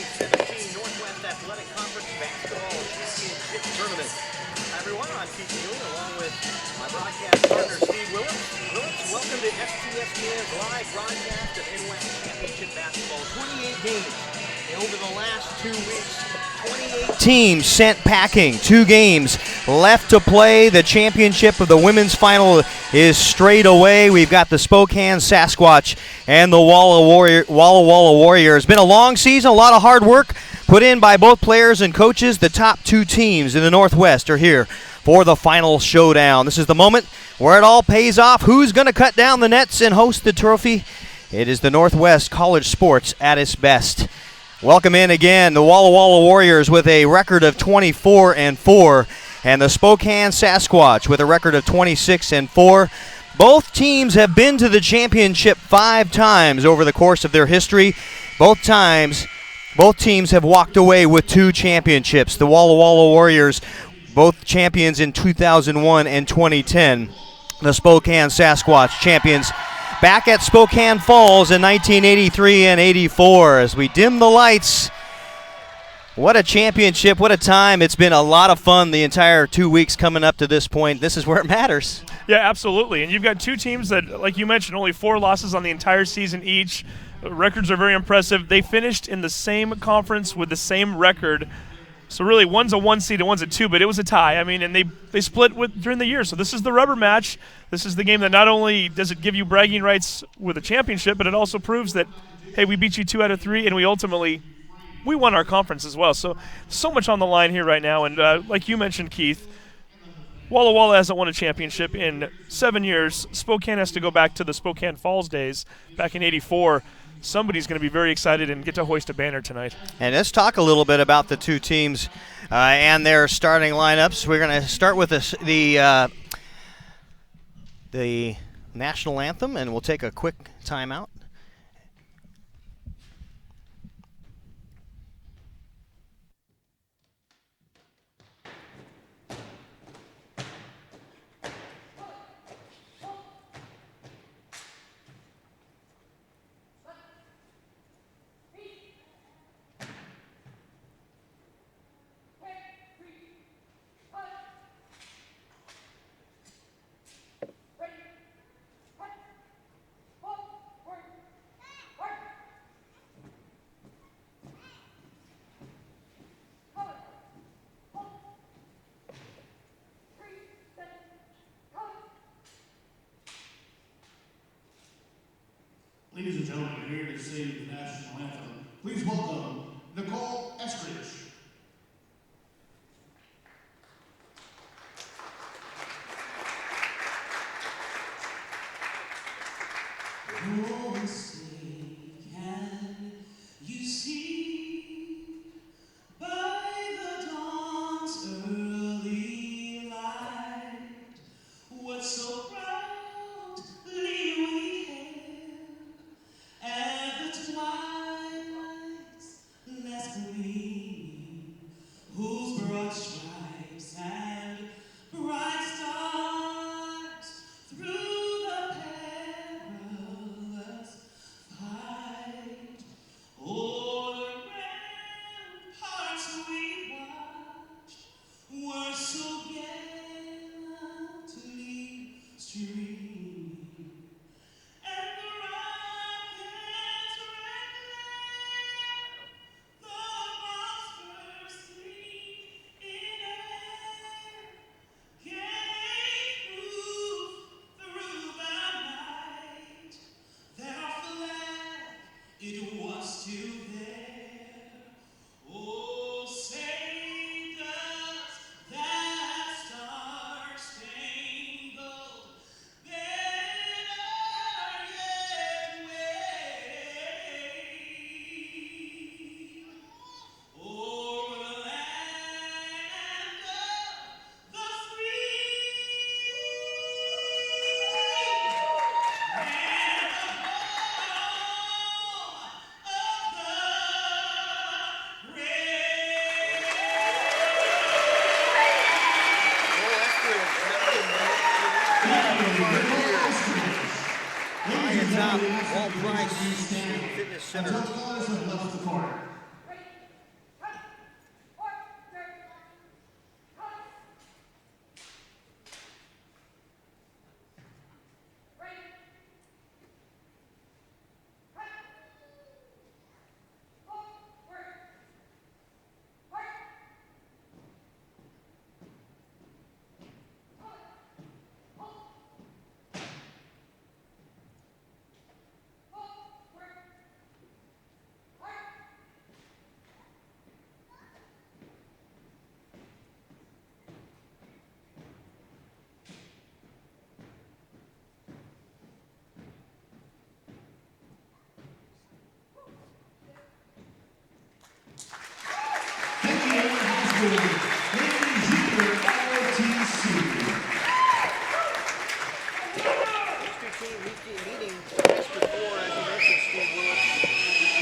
2017 Northwest Athletic Conference Basketball Championship Tournament. Hi everyone, I'm Keith Newell along with my broadcast partner Steve Willis. Welcome to STSPN's live broadcast of NWAC Championship Basketball. 28 games over the last 2 weeks. 28 teams sent packing. 2 games left to play. The championship of the women's final is straight away. We've got the Spokane Sasquatch and the Walla Warriors. It's been a long season, a lot of hard work put in by both players and coaches. The top 2 teams in the Northwest are here for the final showdown. This is the moment where it all pays off. Who's going to cut down the nets and host the trophy? It is the Northwest College sports at its best. Welcome in again the Walla Warriors with a record of 24-4, and the Spokane Sasquatch with a record of 26-4. Both teams have been to the championship 5 times over the course of their history. Both teams have walked away with 2 championships. The Walla Warriors, both champions in 2001 and 2010. The Spokane Sasquatch champions back at Spokane Falls in 1983 and 84. As we dim the lights, what a championship, what a time. It's been a lot of fun the entire 2 weeks coming up to this point. This is where it matters. Yeah, absolutely. And you've got 2 teams that, like you mentioned, only 4 losses on the entire season each. Records are very impressive. They finished in the same conference with the same record. So really, one's a 1 seed and one's a 2, but it was a tie. I mean, and they split during the year. So this is the rubber match. This is the game that not only does it give you bragging rights with a championship, but it also proves that, hey, we beat you 2 out of 3, and we won our conference as well. So much on the line here right now. And like you mentioned, Keith, Walla hasn't won a championship in 7 years. Spokane has to go back to the Spokane Falls days back in '84. Somebody's going to be very excited and get to hoist a banner tonight. And let's talk a little bit about the 2 teams and their starting lineups. We're going to start with the national anthem, and we'll take a quick timeout. Ladies and gentlemen, we're here to sing the national anthem. Please welcome Nicole Eskridge. Oh, say, can you see by the dawn's early light what so proudly we hailed at the twilight's last gleaming, whose broad stripes and bright stars through the perilous fight o'er the ramparts we watched were so gallantly streaming, and the rocket's red glare, the bombs bursting in air, gave proof through the night that our flag, it was still there. Oh, say does that star-spangled banner yet wave o'er the land of the free and the home of the brave? High atop Walt Price Fitness Center. Guys have left the court.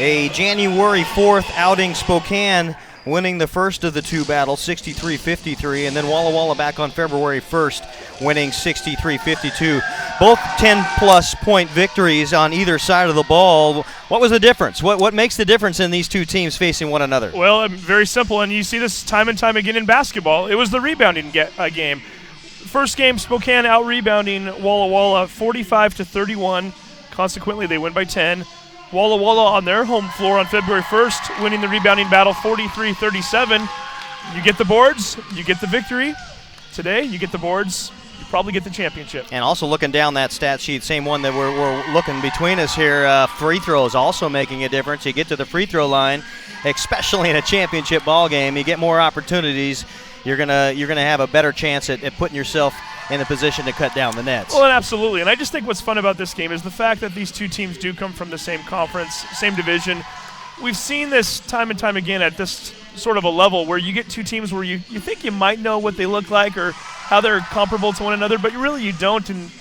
A January 4th outing, Spokane winning the first of the two battles, 63-53, and then Walla Walla back on February 1st, winning 63-52. Both 10-plus point victories on either side of the ball. What was the difference? What makes the difference in these two teams facing one another? Well, very simple, and you see this time and time again in basketball. It was the rebounding game. First game, Spokane out-rebounding Walla Walla 45-31. Consequently, they win by 10. Walla Walla on their home floor on February 1st, winning the rebounding battle 43-37. You get the boards, you get the victory. Today, you get the boards, you probably get the championship. And also looking down that stat sheet, same one that we're looking between us here, free throws also making a difference. You get to the free throw line, especially in a championship ball game, you get more opportunities. You're gonna have a better chance at putting yourself in a position to cut down the nets. Well, and absolutely. And I just think what's fun about this game is the fact that these two teams do come from the same conference, same division. We've seen this time and time again at this sort of a level where you get two teams where you think you might know what they look like or how they're comparable to one another, but really you don't. And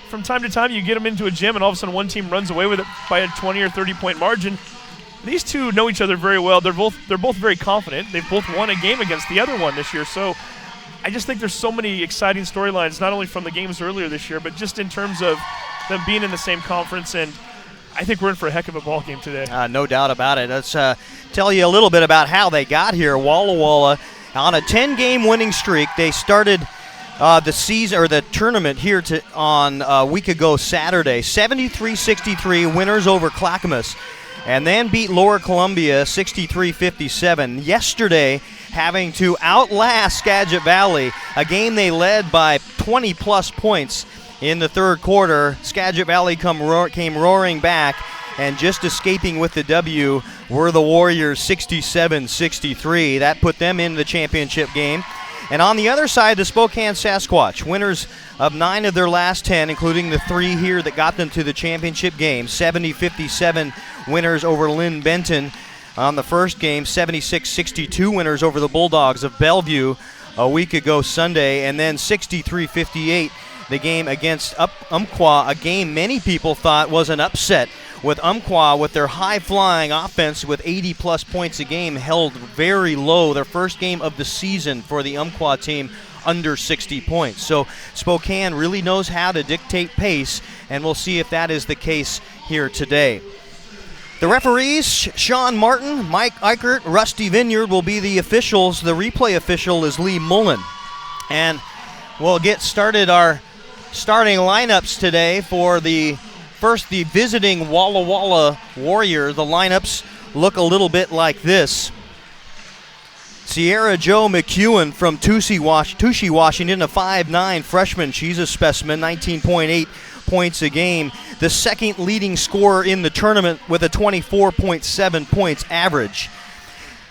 from time to time you get them into a gym and all of a sudden one team runs away with it by a 20 or 30-point margin. These two know each other very well. They're both very confident. They've both won a game against the other one this year. So I just think there's so many exciting storylines, not only from the games earlier this year, but just in terms of them being in the same conference. And I think we're in for a heck of a ball game today. No doubt about it. Let's tell you a little bit about how they got here. Walla Walla on a 10-game winning streak. They started the season or the tournament here on a week ago Saturday. 73-63 winners over Clackamas, and then beat Lower Columbia 63-57. Yesterday, having to outlast Skagit Valley, a game they led by 20-plus points in the third quarter. Skagit Valley came roaring back, and just escaping with the W were the Warriors 67-63. That put them in the championship game. And on the other side, the Spokane Sasquatch, winners of 9 of their last 10, including the 3 here that got them to the championship game. 70-57 winners over Lynn Benton on the first game. 76-62 winners over the Bulldogs of Bellevue a week ago Sunday. And then 63-58 the game against Umpqua, a game many people thought was an upset, with Umpqua with their high-flying offense with 80-plus points a game held very low. Their first game of the season for the Umpqua team under 60 points. So Spokane really knows how to dictate pace, and we'll see if that is the case here today. The referees, Sean Martin, Mike Eichert, Rusty Vineyard will be the officials. The replay official is Lee Mullen. And we'll get started our starting lineups today for the visiting Walla Walla Warrior. The lineups look a little bit like this. Sierra Jo McEwen from Touchy, Washington, a 5'9 freshman. She's a specimen, 19.8 points a game. The second leading scorer in the tournament with a 24.7 points average.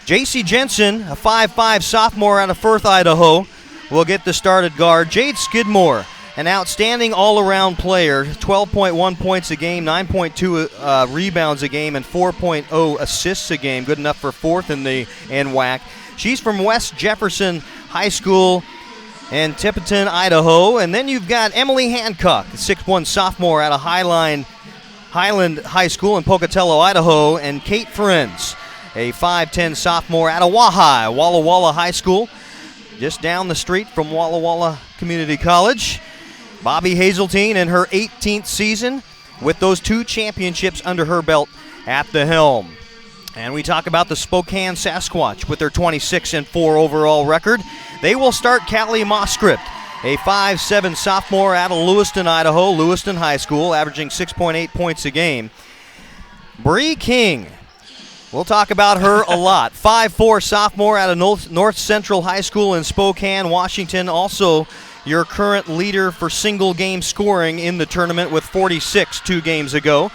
JC Jensen, a 5'5 sophomore out of Firth, Idaho, will get the start at guard. Jade Skidmore, an outstanding all-around player, 12.1 points a game, 9.2 rebounds a game, and 4.0 assists a game. Good enough for fourth in the NWAC. She's from West Jefferson High School in Tipton, Idaho. And then you've got Emily Hancock, a 6'1 sophomore out of Highland High School in Pocatello, Idaho. And Kate Friends, a 5'10 sophomore out of Walla Walla High School, just down the street from Walla Walla Community College. Bobby Hazeltine in her 18th season with those 2 championships under her belt at the helm. And we talk about the Spokane Sasquatch with their 26-4 overall record. They will start Callie Moskript, a 5'7 sophomore out of Lewiston, Idaho, Lewiston High School, averaging 6.8 points a game. Bree King, we'll talk about her a lot. 5'4 sophomore out of North Central High School in Spokane, Washington, also your current leader for single-game scoring in the tournament with 46 2 games ago.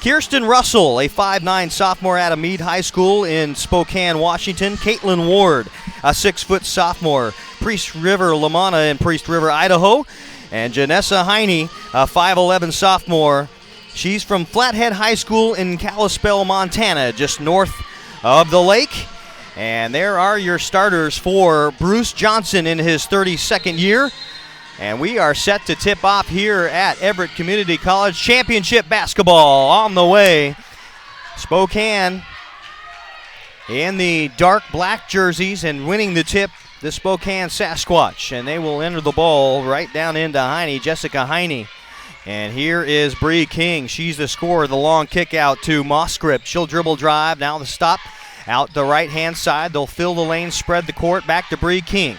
Kirsten Russell, a 5'9 sophomore out of Meade High School in Spokane, Washington. Caitlin Ward, a 6' sophomore, Priest River Lamana in Priest River, Idaho. And Janessa Heine, a 5'11 sophomore. She's from Flathead High School in Kalispell, Montana, just north of the lake. And there are your starters for Bruce Johnson in his 32nd year. And we are set to tip off here at Everett Community College. Championship basketball on the way. Spokane in the dark black jerseys and winning the tip, the Spokane Sasquatch. And they will enter the ball right down into Heine, Jessica Heine. And here is Bree King. She's the scorer. The long kick out to Moscript. She'll dribble drive. Now the stop out the right-hand side. They'll fill the lane, spread the court. Back to Bree King.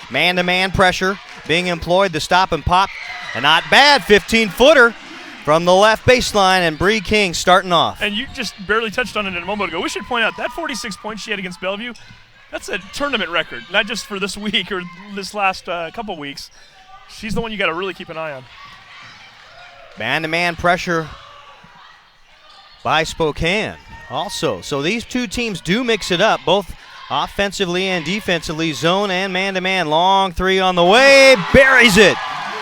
Man-to-man pressure being employed. The stop and pop. And not bad. 15-footer from the left baseline. And Bree King starting off. And you just barely touched on it a moment ago. We should point out that 46 points she had against Bellevue, that's a tournament record, not just for this week or this last couple weeks. She's the one you got to really keep an eye on. Man-to-man pressure by Spokane also. So these two teams do mix it up, both offensively and defensively, zone and man-to-man. Long three on the way, buries it.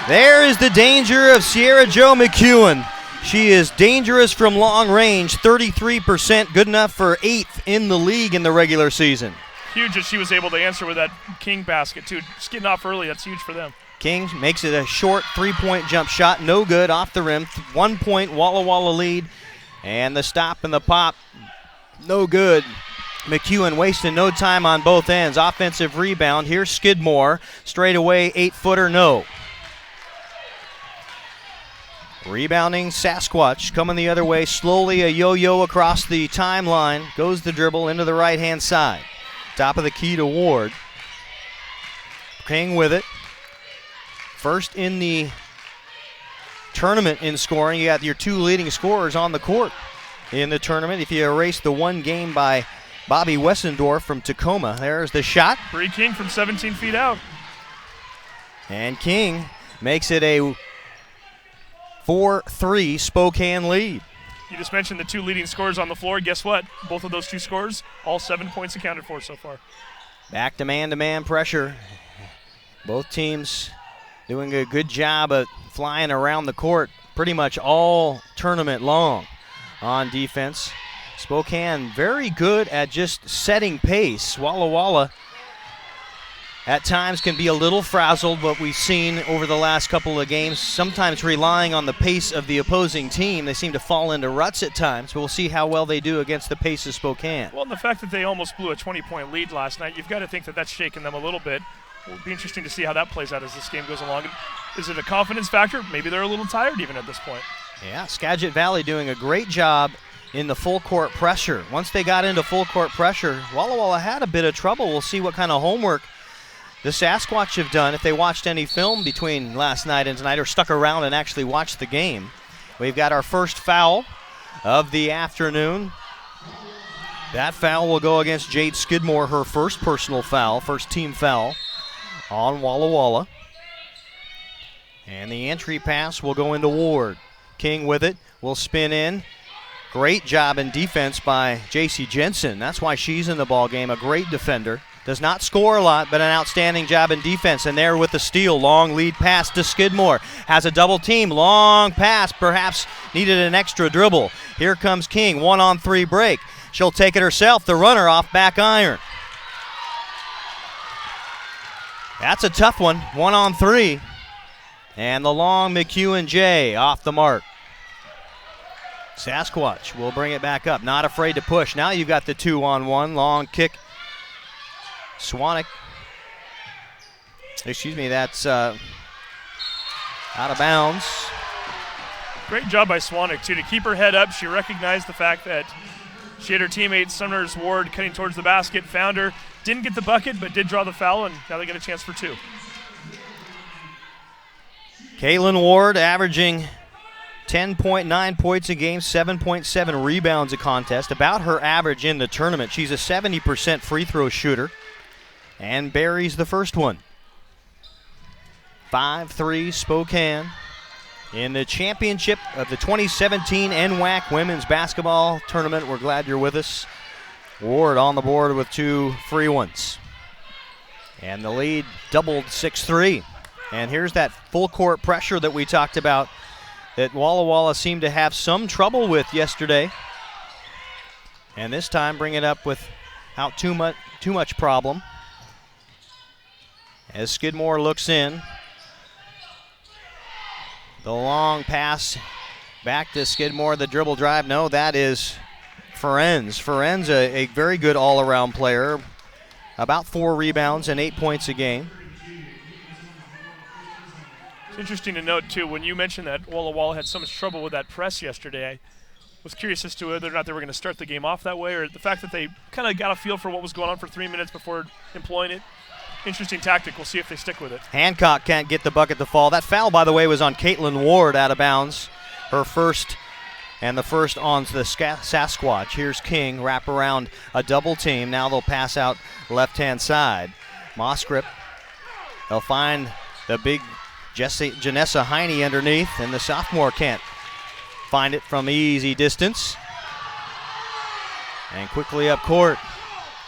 There is the danger of Sierra Jo McEwen. She is dangerous from long range, 33%, good enough for 8th in the league in the regular season. Huge that she was able to answer with that King basket, too. Just getting off early, that's huge for them. King makes it a short three-point jump shot, no good, off the rim. 1 point, Walla Walla lead. And the stop and the pop, no good. McEwen wasting no time on both ends. Offensive rebound. Here's Skidmore. Straight away, 8-footer, no. Rebounding Sasquatch coming the other way. Slowly a yo-yo across the timeline. Goes the dribble into the right-hand side. Top of the key to Ward. King with it. First in the tournament in scoring. You got your two leading scorers on the court in the tournament. If you erase the one game by Bobby Wessendorf from Tacoma, there's the shot. Bree King from 17 feet out. And King makes it a 4-3 Spokane lead. You just mentioned the two leading scorers on the floor. Guess what? Both of those two scorers, all 7 points accounted for so far. Back to man pressure. Both teams doing a good job of flying around the court pretty much all tournament long on defense. Spokane very good at just setting pace. Walla Walla at times can be a little frazzled, what we've seen over the last couple of games, sometimes relying on the pace of the opposing team. They seem to fall into ruts at times, but we'll see how well they do against the pace of Spokane. Well, and the fact that they almost blew a 20-point lead last night, you've got to think that that's shaken them a little bit. It'll be interesting to see how that plays out as this game goes along. Is it a confidence factor? Maybe they're a little tired even at this point. Yeah, Skagit Valley doing a great job in the full court pressure. Once they got into full court pressure, Walla Walla had a bit of trouble. We'll see what kind of homework the Sasquatch have done if they watched any film between last night and tonight or stuck around and actually watched the game. We've got our first foul of the afternoon. That foul will go against Jade Skidmore, her first personal foul, first team foul on Walla Walla. And the entry pass will go into Ward. King with it, will spin in. Great job in defense by J.C. Jensen. That's why she's in the ball game, a great defender. Does not score a lot, but an outstanding job in defense. And there with the steal, long lead pass to Skidmore. Has a double team, long pass, perhaps needed an extra dribble. Here comes King, 1-on-3 break. She'll take it herself, the runner off back iron. That's a tough one, 1-on-3. And the long McEwen J off the mark. Sasquatch will bring it back up, not afraid to push. Now you've got the 2-on-1, long kick. Swanek, excuse me, that's out of bounds. Great job by Swanek, too, to keep her head up. She recognized the fact that she had her teammate Summers Ward cutting towards the basket, found her, didn't get the bucket, but did draw the foul, and now they get a chance for two. Kaylin Ward averaging 10.9 points a game, 7.7 rebounds a contest, about her average in the tournament. She's a 70% free throw shooter and buries the first one. 5-3 Spokane in the championship of the 2017 NWAC Women's Basketball Tournament. We're glad you're with us. Ward on the board with two free ones. And the lead doubled 6-3. And here's that full court pressure that we talked about that Walla Walla seemed to have some trouble with yesterday. And this time bring it up with out too much problem. As Skidmore looks in. The long pass back to Skidmore, the dribble drive. No, that is Ferenz. Ferenz, a very good all-around player. About 4 rebounds and 8 points a game. It's interesting to note, too, when you mentioned that Walla had so much trouble with that press yesterday, I was curious as to whether or not they were going to start the game off that way, or the fact that they kind of got a feel for what was going on for 3 minutes before employing it. Interesting tactic. We'll see if they stick with it. Hancock can't get the bucket to fall. That foul, by the way, was on Caitlin Ward out of bounds. Her first, and the first on the Sasquatch. Here's King, wrap around a double team. Now they'll pass out left-hand side. Moskrip, they'll find the big Janessa Heine underneath, and the sophomore can't find it from easy distance. And quickly up court,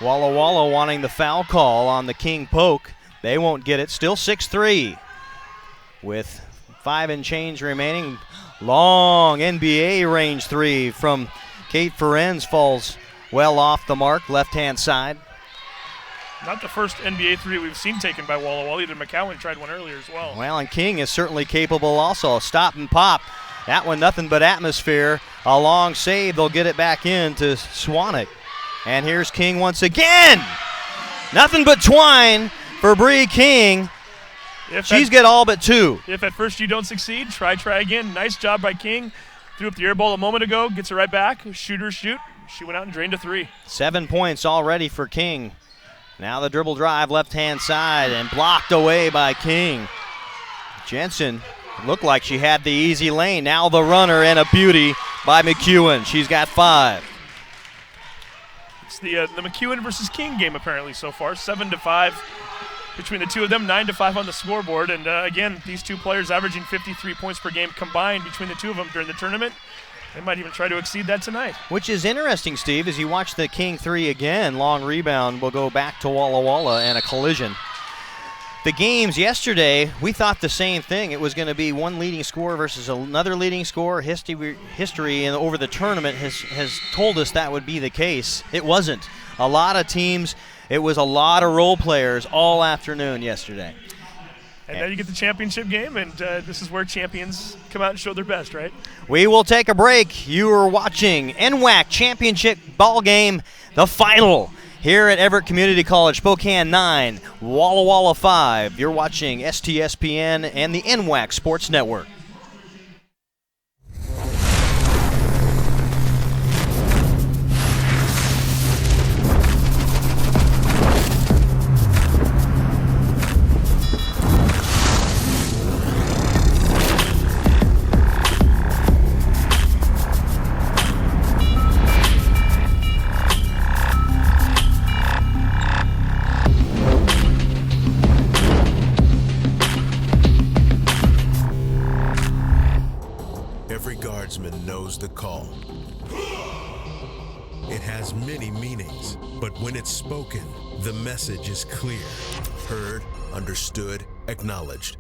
Walla wanting the foul call on the King poke. They won't get it. Still 6-3 with 5 and change remaining. Long NBA range 3 from Kate Ferenz falls well off the mark, left-hand side. Not the first NBA 3 we've seen taken by Walla. Either McCowan tried one earlier as well. Well, and King is certainly capable also. Stop and pop. That one nothing but atmosphere. A long save. They'll get it back in to Swanek. And here's King once again. Nothing but twine for Bree King. She's got all but 2. If at first you don't succeed, try again. Nice job by King. Threw up the air ball a moment ago. Gets it right back. Shooters shoot. She went out and drained a 3. 7 points already for King. Now the dribble drive left-hand side and blocked away by King. Jensen looked like she had the easy lane. Now the runner and a beauty by McEwen. She's got 5. It's the McEwen versus King game apparently so far. 7-5 between the two of them. 9-5 on the scoreboard. And again, these two players averaging 53 points per game combined between the two of them during the tournament. They might even try to exceed that tonight. Which is interesting, Steve, as you watch the King 3 again. Long rebound will go back to Walla and a collision. The games yesterday, we thought the same thing. It was going to be one leading scorer versus another leading scorer. History and over the tournament has told us that would be the case. It wasn't. A lot of teams, it was a lot of role players all afternoon yesterday. And now you get the championship game, and this is where champions come out and show their best, right? We will take a break. You are watching NWAC Championship Ball Game, the final, here at Everett Community College. Spokane 9, Walla 5. You're watching STSPN and the NWAC Sports Network. Knows the call. It has many meanings, but when it's spoken, the message is clear, heard, understood, acknowledged.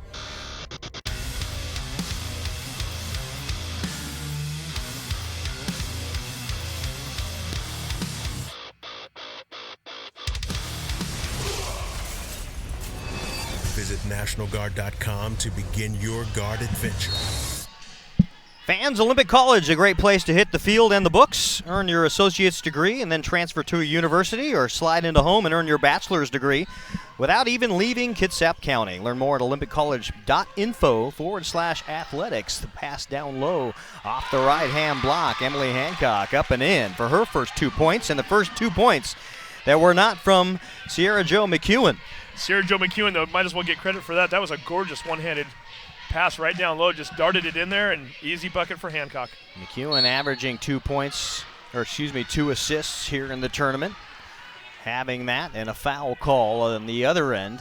Visit NationalGuard.com to begin your Guard adventure. Fans, Olympic College, a great place to hit the field and the books, earn your associate's degree, and then transfer to a university or slide into home and earn your bachelor's degree without even leaving Kitsap County. Learn more at olympiccollege.info/athletics. The pass down low off the right-hand block. Emily Hancock up and in for her first 2 points, and the first 2 points that were not from Sierra Jo McEwen. Sierra Jo McEwen, though, might as well get credit for that. That was a gorgeous one-handed pass right down low, just darted it in there, and easy bucket for Hancock. McEwen averaging 2 assists here in the tournament. Having that and a foul call on the other end.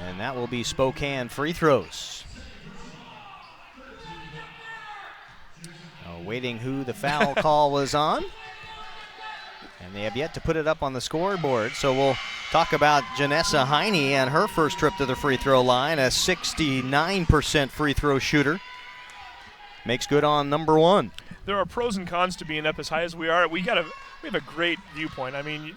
And that will be Spokane free throws. Waiting who the foul call was on. And they have yet to put it up on the scoreboard. So we'll talk about Janessa Heine and her first trip to the free throw line, a 69% free throw shooter. Makes good on number 1. There are pros and cons to being up as high as we are. We have a great viewpoint. I mean,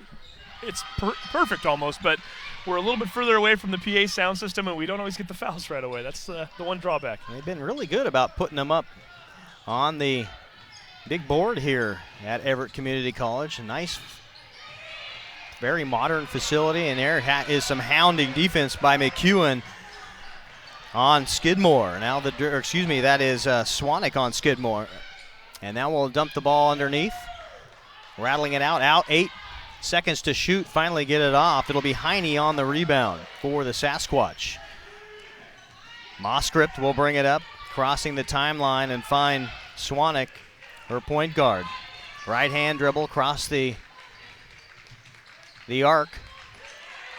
it's perfect almost, but we're a little bit further away from the PA sound system, and we don't always get the fouls right away. That's the one drawback. They've been really good about putting them up on the big board here at Everett Community College. A nice, very modern facility, and there is some hounding defense by McEwen on Skidmore. Now that is Swanek on Skidmore. And now we'll dump the ball underneath. Rattling it out 8 seconds to shoot, finally get it off. It'll be Heine on the rebound for the Sasquatch. Moscript will bring it up, crossing the timeline and find Swanek, her point guard. Right hand dribble across the arc.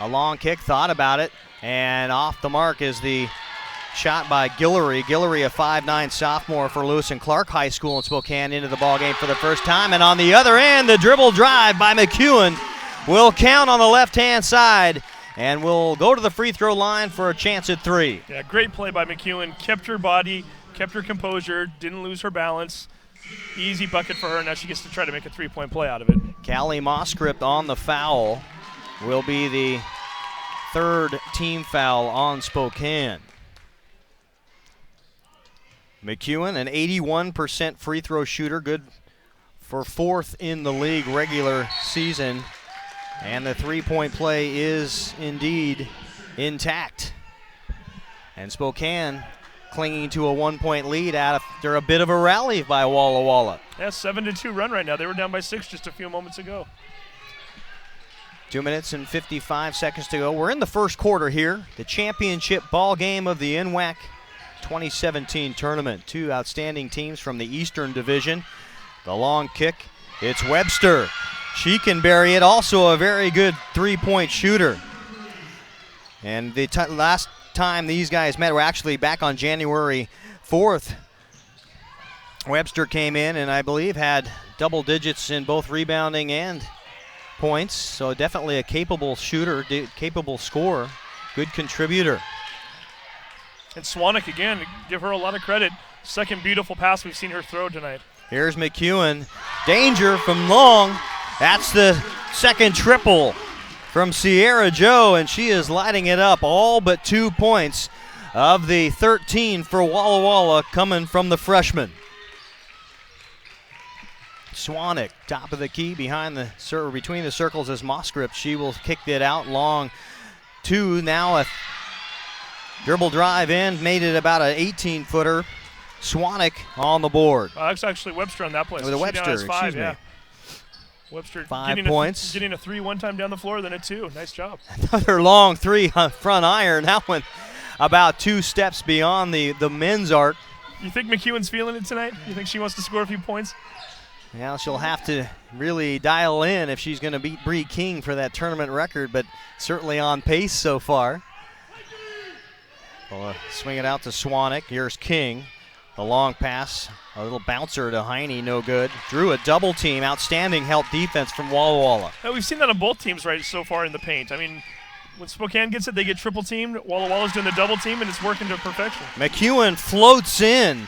A long kick, thought about it, and off the mark is the shot by Guillory. Guillory, a 5'9" sophomore for Lewis and Clark High School in Spokane, into the ballgame for the first time. And on the other end, the dribble drive by McEwen will count on the left-hand side, and will go to the free throw line for a chance at 3. Yeah, great play by McEwen. Kept her body, kept her composure, didn't lose her balance. Easy bucket for her. Now she gets to try to make a three-point play out of it. Callie Moscript on the foul will be the 3rd team foul on Spokane. McEwen, an 81% free throw shooter, good for 4th in the league regular season. And the three-point play is indeed intact. And Spokane clinging to a 1-point lead after a bit of a rally by Walla Walla. Yeah, 7-2 run right now. They were down by 6 just a few moments ago. 2 minutes and 55 seconds to go. We're in the first quarter here. The championship ball game of the NWAC 2017 tournament. 2 outstanding teams from the Eastern Division. The long kick, it's Webster. She can bury it, also a very good three-point shooter. And the last time these guys met were actually back on January 4th. Webster came in and I believe had double digits in both rebounding and points. So definitely a capable shooter, capable scorer, good contributor. And Swanek, again, give her a lot of credit. Second beautiful pass we've seen her throw tonight. Here's McEwen. Danger from long. That's the second triple from Sierra Joe, and she is lighting it up. All but 2 points of the 13 for Walla Walla coming from the freshman. Swanek, top of the key, between the circles is Moscript. She will kick it out long. 2 now, a dribble drive in, made it about an 18-footer. Swanek on the board. That's actually Webster on that play. So Webster, excuse me. Webster 5 points. Getting a 3 one time down the floor, then a 2. Nice job. Another long 3 on front iron. That one about 2 steps beyond the men's arc. You think McEwen's feeling it tonight? You think she wants to score a few points? Now she'll have to really dial in if she's going to beat Bree King for that tournament record, but certainly on pace so far. We'll swing it out to Swanek. Here's King. The long pass, a little bouncer to Heine, no good. Drew a double team, outstanding help defense from Walla Walla. We've seen that on both teams right so far in the paint. I mean, when Spokane gets it, they get triple teamed. Walla Walla's doing the double team, and it's working to perfection. McEwen floats in.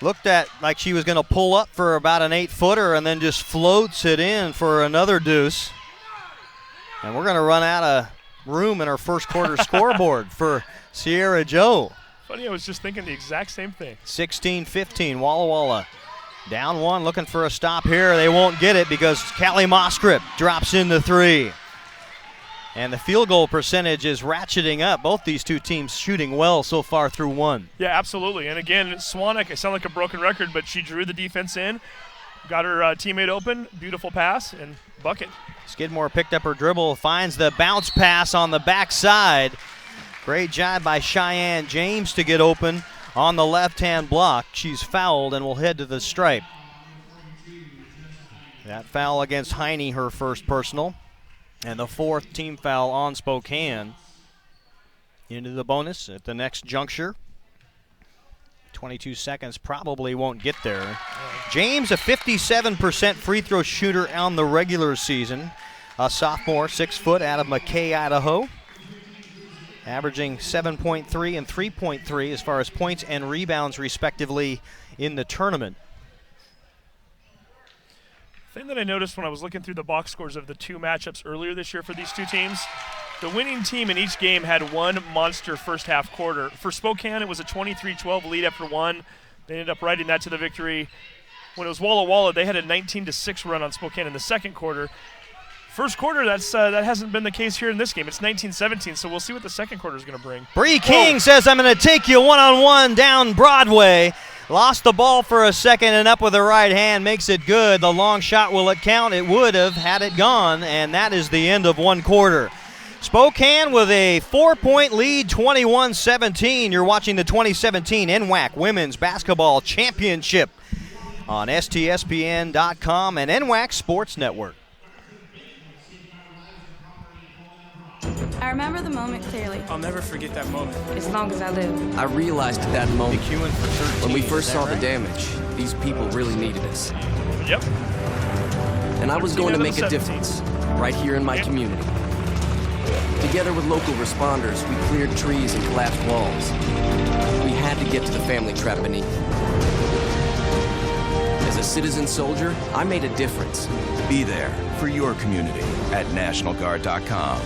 Looked at like she was going to pull up for about an 8-footer and then just floats it in for another deuce. And we're going to run out of room in our first quarter scoreboard for Sierra Joe. Funny, I was just thinking the exact same thing. 16-15, Walla Walla. Down 1, looking for a stop here. They won't get it because Callie Moscript drops in the 3. And the field goal percentage is ratcheting up. Both these two teams shooting well so far through 1. Yeah, absolutely. And again, Swanek, I sound like a broken record, but she drew the defense in, got her teammate open, beautiful pass, and bucket. Skidmore picked up her dribble, finds the bounce pass on the backside. Great job by Cheyenne James to get open on the left-hand block. She's fouled and will head to the stripe. That foul against Heine, her first personal. And the 4th team foul on Spokane. Into the bonus at the next juncture. 22 seconds probably won't get there. James, a 57% free throw shooter on the regular season. A sophomore, 6 foot, out of McKay, Idaho. Averaging 7.3 and 3.3 as far as points and rebounds respectively in the tournament. thing that I noticed when I was looking through the box scores of the two matchups earlier this year for these two teams, the winning team in each game had one monster first half quarter. For Spokane, it was a 23-12 lead after one. They ended up riding that to the victory. When it was Walla, they had a 19-6 run on Spokane in the second quarter. First quarter, that hasn't been the case here in this game. It's 19-17, so we'll see what the second quarter is going to bring. Bree King says, I'm going to take you one-on-one down Broadway. Lost the ball for a second and up with the right hand. Makes it good. The long shot, will it count? It would have had it gone, and that is the end of one quarter. Spokane with a 4-point lead, 21-17. You're watching the 2017 NWAC Women's Basketball Championship on STSPN.com and NWAC Sports Network. I remember the moment clearly, I'll never forget that moment. as long as I live. I realized at that moment, McEwen for 13. when we first is that saw the right? damage, these people really needed us. Yep. And I was going to make a 13 difference right here in my Yep. community. Together with local responders, we cleared trees and collapsed walls. We had to get to the family trapped beneath. As a citizen soldier, I made a difference. Be there for your community at NationalGuard.com.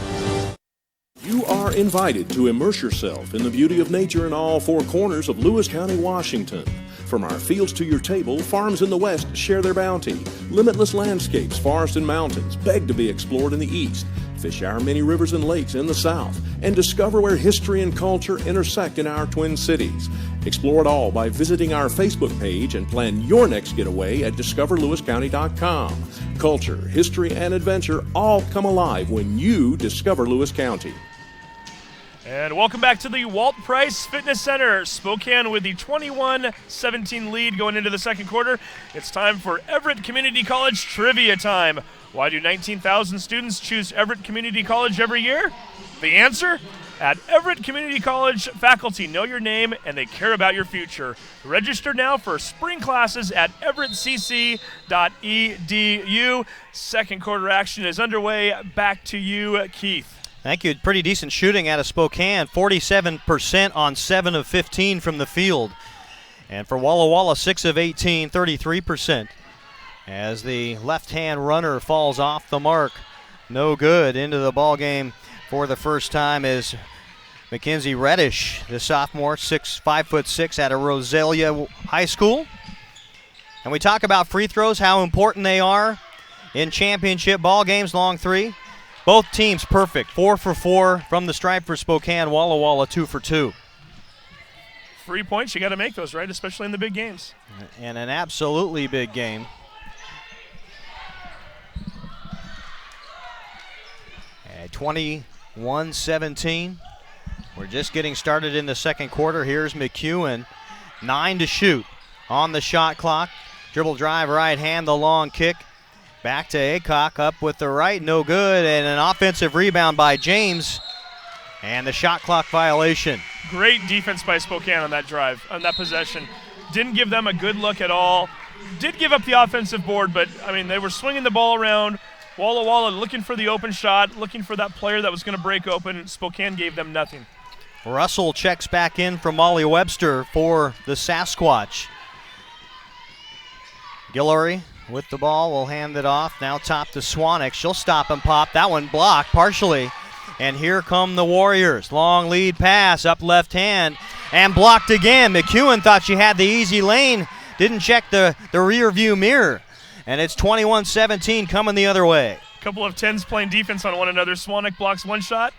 You are invited to immerse yourself in the beauty of nature in all four corners of Lewis County, Washington. From our fields to your table, farms in the west share their bounty. Limitless landscapes, forests and mountains beg to be explored in the east. Fish our many rivers and lakes in the south, and discover where history and culture intersect in our twin cities. Explore it all by visiting our Facebook page and plan your next getaway at discoverlewiscounty.com. Culture, history, and adventure all come alive when you discover Lewis County. And welcome back to the Walt Price Fitness Center. Spokane with the 21-17 lead going into the second quarter. It's time for Everett Community College Trivia Time. Why do 19,000 students choose Everett Community College every year? The answer? At Everett Community College, faculty know your name and they care about your future. Register now for spring classes at everettcc.edu. Second quarter action is underway. Back to you, Keith. Thank you. Pretty decent shooting out of Spokane. 47% on 7 of 15 from the field. And for Walla, 6 of 18, 33%. As the left-hand runner falls off the mark. No good. Into the ball game for the first time is Mackenzie Reddish, the sophomore, 5'6", out of Rosalia High School. And we talk about free throws, how important they are in championship ball games, long three. Both teams perfect, 4 for 4 from the stripe for Spokane. Walla 2 for 2. 3 points, you got to make those, right? Especially in the big games. And an absolutely big game. At 21-17. We're just getting started in the second quarter. Here's McEwen, 9 to shoot on the shot clock. Dribble drive, right hand, the long kick. Back to Aycock, up with the right, no good, and an offensive rebound by James, and the shot clock violation. Great defense by Spokane on that drive, on that possession. Didn't give them a good look at all. Did give up the offensive board, but, I mean, they were swinging the ball around. Walla looking for the open shot, looking for that player that was going to break open. Spokane gave them nothing. Russell checks back in from Molly Webster for the Sasquatch. Guillory with the ball, will hand it off. Now top to Swanek. She'll stop and pop. That one blocked partially. And here come the Warriors. Long lead pass up left hand and blocked again. McEwen thought she had the easy lane. Didn't check the rear view mirror. And it's 21-17 coming the other way. A couple of 10s playing defense on one another. Swanek blocks one shot.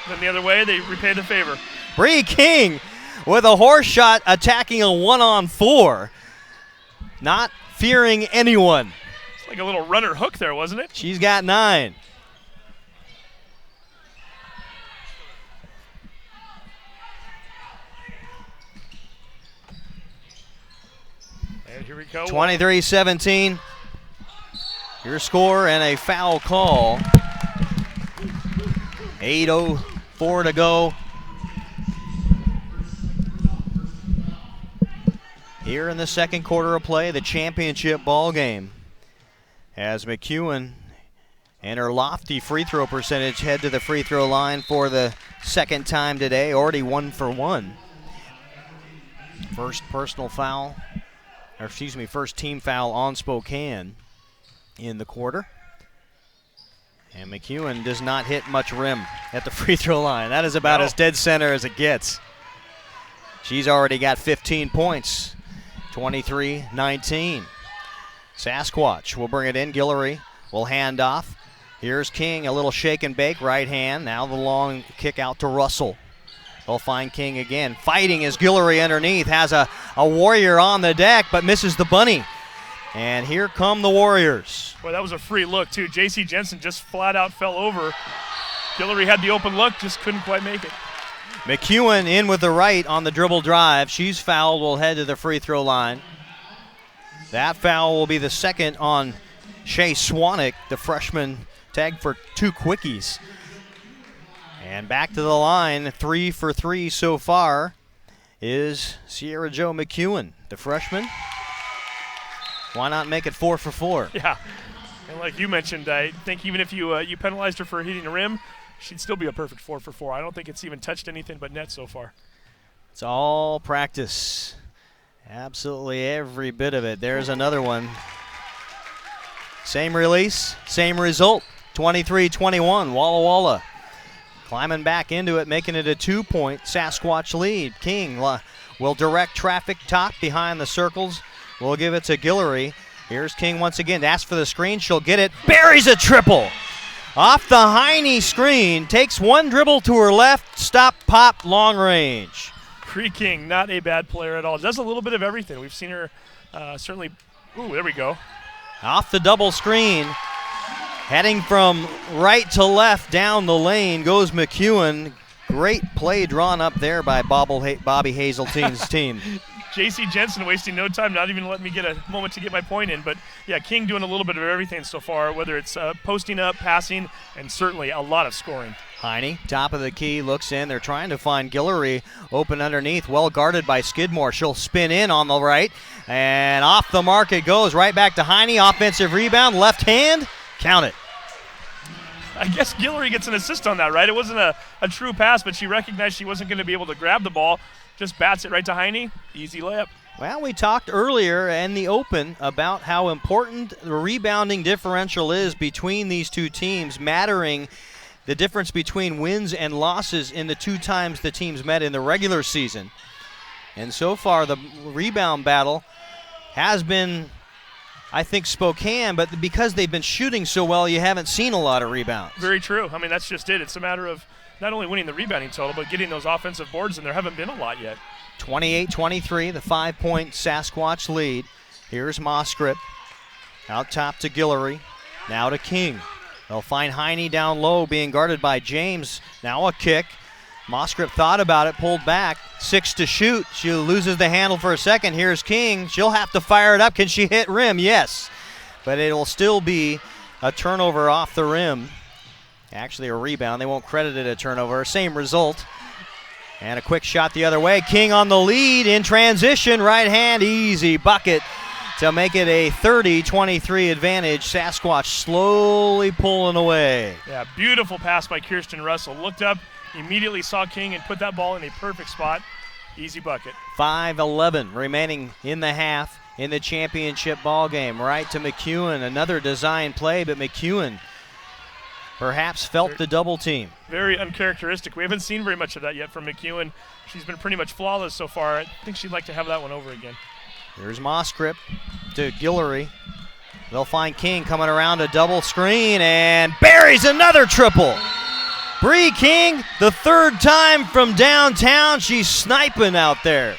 Then the other way, they repay the favor. Bree King with a horse shot attacking a 1-on-4. Not fearing anyone. It's like a little runner hook there, wasn't it? She's got 9. And here we go. 23-17. Your score and a foul call. 8:04 to go. Here in the second quarter of play, the championship ball game. As McEwen and her lofty free throw percentage head to the free throw line for the second time today, already 1 for 1. First personal foul, or excuse me, first team foul on Spokane. in the quarter. And McEwen does not hit much rim at the free throw line. That is about as dead center as it gets. She's already got 15 points, 23-19. Sasquatch will bring it in. Guillory will hand off. Here's King, a little shake and bake, right hand. Now the long kick out to Russell. They'll find King again. Fighting as Guillory underneath. Has a Warrior on the deck, but misses the bunny. And here come the Warriors. Boy, that was a free look, too. J.C. Jensen just flat out fell over. Guillory had the open look, just couldn't quite make it. McEwen in with the right on the dribble drive. She's fouled, will head to the free throw line. That foul will be the second on Shea Swanick, the freshman, tagged for 2 quickies. And back to the line, 3 for 3 so far, is Sierra Jo McEwen, the freshman. Why not make it 4 for 4? Yeah, and like you mentioned, I think even if you penalized her for hitting the rim, she'd still be a perfect 4 for 4. I don't think it's even touched anything but net so far. It's all practice. Absolutely every bit of it. There's another one. Same release, same result. 23-21, Walla Walla. Climbing back into it, making it a 2-point Sasquatch lead. King will direct traffic top behind the circles. We'll give it to Guillory. Here's King once again. Asks for the screen. She'll get it. Buries a triple. Off the Heine screen. Takes one dribble to her left. Stop, pop, long range. Bree King, not a bad player at all. Does a little bit of everything. We've seen her certainly. Ooh, there we go. Off the double screen. Heading from right to left down the lane goes McEwen. Great play drawn up there by Bobby Hazeltine's team. J.C. Jensen wasting no time, not even letting me get a moment to get my point in. But, yeah, King doing a little bit of everything so far, whether it's posting up, passing, and certainly a lot of scoring. Heine, top of the key, looks in. They're trying to find Guillory open underneath, well guarded by Skidmore. She'll spin in on the right, and off the mark it goes. Right back to Heine, offensive rebound, left hand, count it. I guess Guillory gets an assist on that, right? It wasn't a true pass, but she recognized she wasn't going to be able to grab the ball. Just bats it right to Heine. Easy layup. Well, we talked earlier in the open about how important the rebounding differential is between these two teams, mattering the difference between wins and losses in the 2 times the teams met in the regular season. And so far, the rebound battle has been, I think, Spokane, but because they've been shooting so well, you haven't seen a lot of rebounds. Very true. I mean, that's just it. It's a matter of not only winning the rebounding total, but getting those offensive boards, and there haven't been a lot yet. 28-23, the 5-point Sasquatch lead. Here's Moskrip. Out top to Guillory. Now to King. They'll find Heine down low, being guarded by James. Now a kick. Moskrip thought about it, pulled back. 6 to shoot. She loses the handle for a second. Here's King. She'll have to fire it up. Can she hit rim? Yes. But it'll still be a turnover off the rim. Actually a rebound. They won't credit it a turnover. Same result. And a quick shot the other way. King on the lead in transition. Right hand, easy bucket to make it a 30-23 advantage. Sasquatch slowly pulling away. Yeah, beautiful pass by Kirsten Russell. Looked up, immediately saw King and put that ball in a perfect spot. Easy bucket. 5:11 remaining in the half in the championship ball game. Right to McEwen. Another design play, but McEwen perhaps felt the double team. Very uncharacteristic. We haven't seen very much of that yet from McEwen. She's been pretty much flawless so far. I think she'd like to have that one over again. Here's Moskrip to Guillory. They'll find King coming around a double screen and buries another triple. Bree King, the 3rd time from downtown. She's sniping out there.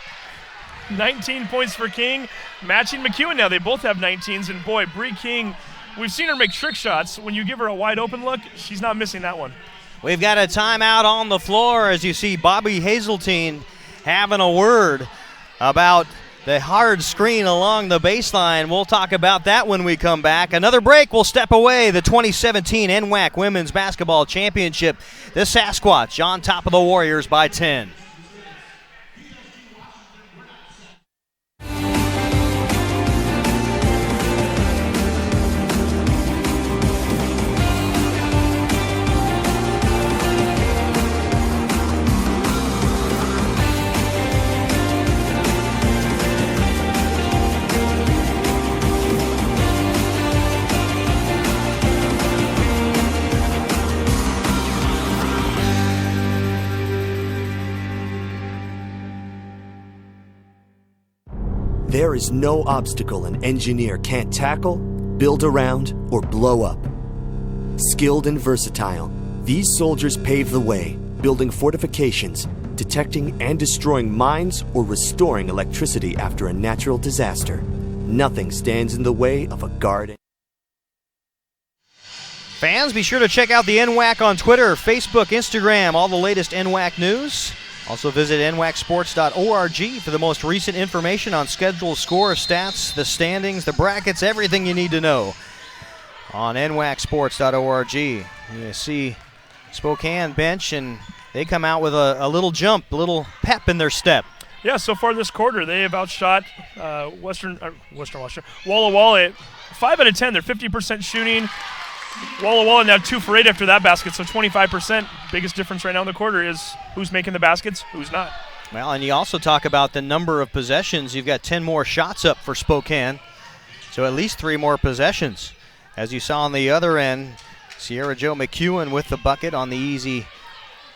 19 points for King, matching McEwen now. They both have 19s, and boy, Bree King, we've seen her make trick shots. When you give her a wide open look, she's not missing that one. We've got a timeout on the floor as you see Bobby Hazeltine having a word about the hard screen along the baseline. We'll talk about that when we come back. Another break, we'll step away. The 2017 NWAC Women's Basketball Championship. The Sasquatch on top of the Warriors by 10. There is no obstacle an engineer can't tackle, build around, or blow up. Skilled and versatile, these soldiers pave the way, building fortifications, detecting and destroying mines, or restoring electricity after a natural disaster. Nothing stands in the way of a guard. Fans, be sure to check out the NWAC on Twitter, Facebook, Instagram, all the latest NWAC news. Also visit nwacsports.org for the most recent information on schedule, score, stats, the standings, the brackets, everything you need to know on nwacsports.org. You see Spokane bench, and they come out with a little jump, a little pep in their step. Yeah, so far this quarter, they have outshot Walla Walla 5 out of 10. They're 50% shooting. Walla Walla now 2 for 8 after that basket, so 25%. Biggest difference right now in the quarter is who's making the baskets, who's not. Well, and you also talk about the number of possessions. You've got 10 more shots up for Spokane, so at least 3 more possessions. As you saw on the other end, Sierra Jo McEwen with the bucket on the easy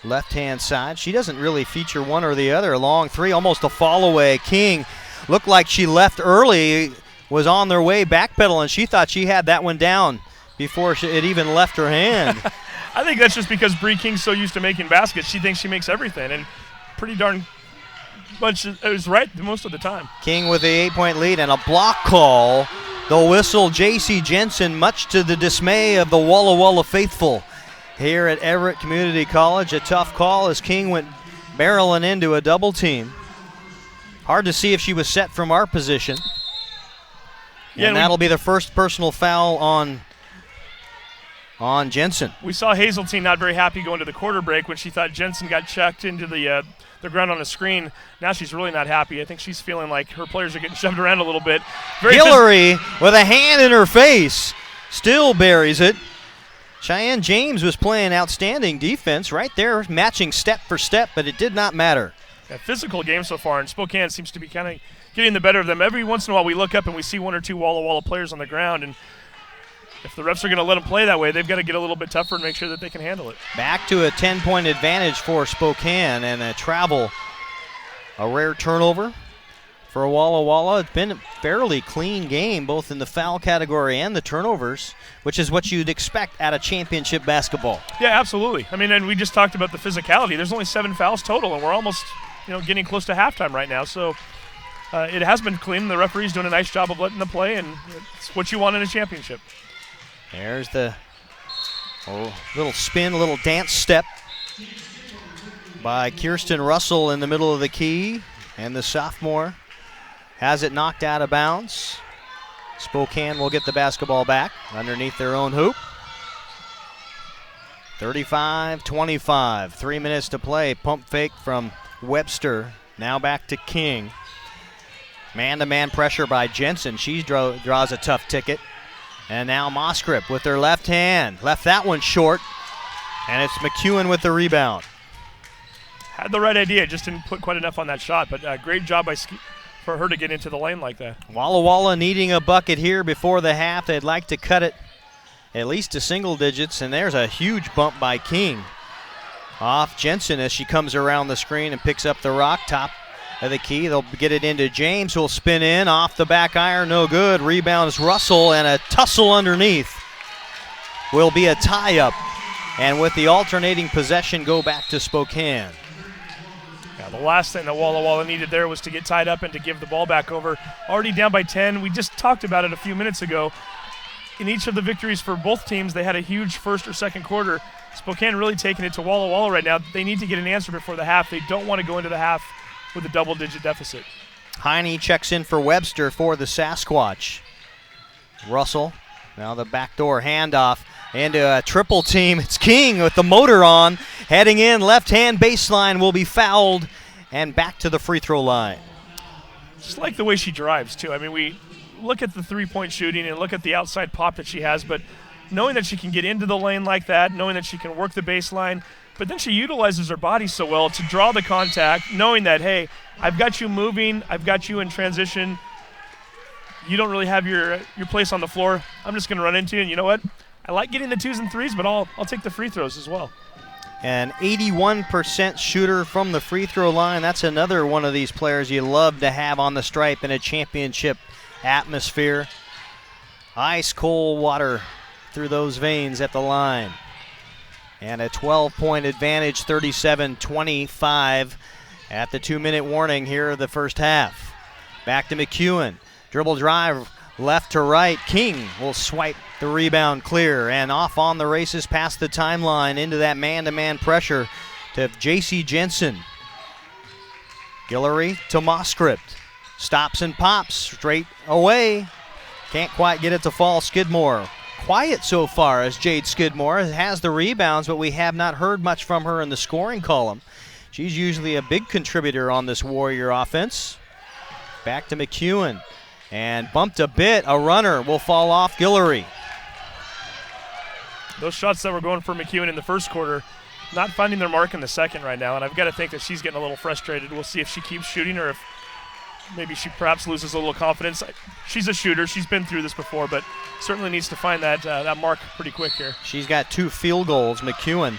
left-hand side. She doesn't really feature one or the other. A long 3, almost a fall away. King looked like she left early, was on their way backpedaling. She thought she had that one down before it even left her hand. I think that's just because Bree King's so used to making baskets. She thinks she makes everything, and pretty darn much is right most of the time. King with the 8-point lead and a block call. The whistle, J.C. Jensen, much to the dismay of the Walla Walla faithful here at Everett Community College. A tough call as King went barreling into a double team. Hard to see if she was set from our position. And that'll be the first personal foul on Jensen. We saw Hazeltine not very happy going to the quarter break when she thought Jensen got checked into the ground on the screen. Now she's really not happy. I think she's feeling like her players are getting shoved around a little bit. Hillary with a hand in her face still buries it. Cheyenne James was playing outstanding defense right there, matching step for step, but it did not matter. A physical game so far, and Spokane seems to be kind of getting the better of them. Every once in a while we look up and we see 1 or 2 Walla Walla players on the ground, and if the refs are going to let them play that way, they've got to get a little bit tougher and make sure that they can handle it. Back to a 10-point advantage for Spokane, and a rare turnover for Walla Walla. It's been a fairly clean game, both in the foul category and the turnovers, which is what you'd expect out of championship basketball. Yeah, absolutely. I mean, and we just talked about the physicality. There's only 7 fouls total, and we're almost, getting close to halftime right now. So it has been clean. The referee's doing a nice job of letting them play, and it's what you want in a championship. There's the little spin, little dance step by Kirsten Russell in the middle of the key, and the sophomore has it knocked out of bounds. Spokane will get the basketball back underneath their own hoop. 35-25, 3 minutes to play. Pump fake from Webster. Now back to King. Man-to-man pressure by Jensen. She draws a tough ticket. And now Moskrip with their left hand. Left that one short. And it's McEwen with the rebound. Had the right idea, just didn't put quite enough on that shot. But great job for her to get into the lane like that. Walla Walla needing a bucket here before the half. They'd like to cut it at least to single digits. And there's a huge bump by King off Jensen as she comes around the screen and picks up the rock. Top of the key. They'll get it into James, who'll spin in off the back iron. No good. Rebounds Russell, and a tussle underneath will be a tie-up. And with the alternating possession, go back to Spokane. Yeah, the last thing that Walla Walla needed there was to get tied up and to give the ball back over. Already down by 10. We just talked about it a few minutes ago. In each of the victories for both teams, they had a huge first or second quarter. Spokane really taking it to Walla Walla right now. They need to get an answer before the half. They don't want to go into the half with a double-digit deficit. Heine checks in for Webster for the Sasquatch. Russell, now the backdoor handoff into a triple team. It's King with the motor on, heading in. Left-hand baseline will be fouled, and back to the free throw line. Just like the way she drives, too. I mean, we look at the three-point shooting and look at the outside pop that she has, but knowing that she can get into the lane like that, knowing that she can work the baseline, but then she utilizes her body so well to draw the contact, knowing that, hey, I've got you moving, I've got you in transition. You don't really have your place on the floor. I'm just going to run into you, and you know what? I like getting the 2s and 3s, but I'll take the free throws as well. An 81% shooter from the free throw line. That's another one of these players you love to have on the stripe in a championship atmosphere. Ice cold water through those veins at the line. And a 12-point advantage, 37-25 at the 2-minute warning here of the first half. Back to McEwen. Dribble drive left to right. King will swipe the rebound clear and off on the races past the timeline into that man-to-man pressure to J.C. Jensen. Guillory to Moscript. Stops and pops straight away. Can't quite get it to fall. Skidmore quiet so far as Jade Skidmore has the rebounds, but we have not heard much from her in the scoring column. She's usually a big contributor on this Warrior offense. Back to McEwen. And bumped a bit. A runner will fall off Guillory. Those shots that were going for McEwen in the first quarter, not finding their mark in the second right now, and I've got to think that she's getting a little frustrated. We'll see if she keeps shooting or if maybe she perhaps loses a little confidence. She's a shooter. She's been through this before, but certainly needs to find that mark pretty quick here. She's got 2 field goals, McEwen.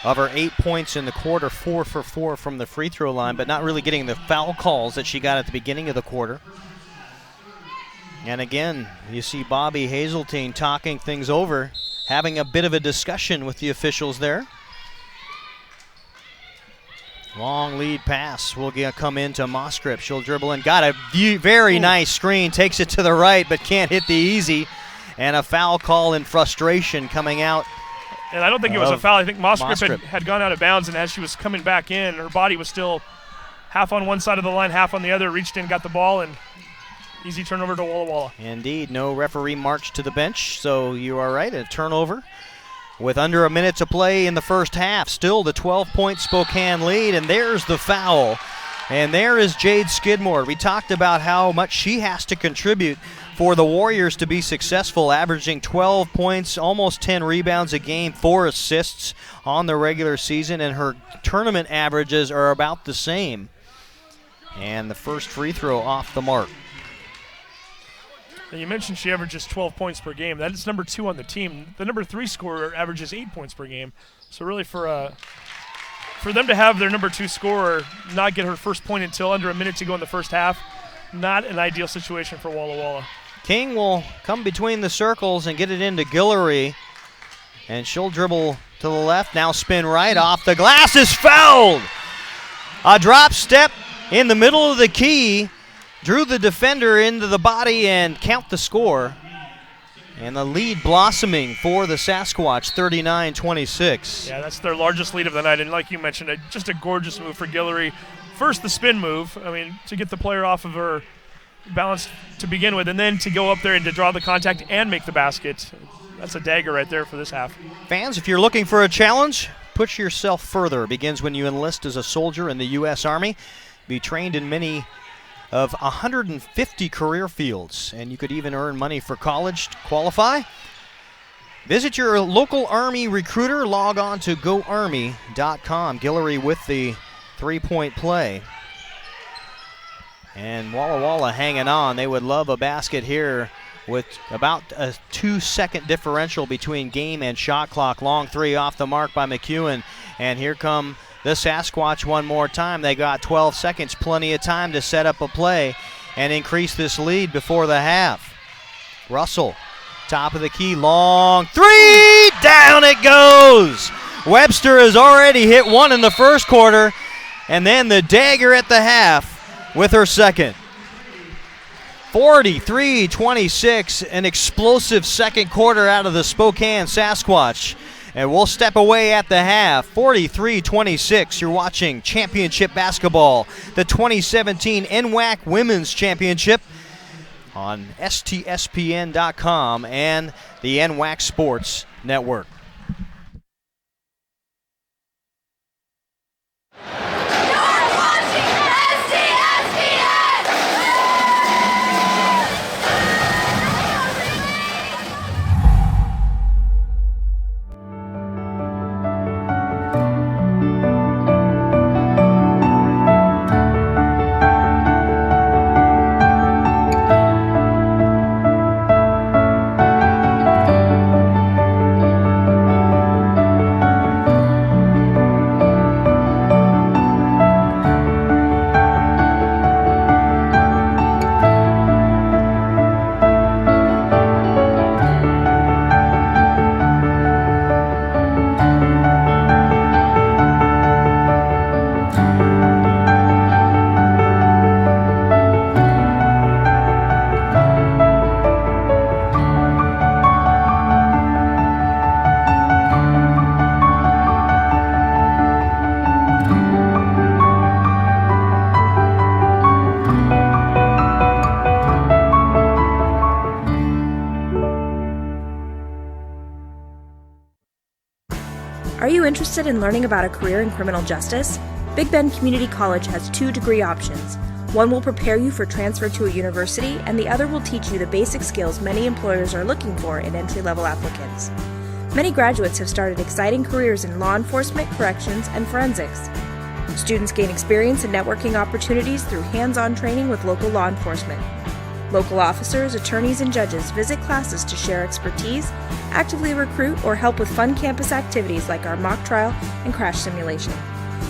Of her 8 points in the quarter, 4 for 4 from the free throw line, but not really getting the foul calls that she got at the beginning of the quarter. And again, you see Bobby Hazeltine talking things over, having a bit of a discussion with the officials there. Long lead pass will come into Moscript. She'll dribble in. Got a very nice screen. Takes it to the right, but can't hit the easy. And a foul call in frustration coming out. And I don't think it was a foul. I think Moscript had gone out of bounds, and as she was coming back in, her body was still half on one side of the line, half on the other. Reached in, got the ball, and easy turnover to Walla Walla. Indeed, no referee marched to the bench, so you are right, a turnover. With under a minute to play in the first half, still the 12-point Spokane lead, and there's the foul. And there is Jade Skidmore. We talked about how much she has to contribute for the Warriors to be successful, averaging 12 points, almost 10 rebounds a game, 4 assists on the regular season, and her tournament averages are about the same. And the first free throw off the mark. And you mentioned she averages 12 points per game. That is number 2 on the team. The number 3 scorer averages 8 points per game. So really for them to have their number 2 scorer not get her first point until under a minute to go in the first half, not an ideal situation for Walla Walla. King will come between the circles and get it into Guillory. And she'll dribble to the left, now spin right off. The glass is fouled. A drop step in the middle of the key. Drew the defender into the body and count the score. And the lead blossoming for the Sasquatch, 39-26. Yeah, that's their largest lead of the night. And like you mentioned, just a gorgeous move for Guillory. First, the spin move. I mean, to get the player off of her balance to begin with, and then to go up there and to draw the contact and make the basket. That's a dagger right there for this half. Fans, if you're looking for a challenge, push yourself further. It begins when you enlist as a soldier in the U.S. Army. Be trained in many of 150 career fields, and you could even earn money for college to qualify. Visit your local Army recruiter. Log on to goarmy.com. Guillory with the three-point play. And Walla Walla hanging on. They would love a basket here with about a 2-second differential between game and shot clock. Long three off the mark by McEwen. And here come the Sasquatch one more time. They got 12 seconds, plenty of time to set up a play and increase this lead before the half. Russell, top of the key, long three, down it goes. Webster has already hit one in the first quarter, and then the dagger at the half with her second. 43-26, an explosive second quarter out of the Spokane Sasquatch. And we'll step away at the half, 43-26. You're watching championship basketball, the 2017 NWAC Women's Championship on STSPN.com and the NWAC Sports Network. interested in learning about a career in criminal justice? Big Bend Community College has 2 degree options. One will prepare you for transfer to a university, and the other will teach you the basic skills many employers are looking for in entry-level applicants. Many graduates have started exciting careers in law enforcement, corrections, and forensics. Students gain experience and networking opportunities through hands-on training with local law enforcement. Local officers, attorneys, and judges visit classes to share expertise, actively recruit, or help with fun campus activities like our mock trial and crash simulation.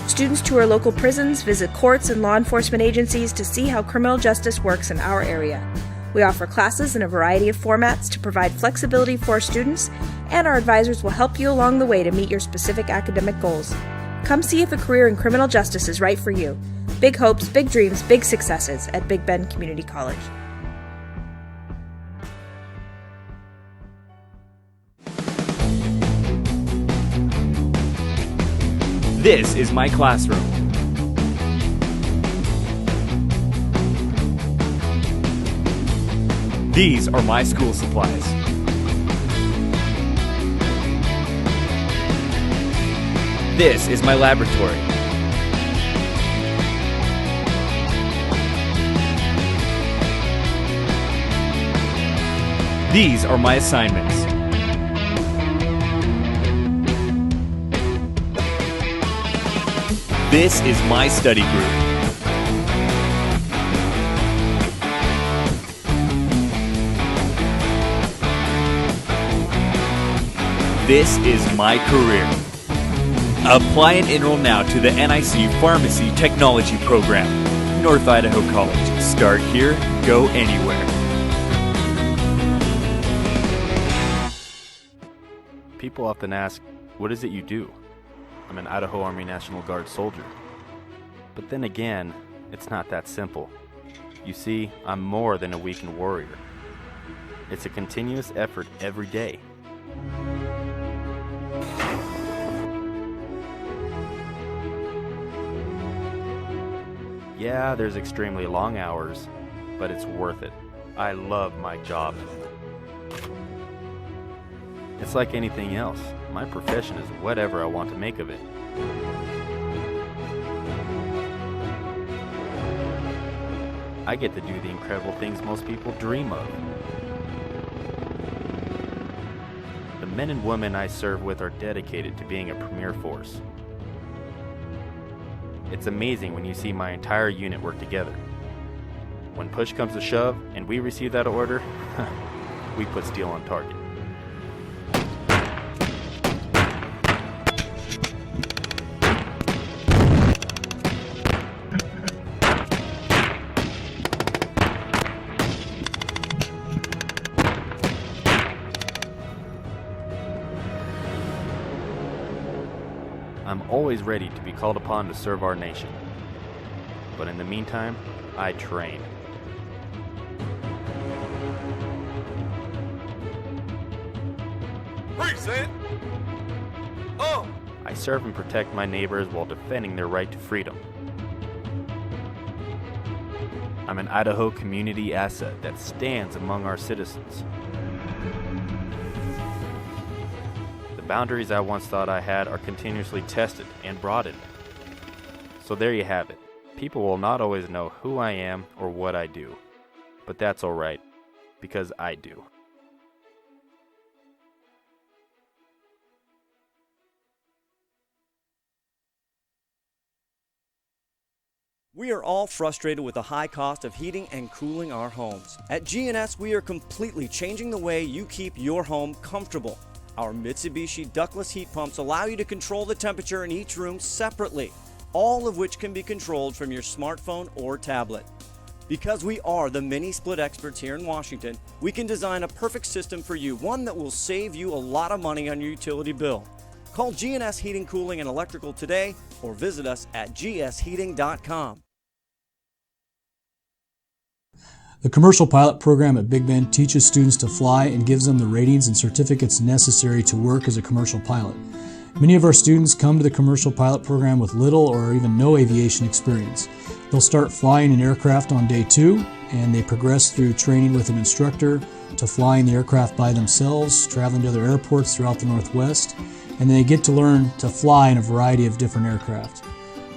Students tour local prisons, visit courts and law enforcement agencies to see how criminal justice works in our area. We offer classes in a variety of formats to provide flexibility for our students, and our advisors will help you along the way to meet your specific academic goals. Come see if a career in criminal justice is right for you. Big hopes, big dreams, big successes at Big Bend Community College. This is my classroom. These are my school supplies. This is my laboratory. These are my assignments. This is my study group. This is my career. Apply and enroll now to the NIC Pharmacy Technology Program. North Idaho College. Start here, go anywhere. People often ask, what is it you do? I'm an Idaho Army National Guard soldier. But then again, it's not that simple. You see, I'm more than a weekend warrior. It's a continuous effort every day. Yeah, there's extremely long hours, but it's worth it. I love my job. It's like anything else. My profession is whatever I want to make of it. I get to do the incredible things most people dream of. The men and women I serve with are dedicated to being a premier force. It's amazing when you see my entire unit work together. When push comes to shove and we receive that order, we put steel on target. I'm always ready to be called upon to serve our nation. But in the meantime, I train. Present. Oh! I serve and protect my neighbors while defending their right to freedom. I'm an Idaho community asset that stands among our citizens. The boundaries I once thought I had are continuously tested and broadened. So there you have it. People will not always know who I am or what I do. But that's alright, because I do. We are all frustrated with the high cost of heating and cooling our homes. At GNS, we are completely changing the way you keep your home comfortable. Our Mitsubishi ductless heat pumps allow you to control the temperature in each room separately, all of which can be controlled from your smartphone or tablet. Because we are the mini split experts here in Washington, we can design a perfect system for you, one that will save you a lot of money on your utility bill. Call GNS Heating, Cooling, and Electrical today or visit us at gsheating.com. The commercial pilot program at Big Bend teaches students to fly and gives them the ratings and certificates necessary to work as a commercial pilot. Many of our students come to the commercial pilot program with little or even no aviation experience. They'll start flying an aircraft on day 2, and they progress through training with an instructor to flying the aircraft by themselves, traveling to other airports throughout the Northwest, and they get to learn to fly in a variety of different aircraft.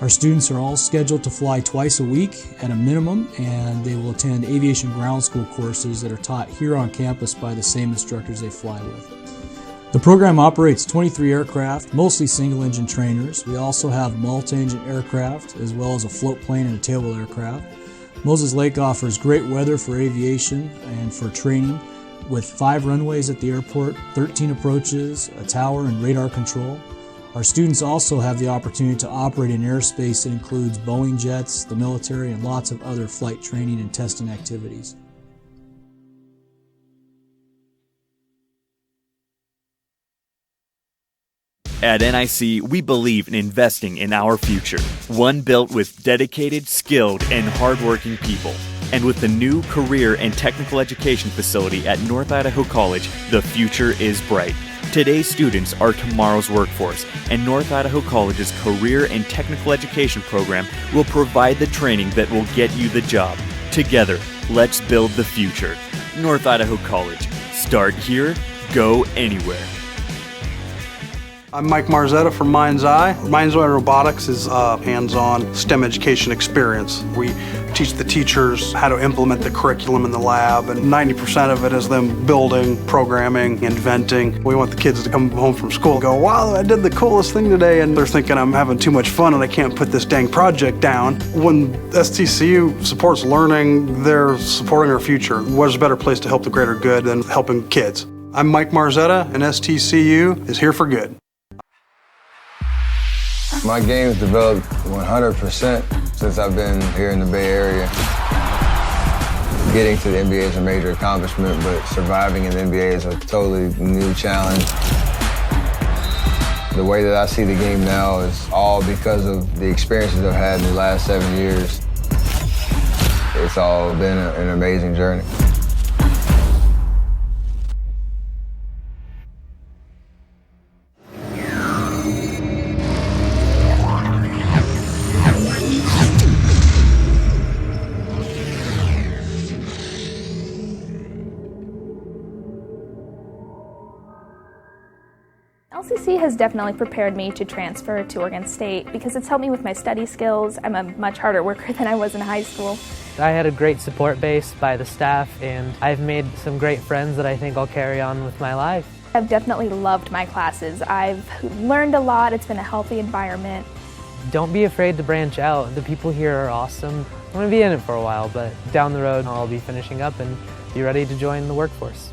Our students are all scheduled to fly twice a week at a minimum, and they will attend aviation ground school courses that are taught here on campus by the same instructors they fly with. The program operates 23 aircraft, mostly single-engine trainers. We also have multi-engine aircraft, as well as a float plane and a tailwheel aircraft. Moses Lake offers great weather for aviation and for training, with 5 runways at the airport, 13 approaches, a tower, and radar control. Our students also have the opportunity to operate in airspace that includes Boeing jets, the military, and lots of other flight training and testing activities. At NIC, we believe in investing in our future, one built with dedicated, skilled, and hardworking people. And with the new career and technical education facility at North Idaho College, the future is bright. Today's students are tomorrow's workforce, and North Idaho College's career and technical education program will provide the training that will get you the job. Together, let's build the future. North Idaho College. Start here, go anywhere. I'm Mike Marzetta from Mind's Eye. Mind's Eye Robotics is a hands-on STEM education experience. We teach the teachers how to implement the curriculum in the lab, and 90% of it is them building, programming, inventing. We want the kids to come home from school and go, wow, I did the coolest thing today, and they're thinking I'm having too much fun and I can't put this dang project down. When STCU supports learning, they're supporting our future. What is a better place to help the greater good than helping kids? I'm Mike Marzetta, and STCU is here for good. My game's developed 100% since I've been here in the Bay Area. Getting to the NBA is a major accomplishment, but surviving in the NBA is a totally new challenge. The way that I see the game now is all because of the experiences I've had in the last 7 years. It's all been an amazing journey. LCC has definitely prepared me to transfer to Oregon State because it's helped me with my study skills. I'm a much harder worker than I was in high school. I had a great support base by the staff, and I've made some great friends that I think I'll carry on with my life. I've definitely loved my classes. I've learned a lot. It's been a healthy environment. Don't be afraid to branch out. The people here are awesome. I'm going to be in it for a while, but down the road I'll be finishing up and be ready to join the workforce.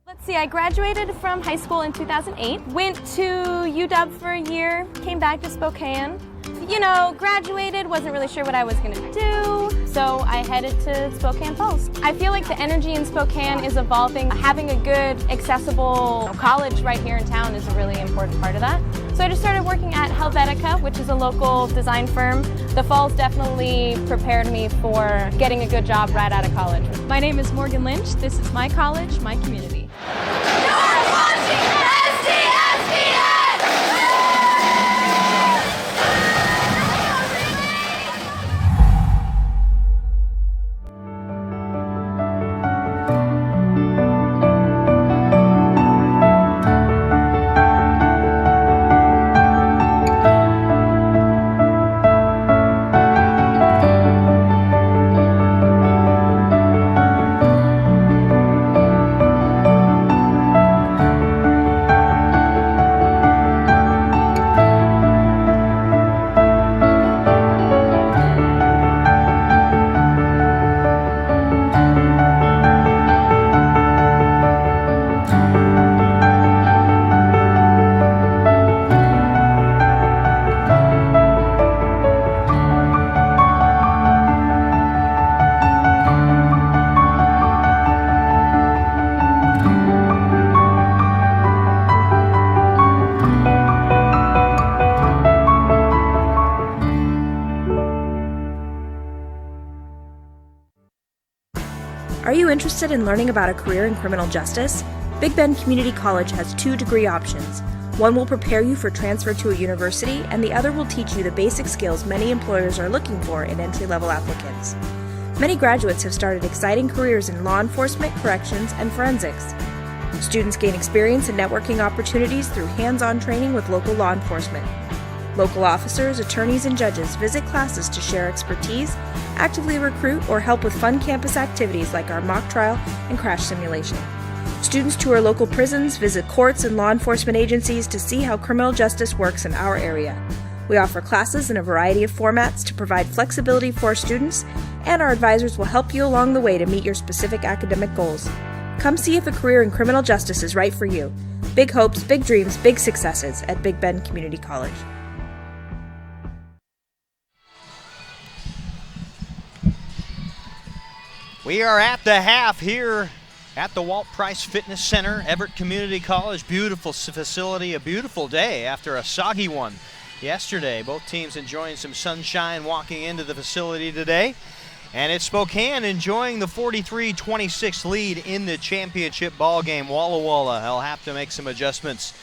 Let's see, I graduated from high school in 2008, went to UW for a year, came back to Spokane. You know, graduated, wasn't really sure what I was going to do, so I headed to Spokane Falls. I feel like the energy in Spokane is evolving. Having a good, accessible college right here in town is a really important part of that. So I just started working at Helvetica, which is a local design firm. The Falls definitely prepared me for getting a good job right out of college. My name is Morgan Lynch. This is my college, my community. Are you interested in learning about a career in criminal justice? Big Bend Community College has 2 degree options. One will prepare you for transfer to a university, and the other will teach you the basic skills many employers are looking for in entry-level applicants. Many graduates have started exciting careers in law enforcement, corrections, and forensics. Students gain experience and networking opportunities through hands-on training with local law enforcement. Local officers, attorneys, and judges visit classes to share expertise, actively recruit, or help with fun campus activities like our mock trial and crash simulation. Students tour local prisons, visit courts and law enforcement agencies to see how criminal justice works in our area. We offer classes in a variety of formats to provide flexibility for our students, and our advisors will help you along the way to meet your specific academic goals. Come see if a career in criminal justice is right for you. Big hopes, big dreams, big successes at Big Bend Community College. We are at the half here at the Walt Price Fitness Center, Everett Community College. Beautiful facility, a beautiful day after a soggy one yesterday. Both teams enjoying some sunshine walking into the facility today. And it's Spokane enjoying the 43-26 lead in the championship ball game. Walla Walla, they'll have to make some adjustments.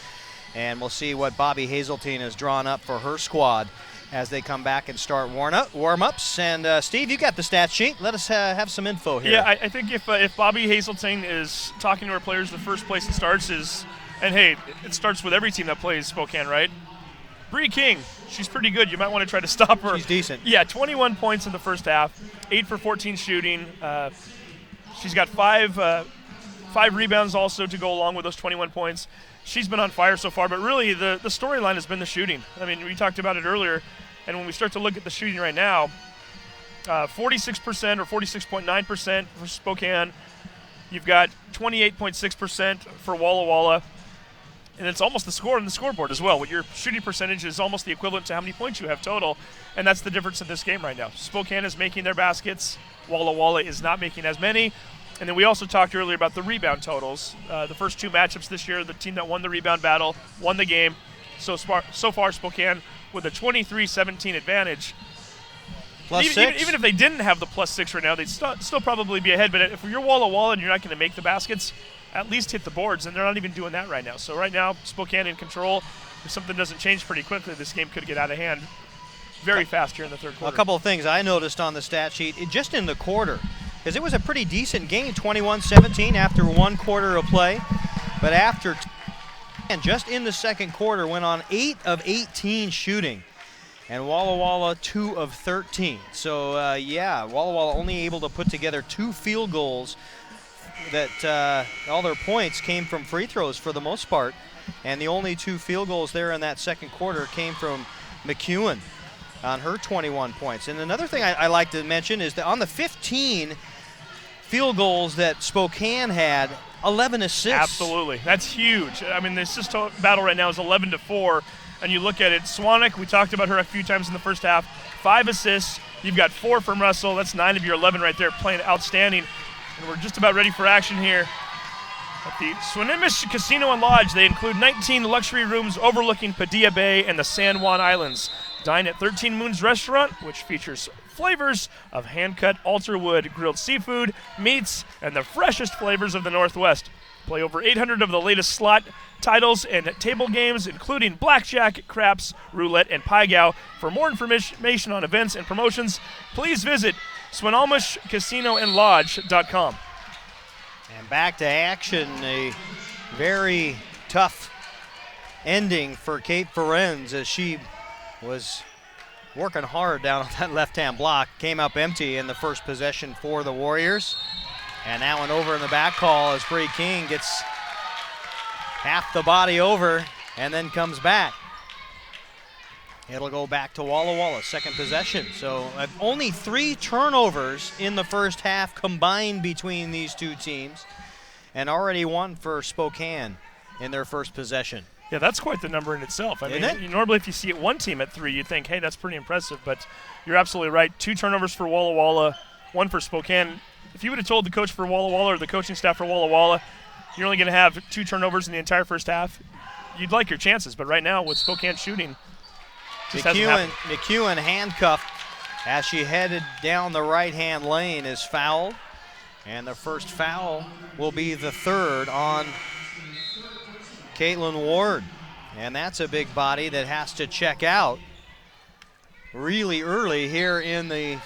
And we'll see what Bobby Hazeltine has drawn up for her squad as they come back and start warm-ups. And Steve, you got the stat sheet. Let us have some info here. Yeah, I think if Bobby Hazeltine is talking to her players, the first place it starts is, and hey, it starts with every team that plays Spokane, right? Bree King, she's pretty good. You might want to try to stop her. She's decent. Yeah, 21 points in the first half, 8 for 14 shooting. She's got five rebounds also to go along with those 21 points. She's been on fire so far, but really the storyline has been the shooting. I mean, we talked about it earlier, and when we start to look at the shooting right now, 46% or 46.9% for Spokane. You've got 28.6% for Walla Walla. And it's almost the score on the scoreboard as well. Your shooting percentage is almost the equivalent to how many points you have total, and that's the difference in this game right now. Spokane is making their baskets. Walla Walla is not making as many. And then we also talked earlier about the rebound totals. The first two matchups this year, the team that won the rebound battle won the game. So far, Spokane with a 23-17 advantage. Even if they didn't have the +6 right now, they'd still probably be ahead. But if you're Walla Walla and you're not going to make the baskets, at least hit the boards, and they're not even doing that right now. So right now, Spokane in control. If something doesn't change pretty quickly, this game could get out of hand very fast here in the third quarter. A couple of things I noticed on the stat sheet, just in the quarter, because it was a pretty decent game, 21-17 after one quarter of play. But and just in the second quarter, went on 8 of 18 shooting. And Walla Walla 2 of 13. So, Walla Walla only able to put together 2 field goals. That all their points came from free throws for the most part, and the only 2 field goals there in that second quarter came from McEwen on her 21 points. And another thing I like to mention is that on the 15 field goals that Spokane had, 11 assists. Absolutely, that's huge. I mean, the assist battle right now is 11-4, and you look at it, Swanek, we talked about her a few times in the first half, 5 assists. You've got 4 from Russell. That's 9 of your 11 right there, playing outstanding. And we're just about ready for action here at the Swinomish Casino and Lodge. They include 19 luxury rooms overlooking Padilla Bay and the San Juan Islands. Dine at 13 Moons Restaurant, which features flavors of hand-cut altar-wood, grilled seafood, meats, and the freshest flavors of the Northwest. Play over 800 of the latest slot titles and table games, including blackjack, craps, roulette, and pai gow. For more information on events and promotions, please visit SwinomishCasinoandLodge.com. And back to action, a very tough ending for Kate Ferenz as she was working hard down on that left-hand block. Came up empty in the first possession for the Warriors. And that one over in the back call as Bree King gets half the body over and then comes back. It'll go back to Walla Walla, second possession. So only 3 turnovers in the first half combined between these two teams, and already 1 for Spokane in their first possession. Yeah, that's quite the number in itself. I mean, normally if you see it one team at 3, you'd think, hey, that's pretty impressive. But you're absolutely right. 2 turnovers for Walla Walla, 1 for Spokane. If you would have told the coach for Walla Walla or the coaching staff for Walla Walla, you're only going to have 2 turnovers in the entire first half, you'd like your chances. But right now with Spokane shooting, McEwen handcuffed as she headed down the right-hand lane is fouled. And the first foul will be the 3rd on Caitlin Ward. And that's a big body that has to check out really early here in the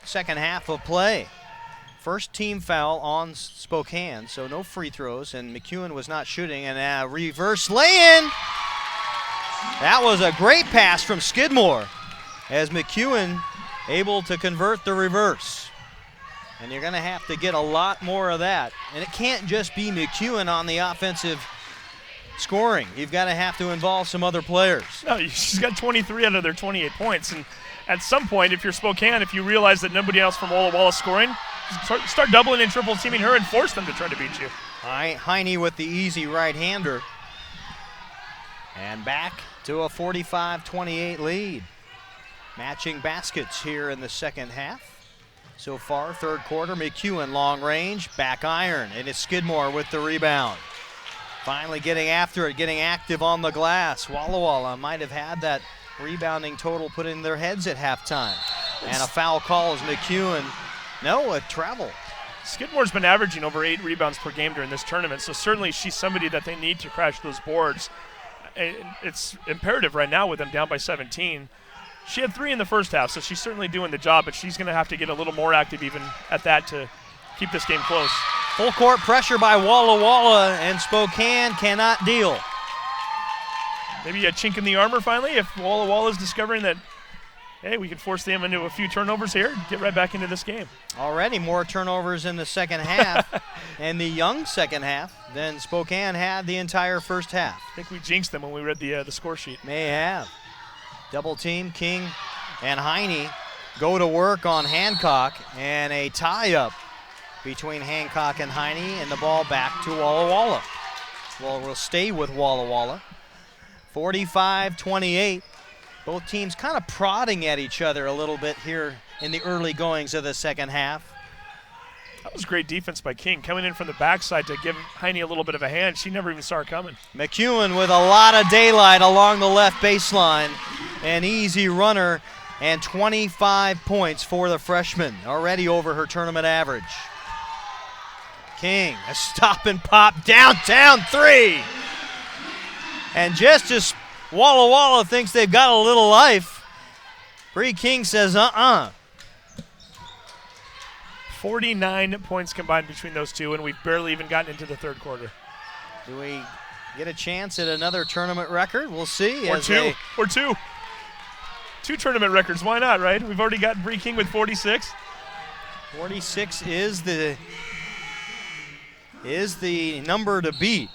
second half of play. First team foul on Spokane, so no free throws, and McEwen was not shooting, and a reverse lay-in. That was a great pass from Skidmore, as McEwen able to convert the reverse. And you're going to have to get a lot more of that. And it can't just be McEwen on the offensive scoring. You've got to have to involve some other players. No, she's got 23 out of their 28 points, and at some point, if you're Spokane, if you realize that nobody else from Walla is scoring, start doubling and triple teaming her and force them to try to beat you. Heine with the easy right-hander. And back to a 45-28 lead. Matching baskets here in the second half. So far, third quarter, McEwen long range, back iron, and it's Skidmore with the rebound. Finally getting after it, getting active on the glass. Walla might have had that rebounding total put in their heads at halftime. And a foul call as McEwen. No, a travel. Skidmore's been averaging over 8 rebounds per game during this tournament, so certainly she's somebody that they need to crash those boards. It's imperative right now with them down by 17. She had 3 in the first half, so she's certainly doing the job, but she's going to have to get a little more active even at that to keep this game close. Full court pressure by Walla, and Spokane cannot deal. Maybe a chink in the armor finally if Walla is discovering that, hey, we can force them into a few turnovers here, get right back into this game. Already more turnovers in the second half, and the young second half than Spokane had the entire first half. I think we jinxed them when we read the score sheet. May have. Double team, King and Heine go to work on Hancock, and a tie-up between Hancock and Heine, and the ball back to Walla. Well, we'll stay with Walla. 45-28. Both teams kind of prodding at each other a little bit here in the early goings of the second half. That was great defense by King, coming in from the backside to give Heine a little bit of a hand. She never even saw her coming. McEwen with a lot of daylight along the left baseline. An easy runner, and 25 points for the freshman, already over her tournament average. King, a stop and pop, downtown 3. And just as Walla thinks they've got a little life, Bree King says, 49 points combined between those two, and we've barely even gotten into the third quarter. Do we get a chance at another tournament record? We'll see. Or two. 2 tournament records, why not, right? We've already got Bree King with 46. 46 is the number to beat.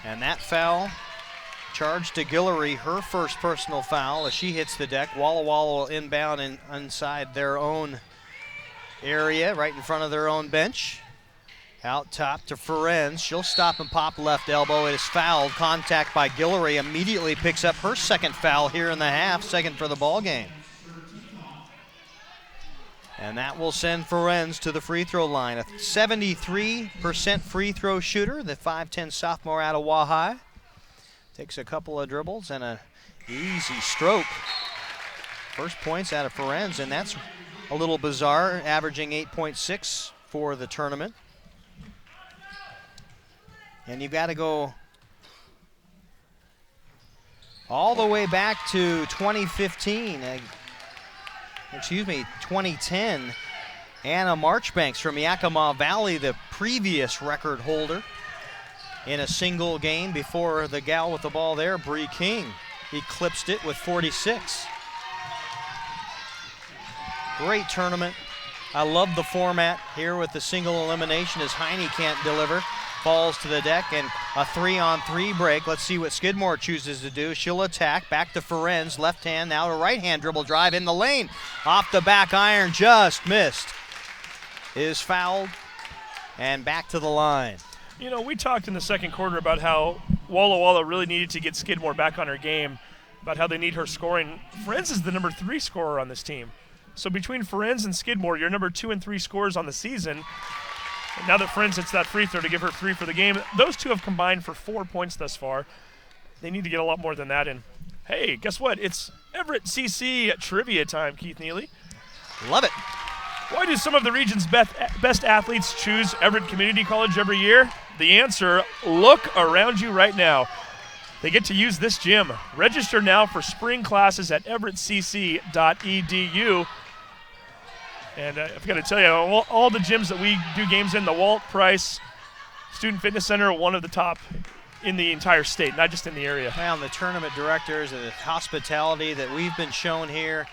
And that foul charged to Guillory, her first personal foul as she hits the deck. Walla will inbound and inside their own area, right in front of their own bench. Out top to Ferenz. She'll stop and pop left elbow. It is fouled. Contact by Guillory. Immediately picks up her second foul here in the half, second for the ball game. And that will send Ferenz to the free throw line. A 73% free throw shooter, the 5'10 sophomore out of Wahai. Takes a couple of dribbles and an easy stroke. First points out of Ferenz, and that's a little bizarre, averaging 8.6 for the tournament. And you've got to go all the way back to 2010. Anna Marchbanks from Yakima Valley, the previous record holder in a single game before the gal with the ball there, Bree King, eclipsed it with 46. Great tournament. I love the format here with the single elimination as Heine can't deliver. Falls to the deck and a 3-on-3 break. Let's see what Skidmore chooses to do. She'll attack. Back to Ferenz. Left hand now to right hand dribble drive in the lane. Off the back iron, just missed. Is fouled and back to the line. You know, we talked in the second quarter about how Walla really needed to get Skidmore back on her game, about how they need her scoring. Ferenz is the number 3 scorer on this team. So between Ferenz and Skidmore, you're number 2 and 3 scorers on the season. And now that Ferenz hits that free throw to give her 3 for the game, those two have combined for 4 points thus far. They need to get a lot more than that. And hey, guess what? It's Everett CC trivia time, Keith Neely. Love it. Why do some of the region's best athletes choose Everett Community College every year? The answer, look around you right now. they get to use this gym. Register now for spring classes at everettcc.edu. And I've got to tell you, all the gyms that we do games in, the Walt Price Student Fitness Center are one of the top in the entire state, not just in the area. Well, the tournament directors and the hospitality that we've been shown here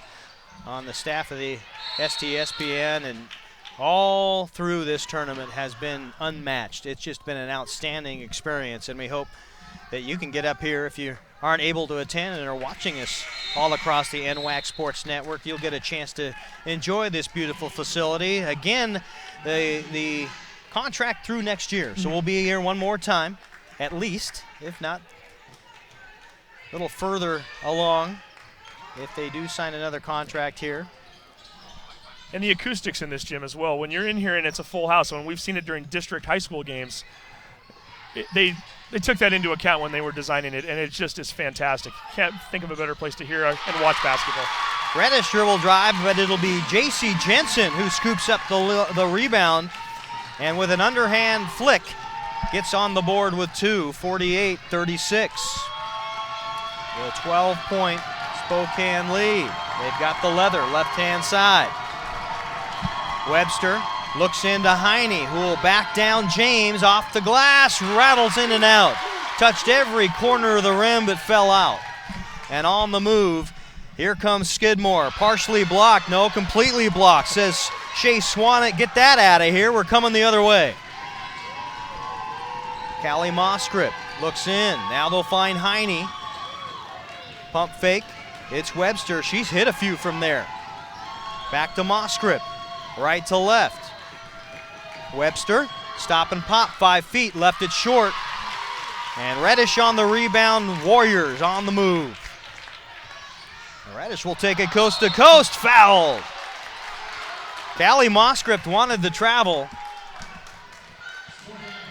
on the staff of the STSPN and all through this tournament has been unmatched. It's just been an outstanding experience, and we hope that you can get up here if you aren't able to attend and are watching us all across the NWAC Sports Network. You'll get a chance to enjoy this beautiful facility. Again, the contract through next year, so we'll be here one more time, at least, if not a little further along, if they do sign another contract here. And the acoustics in this gym as well. When you're in here and it's a full house, when we've seen it during district high school games, they took that into account when they were designing it, and it just is fantastic. Can't think of a better place to hear and watch basketball. Reddish dribble drive, but it'll be J.C. Jensen who scoops up the rebound, and with an underhand flick, gets on the board with 2, 48-36. The 12-point Spokane lead. They've got the leather, left-hand side. Webster looks into Heine, who will back down James off the glass, rattles in and out. Touched every corner of the rim but fell out. And on the move, here comes Skidmore. Partially blocked, no, completely blocked. Says Shea Swanwick, get that out of here, we're coming the other way. Callie Moskrip looks in, now they'll find Heine. Pump fake, it's Webster, she's hit a few from there. Back to Moskrip. Right to left. Webster, stop and pop, 5 feet, left it short. And Reddish on the rebound, Warriors on the move. Reddish will take it coast to coast, fouled. Callie Moskrip wanted the travel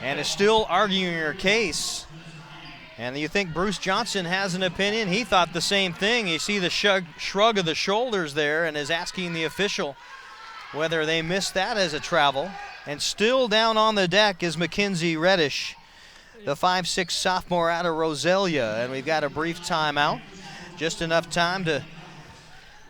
and is still arguing her case. And you think Bruce Johnson has an opinion? He thought the same thing. You see the shrug of the shoulders there and is asking the official whether they missed that as a travel. And still down on the deck is Mackenzie Reddish, the 5'6" sophomore out of Roselia. And we've got a brief timeout. Just enough time to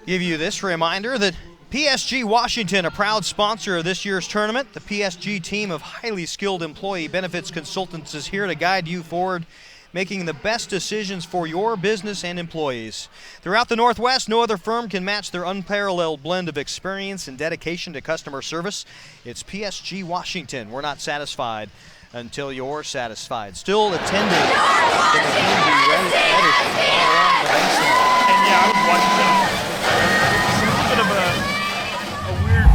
give you this reminder that PSG Washington, a proud sponsor of this year's tournament. The PSG team of highly skilled employee benefits consultants is here to guide you forward, making the best decisions for your business and employees. Throughout the Northwest, no other firm can match their unparalleled blend of experience and dedication to customer service. It's PSG Washington. We're not satisfied until you're satisfied. Still attending the Mackenzie Reddish all around the baseline. And yeah, I was watching that. A bit of a weird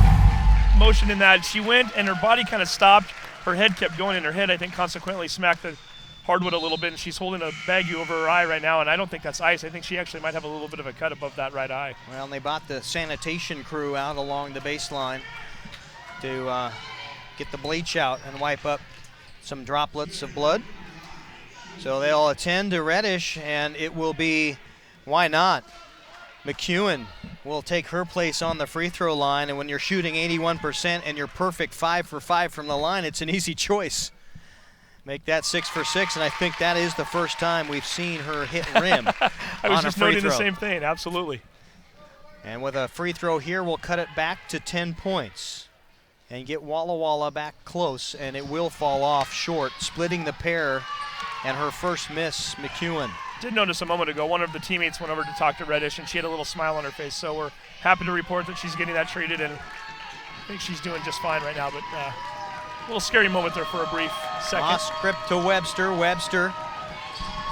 motion in that. She went and her body kind of stopped. Her head kept going, and her head, I think, consequently smacked the hardwood a little bit, and she's holding a baggie over her eye right now, and I don't think that's ice. I think she actually might have a little bit of a cut above that right eye. Well, and they brought the sanitation crew out along the baseline to get the bleach out and wipe up some droplets of blood. So they'll attend to Reddish, and it will be, why not? McEwen will take her place on the free throw line, and when you're shooting 81% and you're perfect 5 for 5 from the line, it's an easy choice. Make that 6 for 6, and I think that is the first time we've seen her hit rim. I was just noting the same thing, absolutely. And with a free throw here, we'll cut it back to 10 points and get Walla back close, and it will fall off short, splitting the pair, and her first miss, McEwen. Did notice a moment ago, one of the teammates went over to talk to Reddish, and she had a little smile on her face, so we're happy to report that she's getting that treated, and I think she's doing just fine right now, but a little scary moment there for a brief second. Moskrip to Webster, Webster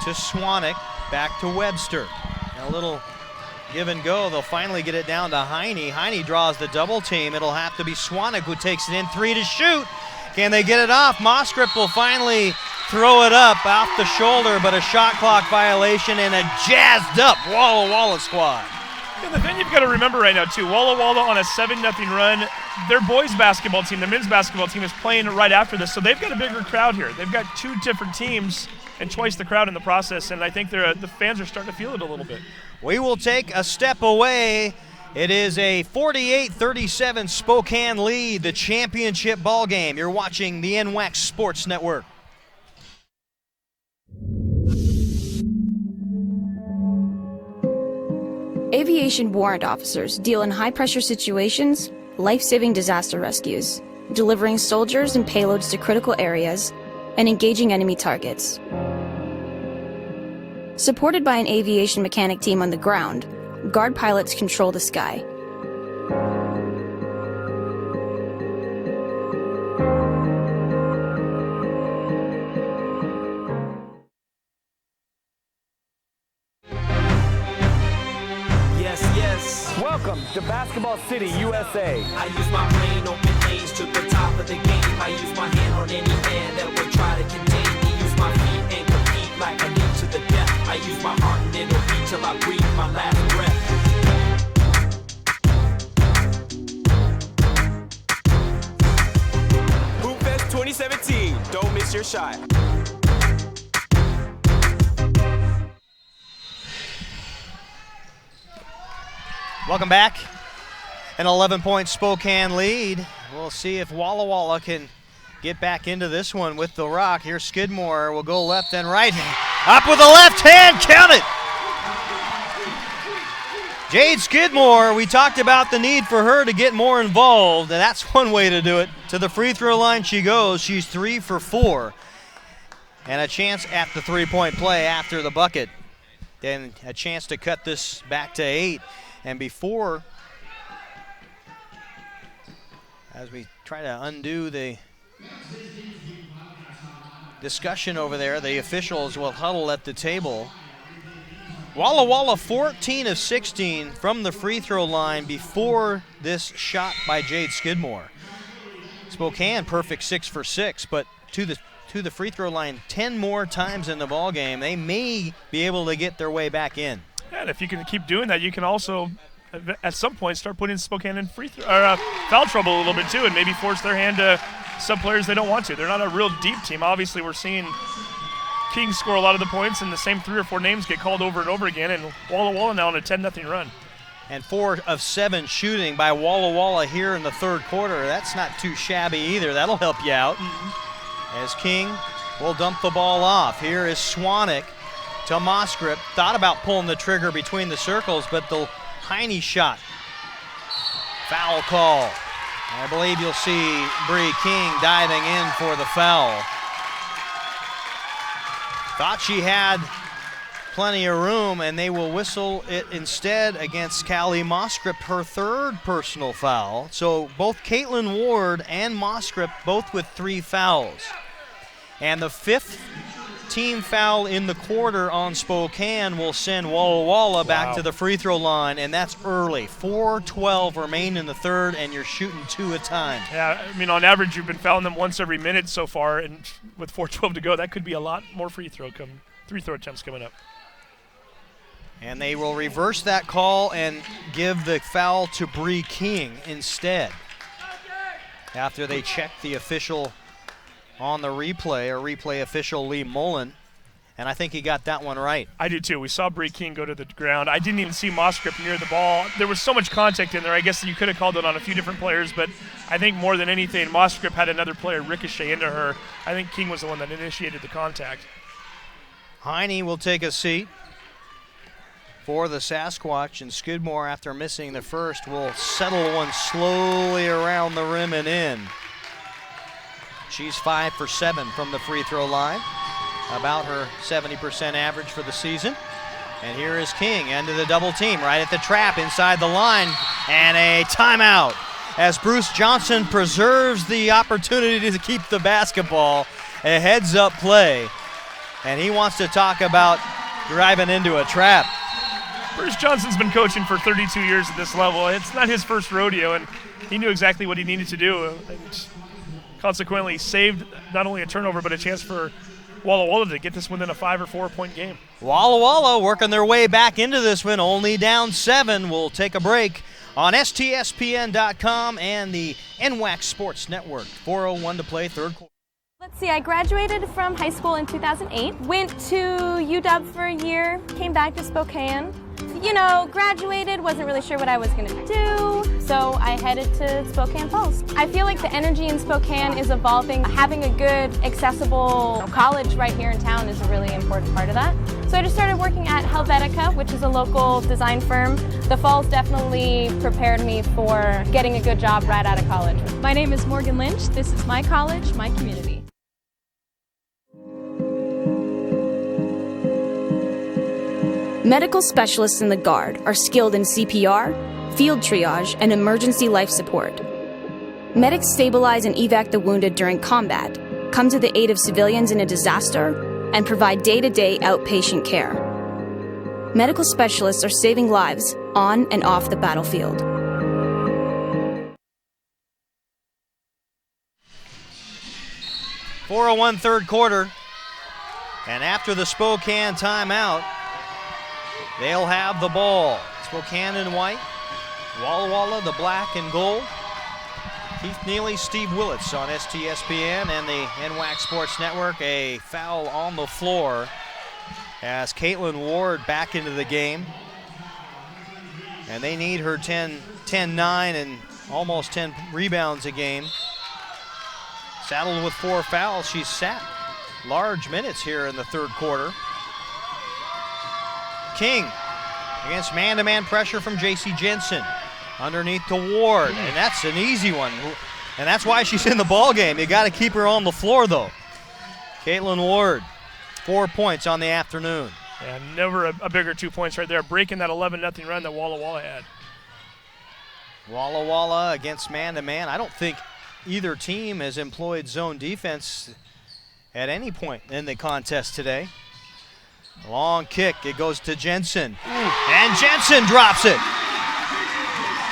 to Swanwick, back to Webster. And a little give and go. They'll finally get it down to Heine. Heine draws the double team. It'll have to be Swanwick who takes it in, 3 to shoot. Can they get it off? Moskrip will finally throw it up off the shoulder, but a shot clock violation and a jazzed up Walla squad. And the thing you've got to remember right now, too, Walla on a 7-0 run. Their boys basketball team, their men's basketball team is playing right after this, so they've got a bigger crowd here. They've got 2 different teams and twice the crowd in the process, and I think the fans are starting to feel it a little bit. We will take a step away. It is a 48-37 Spokane lead, the championship ball game. You're watching the NWAC Sports Network. Aviation warrant officers deal in high-pressure situations, life-saving disaster rescues, delivering soldiers and payloads to critical areas, and engaging enemy targets. Supported by an aviation mechanic team on the ground, guard pilots control the sky. Welcome to Basketball City, USA. I use my brain, open lanes to the top of the game. I use my hand on any man that would try to contain me. Use my feet and compete like I need to the death. I use my heart and it'll beat till I breathe my last breath. Hoop Fest 2017. Don't miss your shot. Welcome back. An 11-point Spokane lead. We'll see if Walla can get back into this one with the rock. Here's Skidmore. Will go left and right. Up with the left hand. Count it. Jade Skidmore, we talked about the need for her to get more involved, and that's one way to do it. To the free throw line she goes. She's 3 for 4. And a chance at the three-point play after the bucket. Then a chance to cut this back to 8. And before, as we try to undo the discussion over there, the officials will huddle at the table. Walla 14 of 16 from the free throw line before this shot by Jade Skidmore. Spokane perfect 6 for 6, but to the free throw line 10 more times in the ball game. They may be able to get their way back in. Yeah, and if you can keep doing that, you can also, at some point, start putting Spokane in foul trouble a little bit too, and maybe force their hand to some players they don't want to. They're not a real deep team. Obviously, we're seeing King score a lot of the points, and the same 3 or 4 names get called over and over again, and Walla now on a 10-0 run. And 4 of 7 shooting by Walla here in the third quarter. That's not too shabby either. That'll help you out. As King will dump the ball off. Here is Swanek to Moskrip. Thought about pulling the trigger between the circles, but the Heine shot. Foul call. I believe you'll see Bree King diving in for the foul. Thought she had plenty of room, and they will whistle it instead against Callie Moskrip, her 3rd personal foul. So both Caitlin Ward and Moskrip both with 3 fouls. And the 5th team foul in the quarter on Spokane will send Walla back to the free throw line, and that's early. 4:12 remain in the third, and you're shooting 2 at a time. Yeah, I mean, on average, you've been fouling them once every minute so far, and with 4:12 to go, that could be a lot more free throw attempts coming up. And they will reverse that call and give the foul to Bree King instead. After they check the official on the replay official Lee Mullen, and I think he got that one right. I do too. We saw Bree King go to the ground. I didn't even see Moskrip near the ball. There was so much contact in there. I guess you could have called it on a few different players, but I think more than anything, Moskrip had another player ricochet into her. I think King was the one that initiated the contact. Heine will take a seat for the Sasquatch, and Skidmore, after missing the first, will settle one slowly around the rim and in. She's 5 for 7 from the free throw line, about her 70% average for the season. And here is King into the double team, right at the trap inside the line, and a timeout as Bruce Johnson preserves the opportunity to keep the basketball. A heads-up play, and he wants to talk about driving into a trap. Bruce Johnson's been coaching for 32 years at this level. It's not his first rodeo, and he knew exactly what he needed to do. And consequently, saved not only a turnover, but a chance for Walla to get this within a 5 or 4 point game. Walla working their way back into this one, only down 7. We'll take a break on STSPN.com and the NWAC Sports Network. 4:01 to play, third quarter. Let's see, I graduated from high school in 2008, went to UW for a year, came back to Spokane. You know, graduated, wasn't really sure what I was going to do. So I headed to Spokane Falls. I feel like the energy in Spokane is evolving. Having a good, accessible college right here in town is a really important part of that. So I just started working at Helvetica, which is a local design firm. The Falls definitely prepared me for getting a good job right out of college. My name is Morgan Lynch. This is my college, my community. Medical specialists in the Guard are skilled in CPR, field triage, and emergency life support. Medics stabilize and evac the wounded during combat, come to the aid of civilians in a disaster, and provide day-to-day outpatient care. Medical specialists are saving lives on and off the battlefield. .401 third quarter, and after the Spokane timeout, they'll have the ball. Spokane in white, Walla the black and gold. Keith Neely, Steve Willits on STSPN and the NWAC Sports Network. A foul on the floor as Caitlin Ward back into the game. And they need her 10-9 and almost 10 rebounds a game. Saddled with 4 fouls, she's sat large minutes here in the third quarter. King against man-to-man pressure from J.C. Jensen. Underneath to Ward, and that's an easy one. And that's why she's in the ball game. You got to keep her on the floor, though. Caitlin Ward, 4 points on the afternoon. Yeah, never a bigger 2 points right there, breaking that 11-0 run that Walla had. Walla against man-to-man. I don't think either team has employed zone defense at any point in the contest today. Long kick, it goes to Jensen. And Jensen drops it.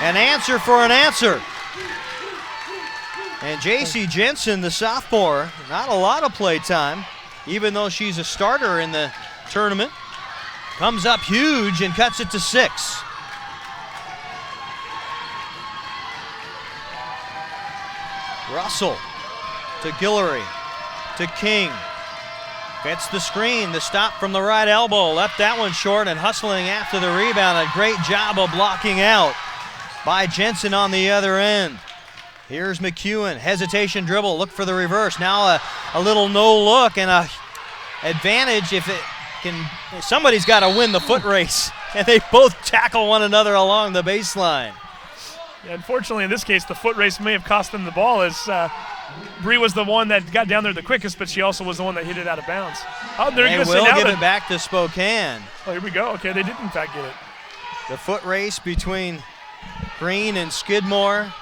An answer for an answer. And J.C. Jensen, the sophomore, not a lot of play time, even though she's a starter in the tournament. Comes up huge and cuts it to 6. Russell to Guillory to King. Gets the screen, the stop from the right elbow. Left that one short and hustling after the rebound. A great job of blocking out by Jensen on the other end. Here's McEwen, hesitation dribble, look for the reverse. Now a little no look and a advantage if it can, somebody's got to win the foot race. And they both tackle one another along the baseline. Yeah, unfortunately, in this case, the foot race may have cost them the ball as Bree was the one that got down there the quickest, but she also was the one that hit it out of bounds. Oh, they're going to will give it back to Spokane. Oh, here we go. Okay, they did in fact get it. The foot race between Green and Skidmore.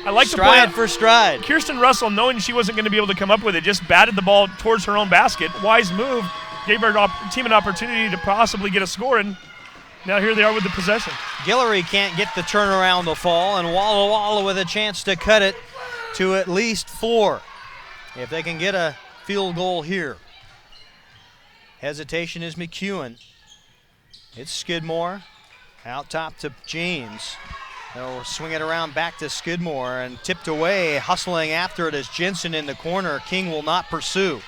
I like stride the play for stride. Kirsten Russell, knowing she wasn't going to be able to come up with it, just batted the ball towards her own basket. Wise move. Gave her team an opportunity to possibly get a score, and now here they are with the possession. Guillory can't get the turnaround to fall, and Walla with a chance to cut it to at least 4 if they can get a field goal here. Hesitation is McEwen. It's Skidmore. Out top to James. They'll swing it around back to Skidmore and tipped away. Hustling after it is Jensen in the corner. King will not pursue.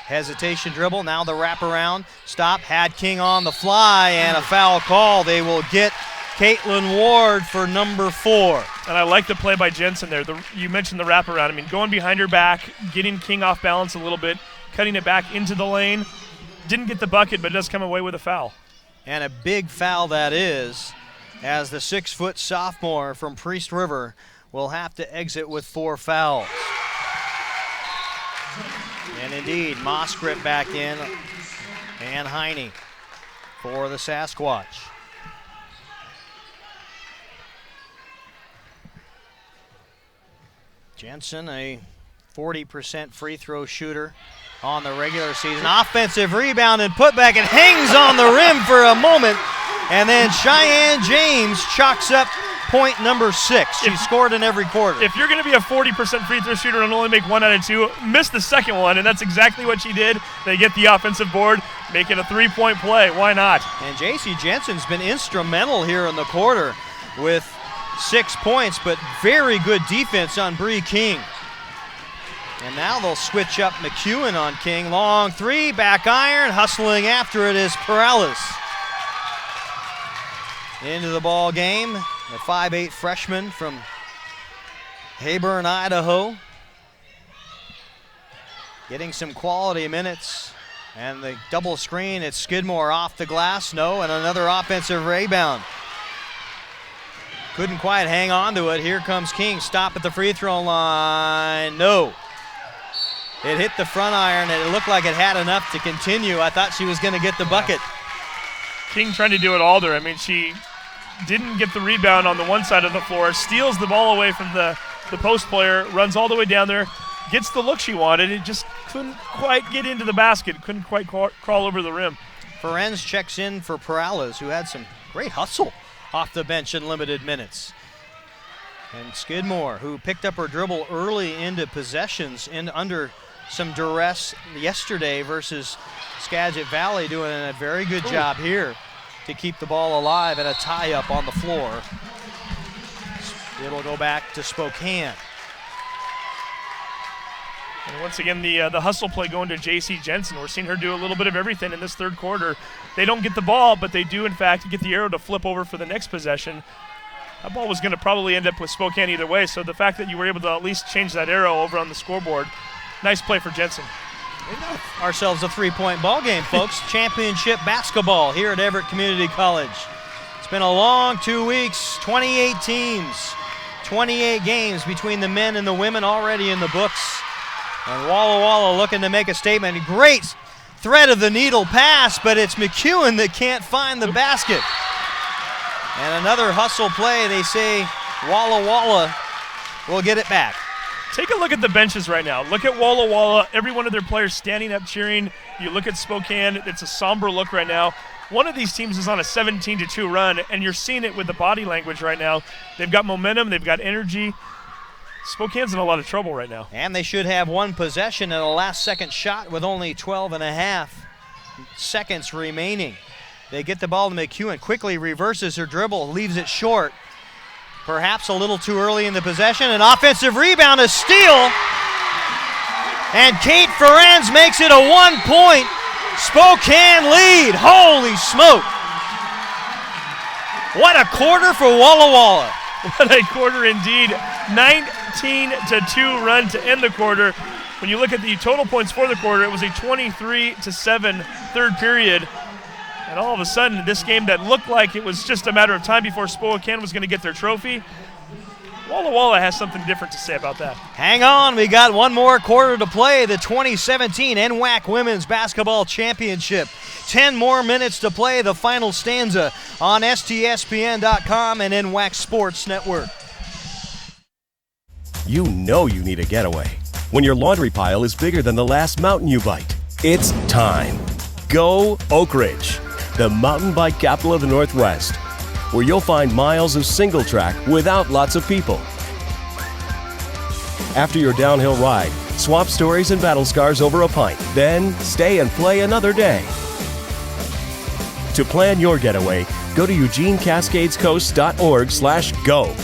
Hesitation dribble, now the wraparound. Stop, had King on the fly and a foul call. They will get Caitlin Ward for number 4. And I like the play by Jensen there. You mentioned the wraparound. I mean, going behind her back, getting King off balance a little bit, cutting it back into the lane. Didn't get the bucket, but does come away with a foul. And a big foul that is, as the 6-foot sophomore from Priest River will have to exit with 4 fouls. And indeed, Mosgrip back in, and Heine for the Sasquatch. Jensen, a 40% free throw shooter on the regular season. Offensive rebound and putback. It hangs on the rim for a moment. And then Cheyenne James chalks up point number 6. She scored in every quarter. If you're going to be a 40% free throw shooter and only make 1 out of 2, miss the second one, and that's exactly what she did. They get the offensive board, make it a 3-point play. Why not? And J.C. Jensen's been instrumental here in the quarter with 6 points, but very good defense on Bree King. And now they'll switch up McEwen on King. Long 3, back iron, hustling after it is Perales. Into the ball game, the 5'8" freshman from Hayburn, Idaho. Getting some quality minutes. And the double screen, it's Skidmore off the glass, no, and another offensive rebound. Couldn't quite hang on to it. Here comes King, stop at the free throw line, no. It hit the front iron and it looked like it had enough to continue. I thought she was gonna get the bucket. King trying to do it all there. I mean, she didn't get the rebound on the one side of the floor, steals the ball away from the post player, runs all the way down there, gets the look she wanted. It just couldn't quite get into the basket, couldn't quite crawl over the rim. Ferenz checks in for Perales, who had some great hustle off the bench in limited minutes. And Skidmore, who picked up her dribble early into possessions and under some duress yesterday versus Skagit Valley, doing a very good job here to keep the ball alive and a tie-up on the floor. It'll go back to Spokane. And once again, the hustle play going to J.C. Jensen. We're seeing her do a little bit of everything in this third quarter. They don't get the ball, but they do, in fact, get the arrow to flip over for the next possession. That ball was going to probably end up with Spokane either way, so the fact that you were able to at least change that arrow over on the scoreboard, nice play for Jensen. We got ourselves a three-point ball game, folks. Championship basketball here at Everett Community College. It's been a long 2 weeks, 28 teams, 28 games between the men and the women already in the books. And Walla Walla looking to make a statement. Great thread of the needle pass, but it's McEwen that can't find the basket. And another hustle play. They say Walla Walla will get it back. Take a look at the benches right now. Look at Walla Walla. Every one of their players standing up cheering. You look at Spokane. It's a somber look right now. One of these teams is on a 17-2 run, and you're seeing it with the body language right now. They've got momentum. They've got energy. Spokane's in a lot of trouble right now. And they should have one possession and a last-second shot with only 12.5 seconds remaining. They get the ball to McEwen, quickly reverses her dribble, leaves it short. Perhaps a little too early in the possession. An offensive rebound, a steal. And Kate Ferenz makes it a 1-point Spokane lead. Holy smoke. What a quarter for Walla Walla. What a quarter indeed. 19-2 run to end the quarter. When you look at the total points for the quarter, it was a 23-7 third period. And all of a sudden, this game that looked like it was just a matter of time before Spokane was going to get their trophy, Walla Walla has something different to say about that. Hang on, we got one more quarter to play. The 2017 NWAC Women's Basketball Championship. 10 more minutes to play the final stanza on STSPN.com and NWAC Sports Network. You know you need a getaway when your laundry pile is bigger than the last mountain you biked. It's time. Go Oak Ridge, the mountain bike capital of the Northwest, where you'll find miles of single track without lots of people. After your downhill ride, swap stories and battle scars over a pint, then stay and play another day. To plan your getaway, go to EugeneCascadesCoast.org/go.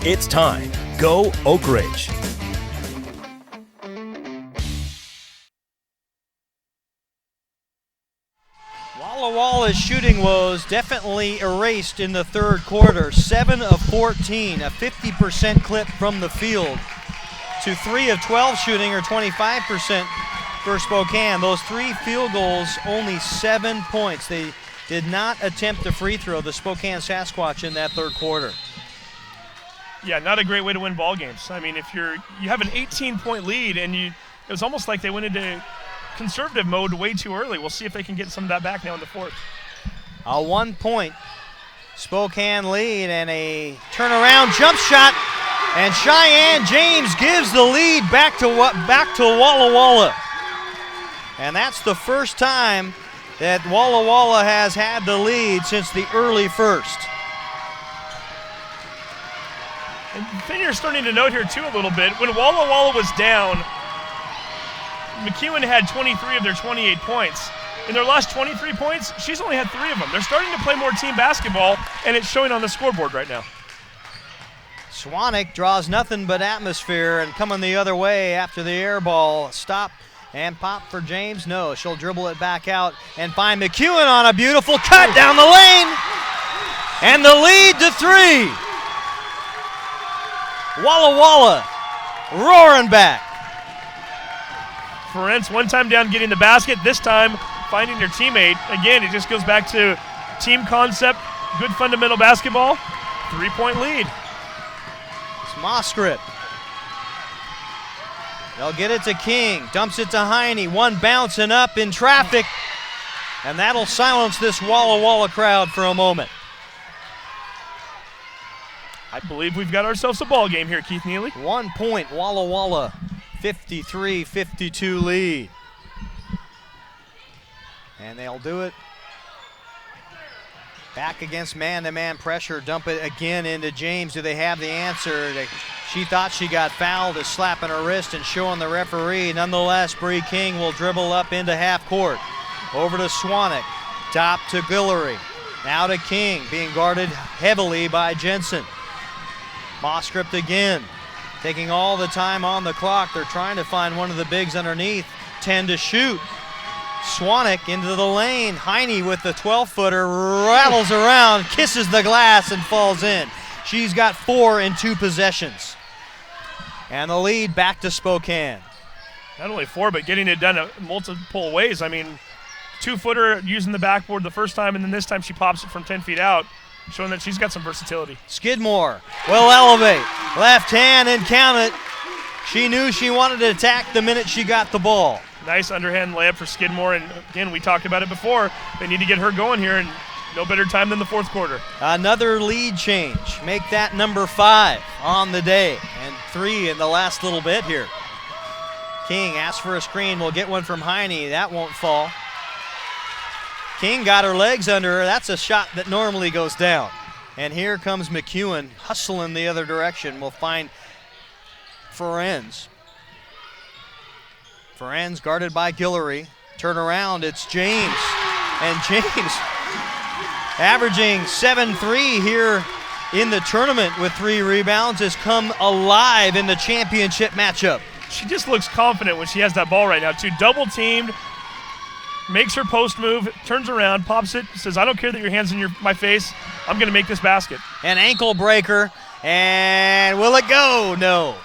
It's time. Go Oak Ridge. Walla Walla's shooting woes definitely erased in the third quarter. 7 of 14, a 50% clip from the field, to 3 of 12 shooting, or 25% for Spokane. Those 3 field goals, only 7 points. They did not attempt a free throw, the Spokane Sasquatch, in that third quarter. Yeah, not a great way to win ball games. I mean, if you have an 18-point lead, and it was almost like they went into conservative mode way too early. We'll see if they can get some of that back now in the fourth. A 1-point Spokane lead and a turnaround jump shot, and Cheyenne James gives the lead back to Walla Walla. And that's the first time that Walla Walla has had the lead since the early first. And the thing you're starting to note here too a little bit, when Walla Walla was down, McEwen had 23 of their 28 points. In their last 23 points, she's only had 3 of them. They're starting to play more team basketball, and it's showing on the scoreboard right now. Swanek draws nothing but atmosphere, and coming the other way after the air ball. Stop and pop for James. No, she'll dribble it back out and find McEwen on a beautiful cut down the lane. And the lead to 3. Walla Walla roaring back. Ferencz one time down getting the basket, this time finding her teammate. Again, it just goes back to team concept, good fundamental basketball, 3-point lead. It's Moscrip. They'll get it to King, dumps it to Heine, one bouncing up in traffic, and that'll silence this Walla Walla crowd for a moment. I believe we've got ourselves a ball game here, Keith Neely. 1 point, Walla Walla, 53-52 lead. And they'll do it. Back against man-to-man pressure, dump it again into James. Do they have the answer? She thought she got fouled, is slapping her wrist and showing the referee. Nonetheless, Bree King will dribble up into half court. Over to Swanek, top to Guillory. Now to King, being guarded heavily by Jensen. Moscript again, taking all the time on the clock. They're trying to find one of the bigs underneath. 10 to shoot. Swanek into the lane. Heine with the 12-footer, rattles around, kisses the glass, and falls in. She's got 4 in 2 possessions. And the lead back to Spokane. Not only 4, but getting it done multiple ways. I mean, 2-footer using the backboard the first time, and then this time she pops it from 10 feet out, showing that she's got some versatility. Skidmore will elevate. Left hand and count it. She knew she wanted to attack the minute she got the ball. Nice underhand layup for Skidmore, and again, we talked about it before. They need to get her going here, and no better time than the fourth quarter. Another lead change. Make that number 5 on the day, and 3 in the last little bit here. King asks for a screen. Will get one from Heine. That won't fall. King got her legs under her. That's a shot that normally goes down. And here comes McEwen hustling the other direction. We'll find Ferencz. Ferencz guarded by Guillory. Turn around, it's James. And James averaging 7-3 here in the tournament with 3 rebounds has come alive in the championship matchup. She just looks confident when she has that ball right now, too. Double teamed. Makes her post move, turns around, pops it, says, I don't care that your hand's in my face. I'm going to make this basket. An ankle breaker, and will it go? No.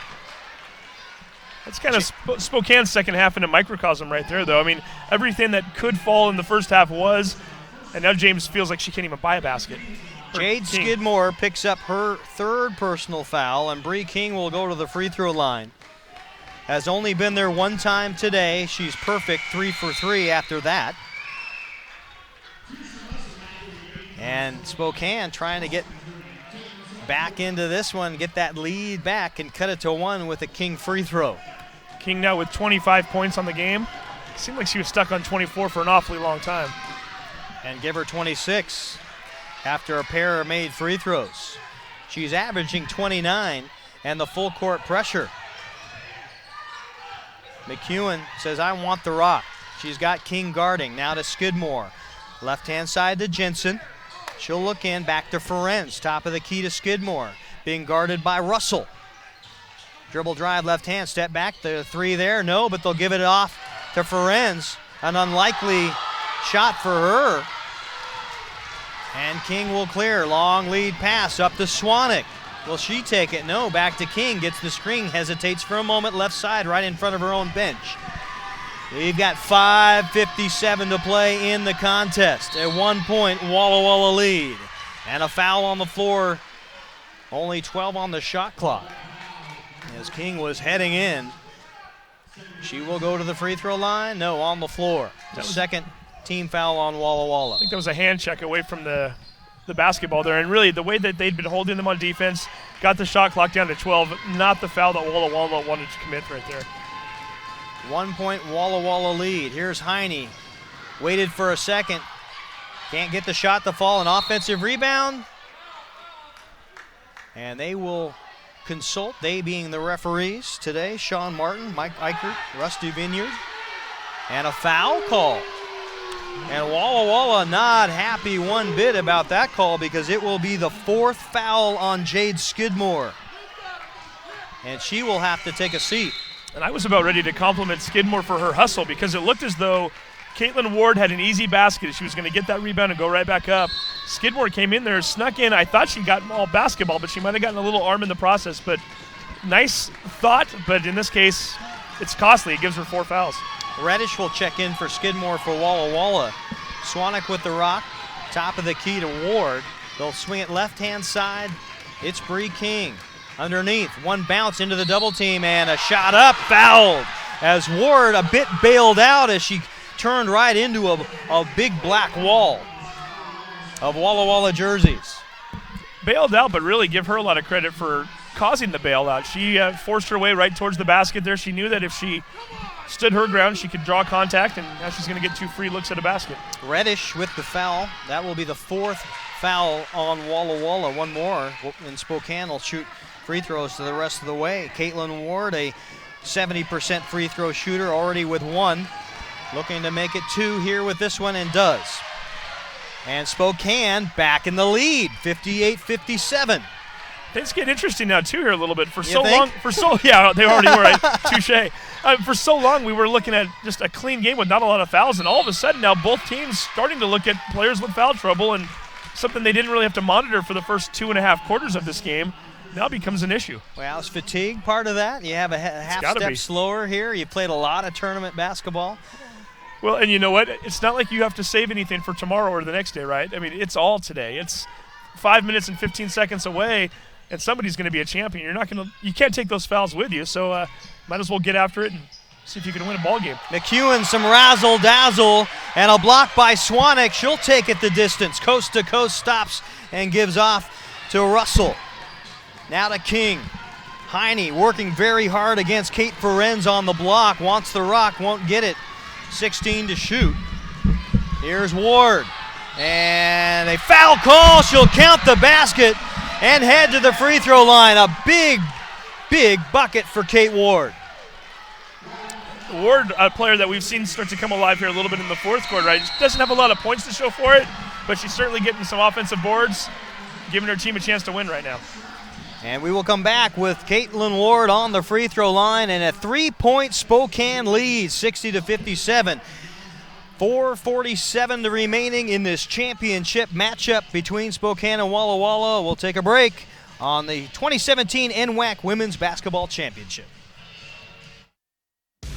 That's kind of Spokane's second half in a microcosm right there, though. I mean, everything that could fall in the first half was, and now James feels like she can't even buy a basket. Jade Skidmore picks up her 3rd personal foul, and Bree King will go to the free throw line. Has only been there 1 time today. She's perfect, 3 for 3 after that. And Spokane trying to get back into this one, get that lead back and cut it to 1 with a King free throw. King now with 25 points on the game. Seemed like she was stuck on 24 for an awfully long time. And give her 26 after a pair of made free throws. She's averaging 29 and the full court pressure. McEwen says, I want the rock. She's got King guarding. Now to Skidmore. Left-hand side to Jensen. She'll look in, back to Ferencz. Top of the key to Skidmore. Being guarded by Russell. Dribble drive, left hand, step back. The 3 there, no, but they'll give it off to Ferencz. An unlikely shot for her. And King will clear. Long lead pass up to Swanek. Will she take it? No, back to King. Gets the screen, hesitates for a moment, left side, right in front of her own bench. We've got 5:57 to play in the contest. A 1-point Walla Walla lead. And a foul on the floor. Only 12 on the shot clock. As King was heading in, she will go to the free throw line. No, on the floor. The second team foul on Walla Walla. I think that was a hand check away from the basketball there. And really, the way that they'd been holding them on defense got the shot clock down to 12. Not the foul that Walla Walla wanted to commit right there. 1-point Walla Walla lead. Here's Heine. Waited for a second. Can't get the shot to fall. An offensive rebound. And they will consult, they being the referees today, Sean Martin, Mike Eichert, Rusty Vineyard. And a foul call. And Walla Walla not happy one bit about that call because it will be the 4th foul on Jade Skidmore. And she will have to take a seat. And I was about ready to compliment Skidmore for her hustle because it looked as though Caitlin Ward had an easy basket. She was going to get that rebound and go right back up. Skidmore came in there, snuck in. I thought she got all basketball, but she might have gotten a little arm in the process. But nice thought, but in this case, it's costly. It gives her 4 fouls. Reddish will check in for Skidmore for Walla Walla. Swanek with the rock, top of the key to Ward. They'll swing it left-hand side. It's Bree King. Underneath, one bounce into the double team, and a shot up, fouled. As Ward a bit bailed out as she turned right into a big black wall of Walla Walla jerseys. Bailed out, but really give her a lot of credit for causing the bailout. She forced her way right towards the basket there. She knew that if she stood her ground, she could draw contact, and now she's going to get 2 free looks at a basket. Reddish with the foul. That will be the 4th foul on Walla Walla. One more, and Spokane will shoot free throws to the rest of the way. Caitlin Ward, a 70% free throw shooter, already with 1. Looking to make it 2 here with this one, and does. And Spokane back in the lead, 58-57. Things get interesting now too here a little bit. Yeah, they already were. Right? Touche. For so long we were looking at just a clean game with not a lot of fouls, and all of a sudden now both teams starting to look at players with foul trouble, and something they didn't really have to monitor for the first 2.5 quarters of this game now becomes an issue. Well, is fatigue part of that? You have a half step slower here. You played a lot of tournament basketball. Well, and you know what? It's not like you have to save anything for tomorrow or the next day, right? I mean, it's all today. It's 5 minutes and 15 seconds away, and somebody's going to be a champion. You can't take those fouls with you, so might as well get after it and see if you can win a ball game. McEwen, some razzle-dazzle, and a block by Swanek. She'll take it the distance. Coast to coast stops and gives off to Russell. Now to King. Heine working very hard against Kate Ferenz on the block. Wants the rock, won't get it. 16 to shoot. Here's Ward. And a foul call. She'll count the basket and head to the free throw line. A big, big bucket for Kate Ward. Ward, a player that we've seen start to come alive here a little bit in the 4th quarter, right? She doesn't have a lot of points to show for it, but she's certainly getting some offensive boards, giving her team a chance to win right now. And we will come back with Caitlin Ward on the free throw line, and a 3-point Spokane lead, 60-57. 4:47 remaining in this championship matchup between Spokane and Walla Walla. We'll take a break on the 2017 NWAC Women's Basketball Championship.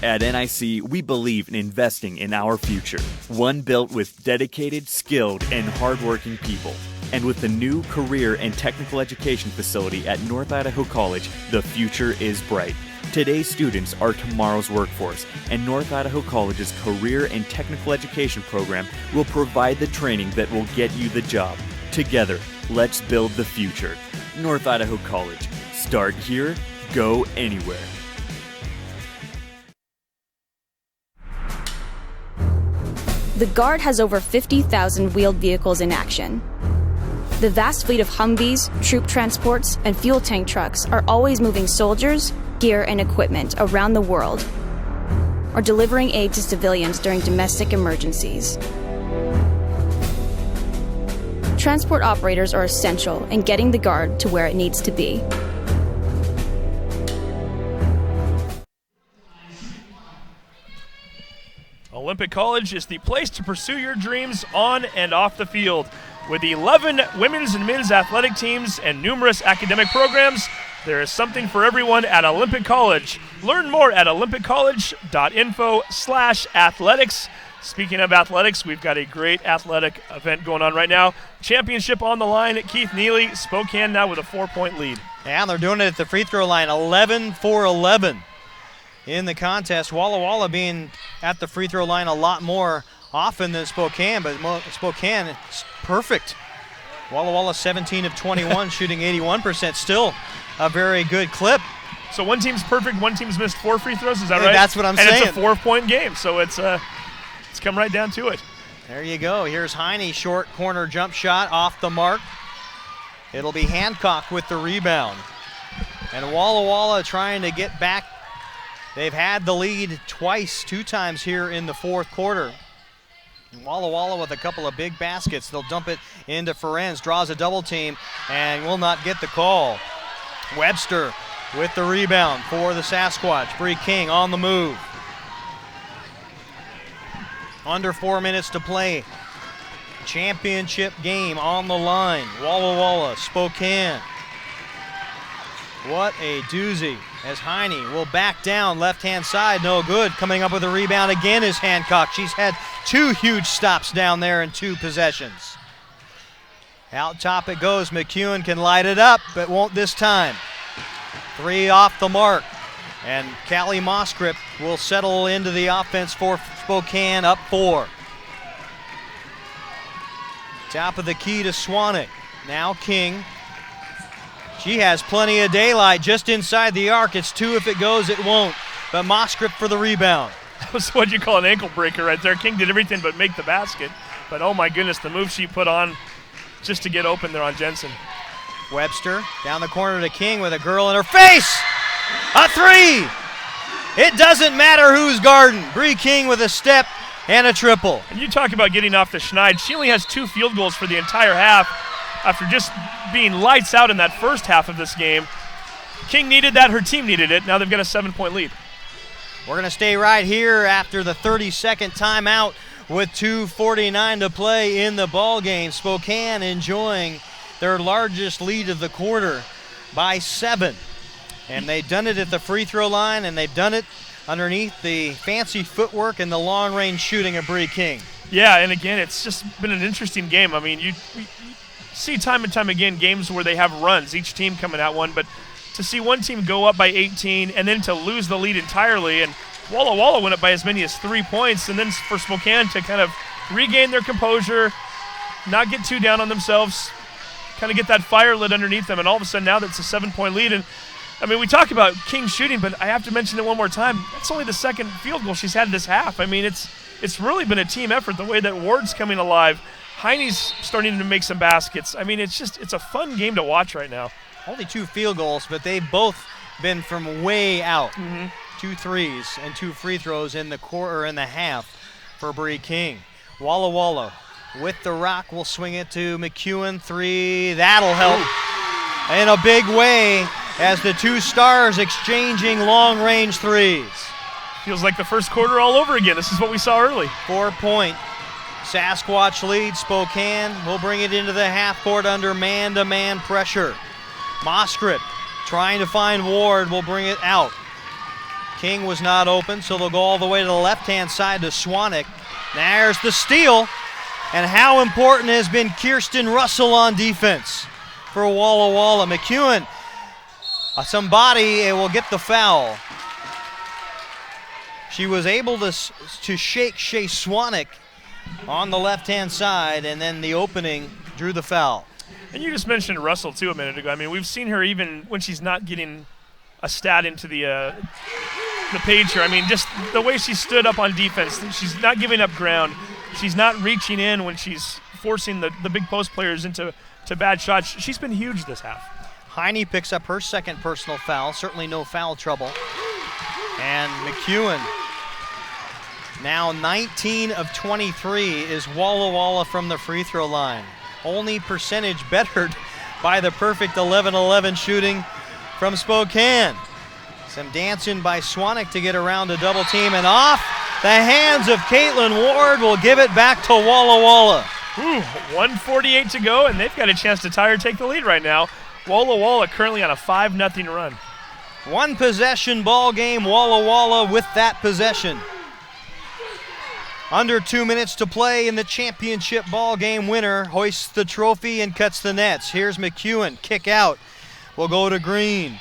At NIC, we believe in investing in our future, one built with dedicated, skilled, and hardworking people. And with the new career and technical education facility at North Idaho College, the future is bright. Today's students are tomorrow's workforce, and North Idaho College's career and technical education program will provide the training that will get you the job. Together, let's build the future. North Idaho College. Start here, go anywhere. The Guard has over 50,000 wheeled vehicles in action. The vast fleet of Humvees, troop transports, and fuel tank trucks are always moving soldiers, gear, and equipment around the world, or delivering aid to civilians during domestic emergencies. Transport operators are essential in getting the Guard to where it needs to be. Olympic College is the place to pursue your dreams on and off the field. With 11 women's and men's athletic teams and numerous academic programs, there is something for everyone at Olympic College. Learn more at olympicccollege.info/athletics. Speaking of athletics, we've got a great athletic event going on right now. Championship on the line. Keith Neely, Spokane now with a 4-point lead. Yeah, they're doing it at the free throw line, 11-for-11 in the contest. Walla Walla being at the free throw line a lot more often than Spokane, but Spokane is perfect. Walla Walla 17 of 21, shooting 81%, still a very good clip. So one team's perfect, one team's missed 4 free throws, is that right? That's what I'm saying. And it's a 4-point game, so it's come right down to it. There you go. Here's Heine, short corner jump shot off the mark. It'll be Hancock with the rebound. And Walla Walla trying to get back. They've had the lead two times here in the 4th quarter. Walla Walla with a couple of big baskets. They'll dump it into Ferenz, draws a double team, and will not get the call. Webster with the rebound for the Sasquatch. Bree King on the move. Under 4 minutes to play Championship game on the line. Walla Walla, Spokane. What a doozy as Heine will back down left-hand side, no good. Coming up with a rebound again is Hancock. She's had 2 huge stops down there in 2 possessions. Out top it goes. McEwen can light it up, but won't this time. 3 off the mark. And Callie Moscrip will settle into the offense for Spokane, up 4. Top of the key to Swanek. Now King. She has plenty of daylight just inside the arc. It's 2 if it goes, it won't. But Moscrip for the rebound. That was what you call an ankle breaker right there. King did everything but make the basket. But oh my goodness, the move she put on just to get open there on Jensen. Webster down the corner to King with a girl in her face. A 3. It doesn't matter who's guarding. Bree King with a step and a triple. And you talk about getting off the schneid. She only has 2 field goals for the entire half after just being lights out in that first half of this game. King needed that. Her team needed it. Now they've got a 7-point lead. We're going to stay right here after the 30-second timeout with 2:49 to play in the ball game. Spokane enjoying their largest lead of the quarter by 7. And they've done it at the free throw line, and they've done it underneath the fancy footwork and the long-range shooting of Bree King. Yeah, and again, it's just been an interesting game. I mean, you see time and time again games where they have runs, each team coming at one, but to see one team go up by 18 and then to lose the lead entirely, and Walla Walla went up by as many as 3 points, and then for Spokane to kind of regain their composure, not get too down on themselves, kind of get that fire lit underneath them, and all of a sudden now that's a 7-point lead. And I mean, we talk about King shooting, but I have to mention it one more time. That's only the 2nd field goal she's had this half. I mean, it's really been a team effort the way that Ward's coming alive. Heine's starting to make some baskets. I mean, it's a fun game to watch right now. Only 2 field goals, but they've both been from way out. Mm-hmm. 2 threes and 2 free throws in the quarter and the half for Bree King. Walla Walla with the rock will swing it to McEwen. 3, that'll help in a big way as the 2 stars exchanging long-range threes. Feels like the first quarter all over again. This is what we saw early. 4-point Sasquatch lead. Spokane will bring it into the half court under man-to-man pressure. Moscrip trying to find Ward will bring it out. King was not open, so they'll go all the way to the left-hand side to Swanek. There's the steal. And how important has been Kirsten Russell on defense for Walla Walla. McEwen, somebody will get the foul. She was able to shake Shea Swanek on the left-hand side, and then the opening drew the foul. And you just mentioned Russell, too, a minute ago. I mean, we've seen her even when she's not getting a stat into the page here. I mean, just the way she stood up on defense. She's not giving up ground. She's not reaching in when she's forcing the big post players into bad shots. She's been huge this half. Heine picks up her 2nd personal foul. Certainly no foul trouble. And McEwen, now 19 of 23 is Walla Walla from the free throw line. Only percentage bettered by the perfect 11-11 shooting from Spokane. Some dancing by Swanek to get around a double team, and off the hands of Caitlin Ward will give it back to Walla Walla. 1:48 to go, and they've got a chance to tie or take the lead right now. Walla Walla currently on a 5-0 run. 1 possession ball game, Walla Walla with that possession. Under 2 minutes to play in the championship ball game. Winner hoists the trophy and cuts the nets. Here's McEwen, kick out. Will go to Green.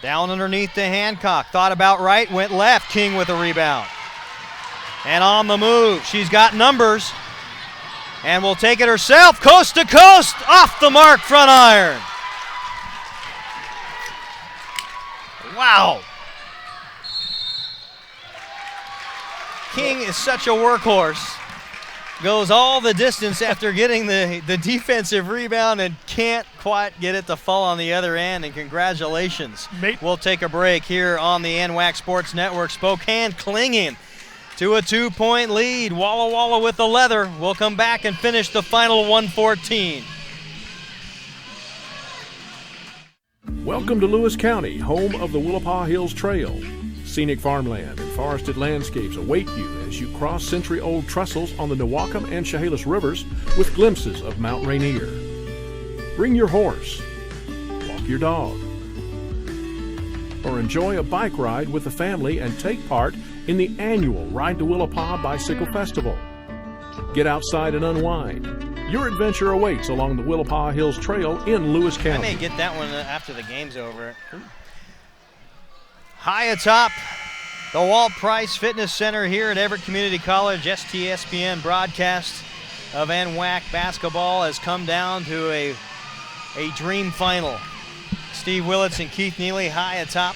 Down underneath to Hancock. Thought about right, went left. King with a rebound. And on the move, she's got numbers. And will take it herself, coast to coast, off the mark, front iron. Wow. King is such a workhorse. Goes all the distance after getting the defensive rebound and can't quite get it to fall on the other end, and congratulations. We'll take a break here on the NWAC Sports Network. Spokane clinging to a 2-point lead. Walla Walla with the leather. We'll come back and finish the final 114. Welcome to Lewis County, home of the Willapa Hills Trail. Scenic farmland and forested landscapes await you as you cross century-old trestles on the Newacum and Chehalis rivers with glimpses of Mount Rainier. Bring your horse, walk your dog, or enjoy a bike ride with the family and take part in the annual Ride to Willapa Bicycle Festival. Get outside and unwind. Your adventure awaits along the Willapa Hills Trail in Lewis County. I may get that one after the game's over. High atop the Walt Price Fitness Center here at Everett Community College, STSPN broadcast of NWAC basketball has come down to a dream final. Steve Willits and Keith Neely high atop.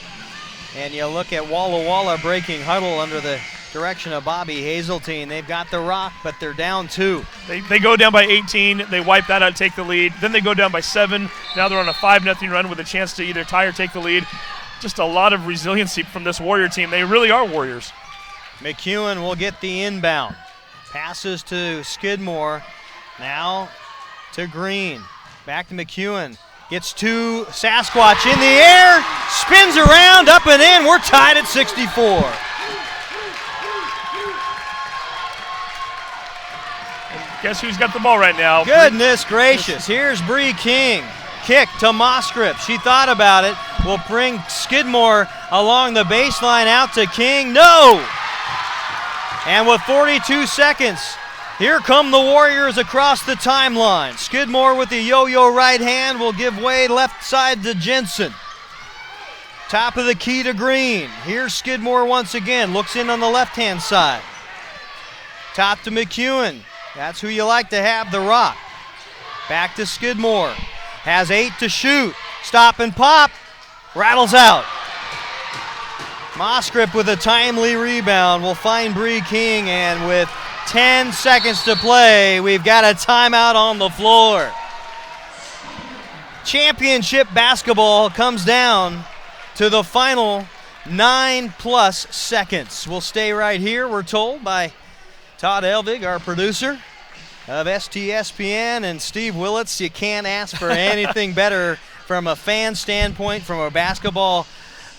And you look at Walla breaking huddle under the direction of Bobby Hazeltine. They've got the rock, but they're down 2. They go down by 18. They wipe that out, take the lead. Then they go down by 7. Now they're on a 5-0 run with a chance to either tie or take the lead. Just a lot of resiliency from this Warrior team. They really are Warriors. McEwen will get the inbound. Passes to Skidmore. Now to Green. Back to McEwen. Gets to Sasquatch in the air. Spins around, up and in. We're tied at 64. Guess who's got the ball right now? Goodness gracious. Here's Bree King. Kick to Moskrip. She thought about it. Will bring Skidmore along the baseline out to King. No! And with 42 seconds, here come the Warriors across the timeline. Skidmore with the yo-yo right hand will give way left side to Jensen. Top of the key to Green. Here's Skidmore once again. Looks in on the left-hand side. Top to McEwen. That's who you like to have, the rock. Back to Skidmore. Has 8 to shoot. Stop and pop. Rattles out. Moskrip with a timely rebound will find Bree King, and with 10 seconds to play, we've got a timeout on the floor. Championship basketball comes down to the final 9+ seconds. We'll stay right here, we're told by Todd Elvig, our producer of STSPN, and Steve Willits. You can't ask for anything better from a fan standpoint, from a basketball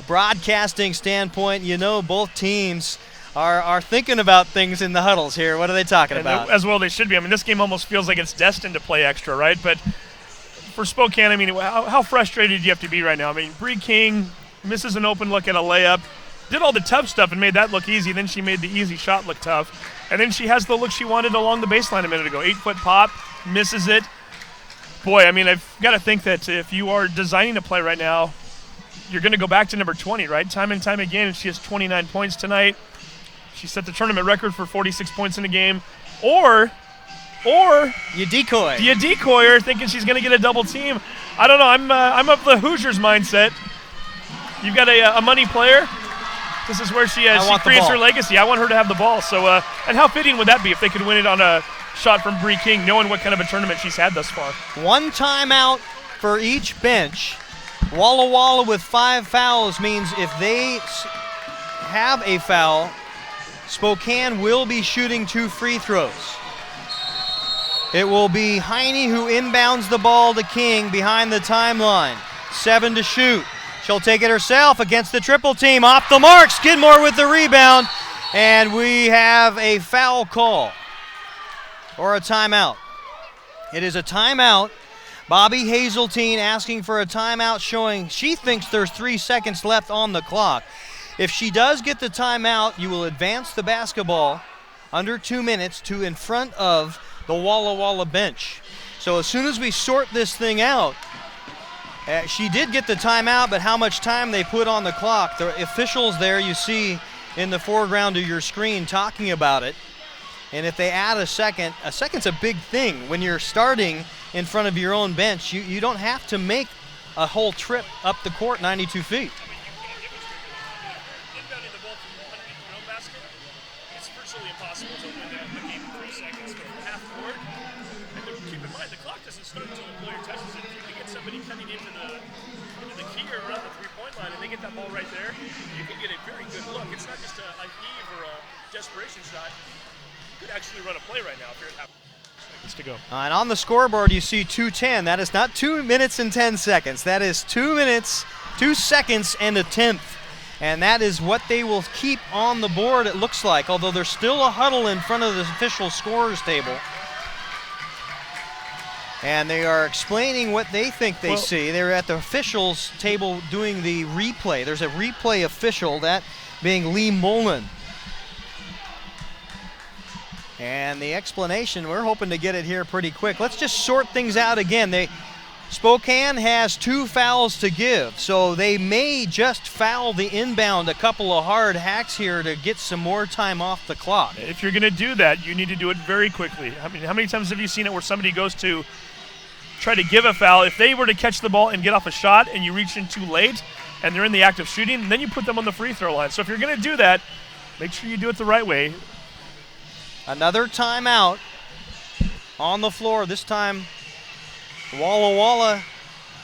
broadcasting standpoint. You know, both teams are thinking about things in the huddles here. What are they talking about? As well they should be. I mean, this game almost feels like it's destined to play extra, right? But for Spokane, I mean, how frustrated do you have to be right now? I mean, Bree King misses an open look at a layup, did all the tough stuff and made that look easy. Then she made the easy shot look tough. And then she has the look she wanted along the baseline a minute ago. 8-foot pop, misses it. Boy, I mean, I've got to think that if you are designing a play right now, you're going to go back to number 20, right? Time and time again, she has 29 points tonight. She set the tournament record for 46 points in a game. Or you decoy. You decoy her thinking she's going to get a double team. I don't know. I'm of the Hoosiers mindset. You've got a money player. This is where she creates her legacy. I want her to have the ball. So, and how fitting would that be if they could win it on a shot from Bree King, knowing what kind of a tournament she's had thus far? 1 timeout for each bench. Walla with 5 fouls means if they have a foul, Spokane will be shooting 2 free throws. It will be Heine who inbounds the ball to King behind the timeline. 7 to shoot. She'll take it herself against the triple team. Off the mark, Skidmore with the rebound. And we have a foul call or a timeout. It is a timeout. Bobby Hazeltine asking for a timeout, showing she thinks there's 3 seconds left on the clock. If she does get the timeout, you will advance the basketball under 2 minutes to in front of the Walla bench. So as soon as we sort this thing out, she did get the timeout, but how much time they put on the clock. The officials there you see in the foreground of your screen talking about it. And if they add a second's a big thing. When you're starting in front of your own bench, you don't have to make a whole trip up the court 92 feet. It's virtually impossible to win the game in 3 seconds. But half court, and keep in mind, the clock doesn't start until the player touches it. If you get somebody coming into the key or around the three-point line and they get that ball right there, you can get a very good look. It's not just a heave or a desperation shot. You could actually run a play right now if you're at half seconds to go. And on the scoreboard, you see 2:10. That is not 2 minutes and 10 seconds. That is 2 minutes, 2 seconds, and a tenth. And that is what they will keep on the board, it looks like, although there's still a huddle in front of the official scorers table. And they are explaining what they think they see. They're at the officials table doing the replay. There's a replay official, that being Lee Mullen. And the explanation, we're hoping to get it here pretty quick. Let's just sort things out again. Spokane has 2 fouls to give, so they may just foul the inbound a couple of hard hacks here to get some more time off the clock. If you're going to do that, you need to do it very quickly. I mean, how many times have you seen it where somebody goes to try to give a foul? If they were to catch the ball and get off a shot and you reach in too late and they're in the act of shooting, then you put them on the free throw line. So if you're going to do that, make sure you do it the right way. Another timeout on the floor. This time Walla Walla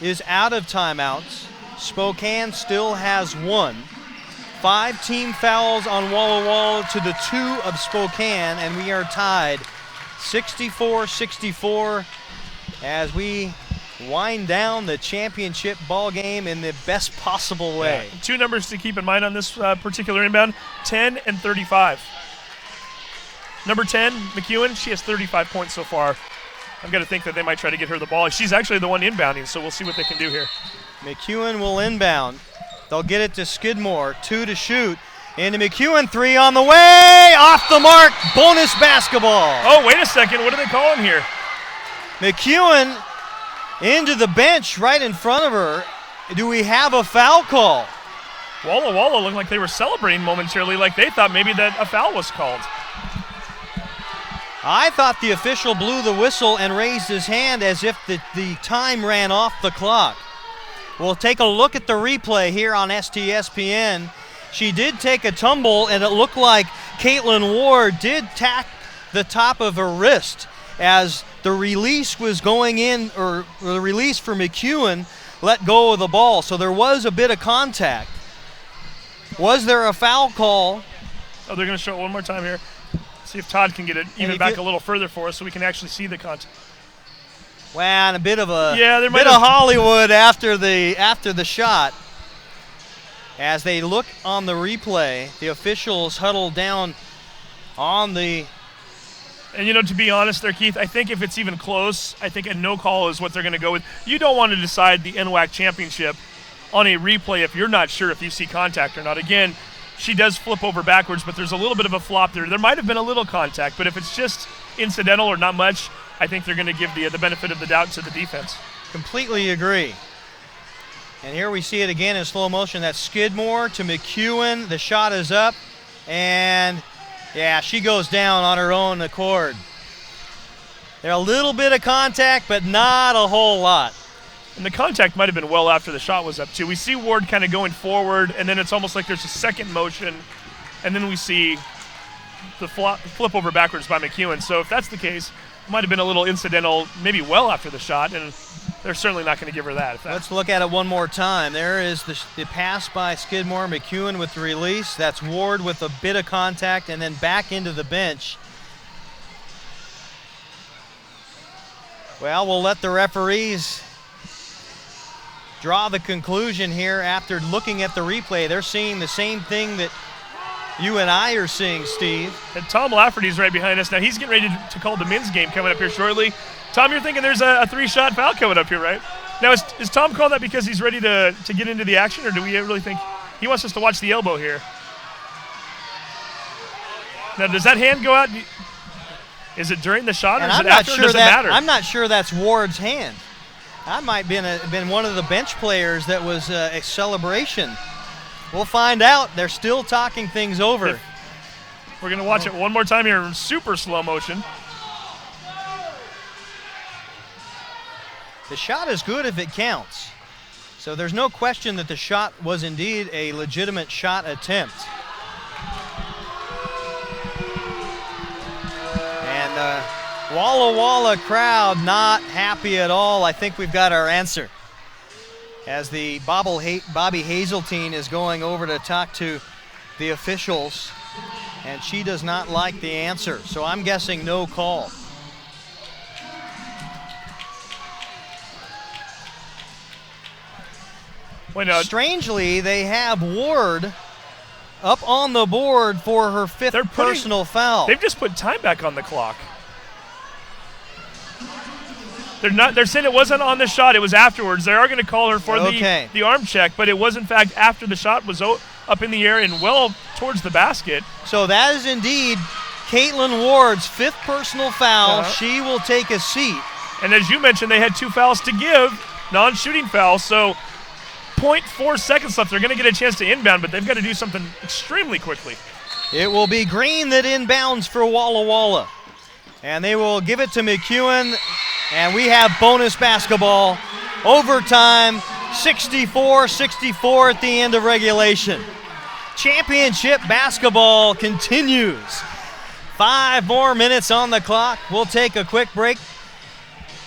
is out of timeouts. Spokane still has 1. 5 team fouls on Walla Walla to the 2 of Spokane, and we are tied 64-64 as we wind down the championship ball game in the best possible way. Yeah. 2 numbers to keep in mind on this particular inbound, 10 and 35. Number 10, McEwen, she has 35 points so far. I'm going to think that they might try to get her the ball. She's actually the one inbounding, so we'll see what they can do here. McEwen will inbound. They'll get it to Skidmore, 2 to shoot. Into McEwen, 3 on the way, off the mark, bonus basketball. Oh, wait a second, what are they calling here? McEwen into the bench right in front of her. Do we have a foul call? Walla Walla looked like they were celebrating momentarily, like they thought maybe that a foul was called. I thought the official blew the whistle and raised his hand as if the time ran off the clock. We'll take a look at the replay here on STSPN. She did take a tumble, and it looked like Caitlin Ward did tap the top of her wrist as the release was going in, or the release for McEwen let go of the ball. So there was a bit of contact. Was there a foul call? Oh, they're going to show it one more time here. See if Todd can get it even back a little further for us so we can actually see the contact. Well, and a bit of a bit of Hollywood after the shot. As they look on the replay, the officials huddle down on the. And to be honest there, Keith, I think if it's even close, I think a no call is what they're going to go with. You don't want to decide the NWAC championship on a replay if you're not sure if you see contact or not. Again, she does flip over backwards, but there's a little bit of a flop there. There might have been a little contact, but if it's just incidental or not much, I think they're going to give the benefit of the doubt to the defense. Completely agree. And here we see it again in slow motion. That's Skidmore to McEwen. The shot is up, and yeah, she goes down on her own accord. There's a little bit of contact, but not a whole lot. And the contact might have been well after the shot was up, too. We see Ward kind of going forward, and then it's almost like there's a second motion, and then we see the flip over backwards by McEwen. So if that's the case, it might have been a little incidental, maybe well after the shot, and they're certainly not going to give her that. Let's look at it one more time. There is the pass by Skidmore, McEwen with the release. That's Ward with a bit of contact, and then back into the bench. Well, we'll let the referees draw the conclusion here after looking at the replay. They're seeing the same thing that you and I are seeing, Steve. And Tom Lafferty's right behind us. Now he's getting ready to call the men's game coming up here shortly. Tom, you're thinking there's a 3-shot foul coming up here, right? Now, is Tom calling that because he's ready to get into the action, or do we really think he wants us to watch the elbow here? Now, does that hand go out? Is it during the shot, or is it after, or does it matter? I'm not sure that's Ward's hand. That might have been one of the bench players that was a celebration. We'll find out. They're still talking things over. We're going to watch it one more time here in super slow motion. The shot is good if it counts. So there's no question that the shot was indeed a legitimate shot attempt. And Walla Walla crowd not happy at all. I think we've got our answer. As the Bobby Hazeltine is going over to talk to the officials, and she does not like the answer. So I'm guessing no call. Strangely, they have Ward up on the board for her 5th personal foul. They've just put time back on the clock. They're saying it wasn't on the shot, it was afterwards. They are going to call her for the arm check, but it was in fact after the shot was up in the air and well towards the basket. So that is indeed Caitlin Ward's 5th personal foul. She will take a seat. And as you mentioned, they had 2 fouls to give, non-shooting fouls, so 0.4 seconds left. They're going to get a chance to inbound, but they've got to do something extremely quickly. It will be Green that inbounds for Walla Walla. And they will give it to McEwen, and we have bonus basketball. Overtime, 64-64 at the end of regulation. Championship basketball continues. 5 more minutes on the clock. We'll take a quick break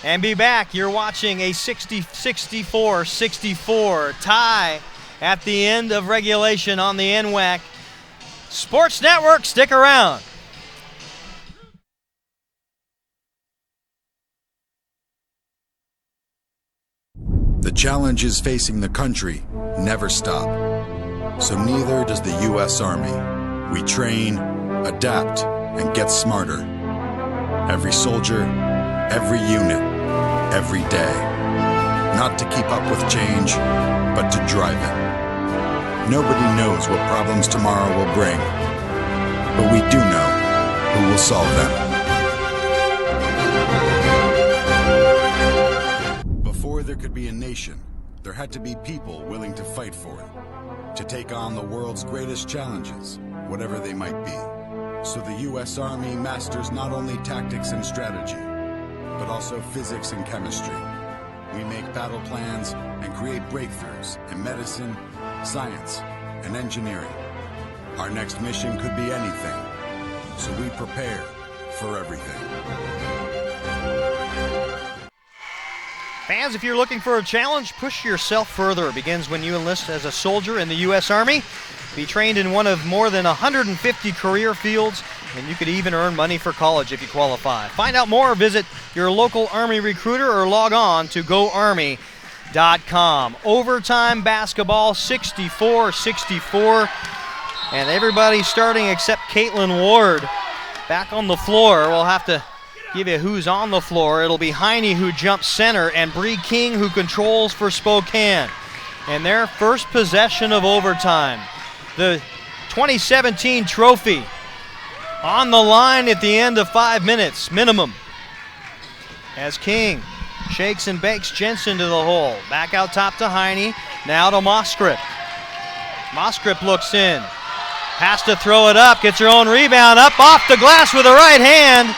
and be back. You're watching a 64-64 tie at the end of regulation on the NWAC Sports Network. Stick around. The challenges facing the country never stop. So neither does the U.S. Army. We train, adapt, and get smarter. Every soldier, every unit, every day. Not to keep up with change, but to drive it. Nobody knows what problems tomorrow will bring, but we do know who will solve them. Before there could be a nation, there had to be people willing to fight for it, to take on the world's greatest challenges, whatever they might be. So the U.S. Army masters not only tactics and strategy, but also physics and chemistry. We make battle plans and create breakthroughs in medicine, science, and engineering. Our next mission could be anything, so we prepare for everything. Fans, if you're looking for a challenge, push yourself further. It begins when you enlist as a soldier in the U.S. Army. Be trained in one of more than 150 career fields, and you could even earn money for college if you qualify. Find out more, visit your local Army recruiter or log on to GoArmy.com. Overtime basketball, 64-64, and everybody starting except Caitlin Ward back on the floor. We'll have to give you who's on the floor. It'll be Heine who jumps center and Bree King who controls for Spokane. And their first possession of overtime. The 2017 trophy on the line at the end of 5 minutes minimum. As King shakes and bakes Jensen to the hole. Back out top to Heine. Now to Moskrip. Moskrip looks in. Has to throw it up. Gets her own rebound up off the glass with a right hand.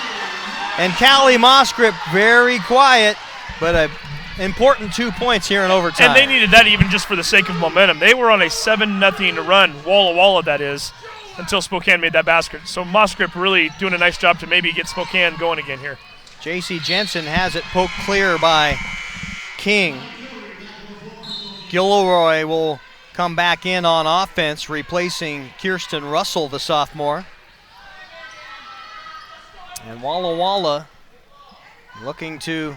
And Callie Moskrip very quiet, but an important 2 points here in overtime. And they needed that even just for the sake of momentum. They were on a 7-0 run, Walla Walla that is, until Spokane made that basket. So Moskrip really doing a nice job to maybe get Spokane going again here. J.C. Jensen has it poked clear by King. Gilroy will come back in on offense, replacing Kirsten Russell, the sophomore. And Walla Walla looking to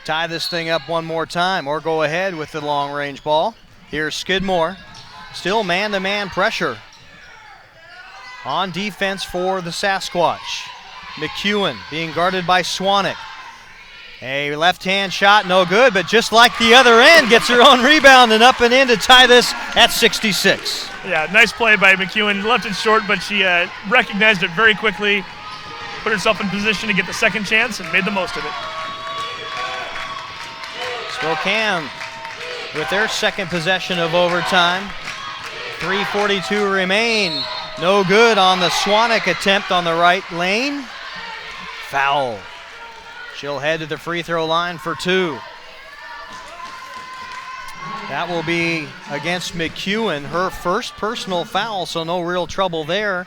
tie this thing up one more time or go ahead with the long-range ball. Here's Skidmore. Still man-to-man pressure on defense for the Sasquatch. McEwen being guarded by Swanek. A left-hand shot, no good, but just like the other end, gets her own rebound and up and in to tie this at 66. Yeah, nice play by McEwen. Left it short, but she recognized it very quickly. Put herself in position to get the second chance and made the most of it. Spokane with their second possession of overtime. 3:42 remain. No good on the Swanek attempt on the right lane. Foul. She'll head to the free throw line for 2. That will be against McEwen, her first personal foul, so no real trouble there.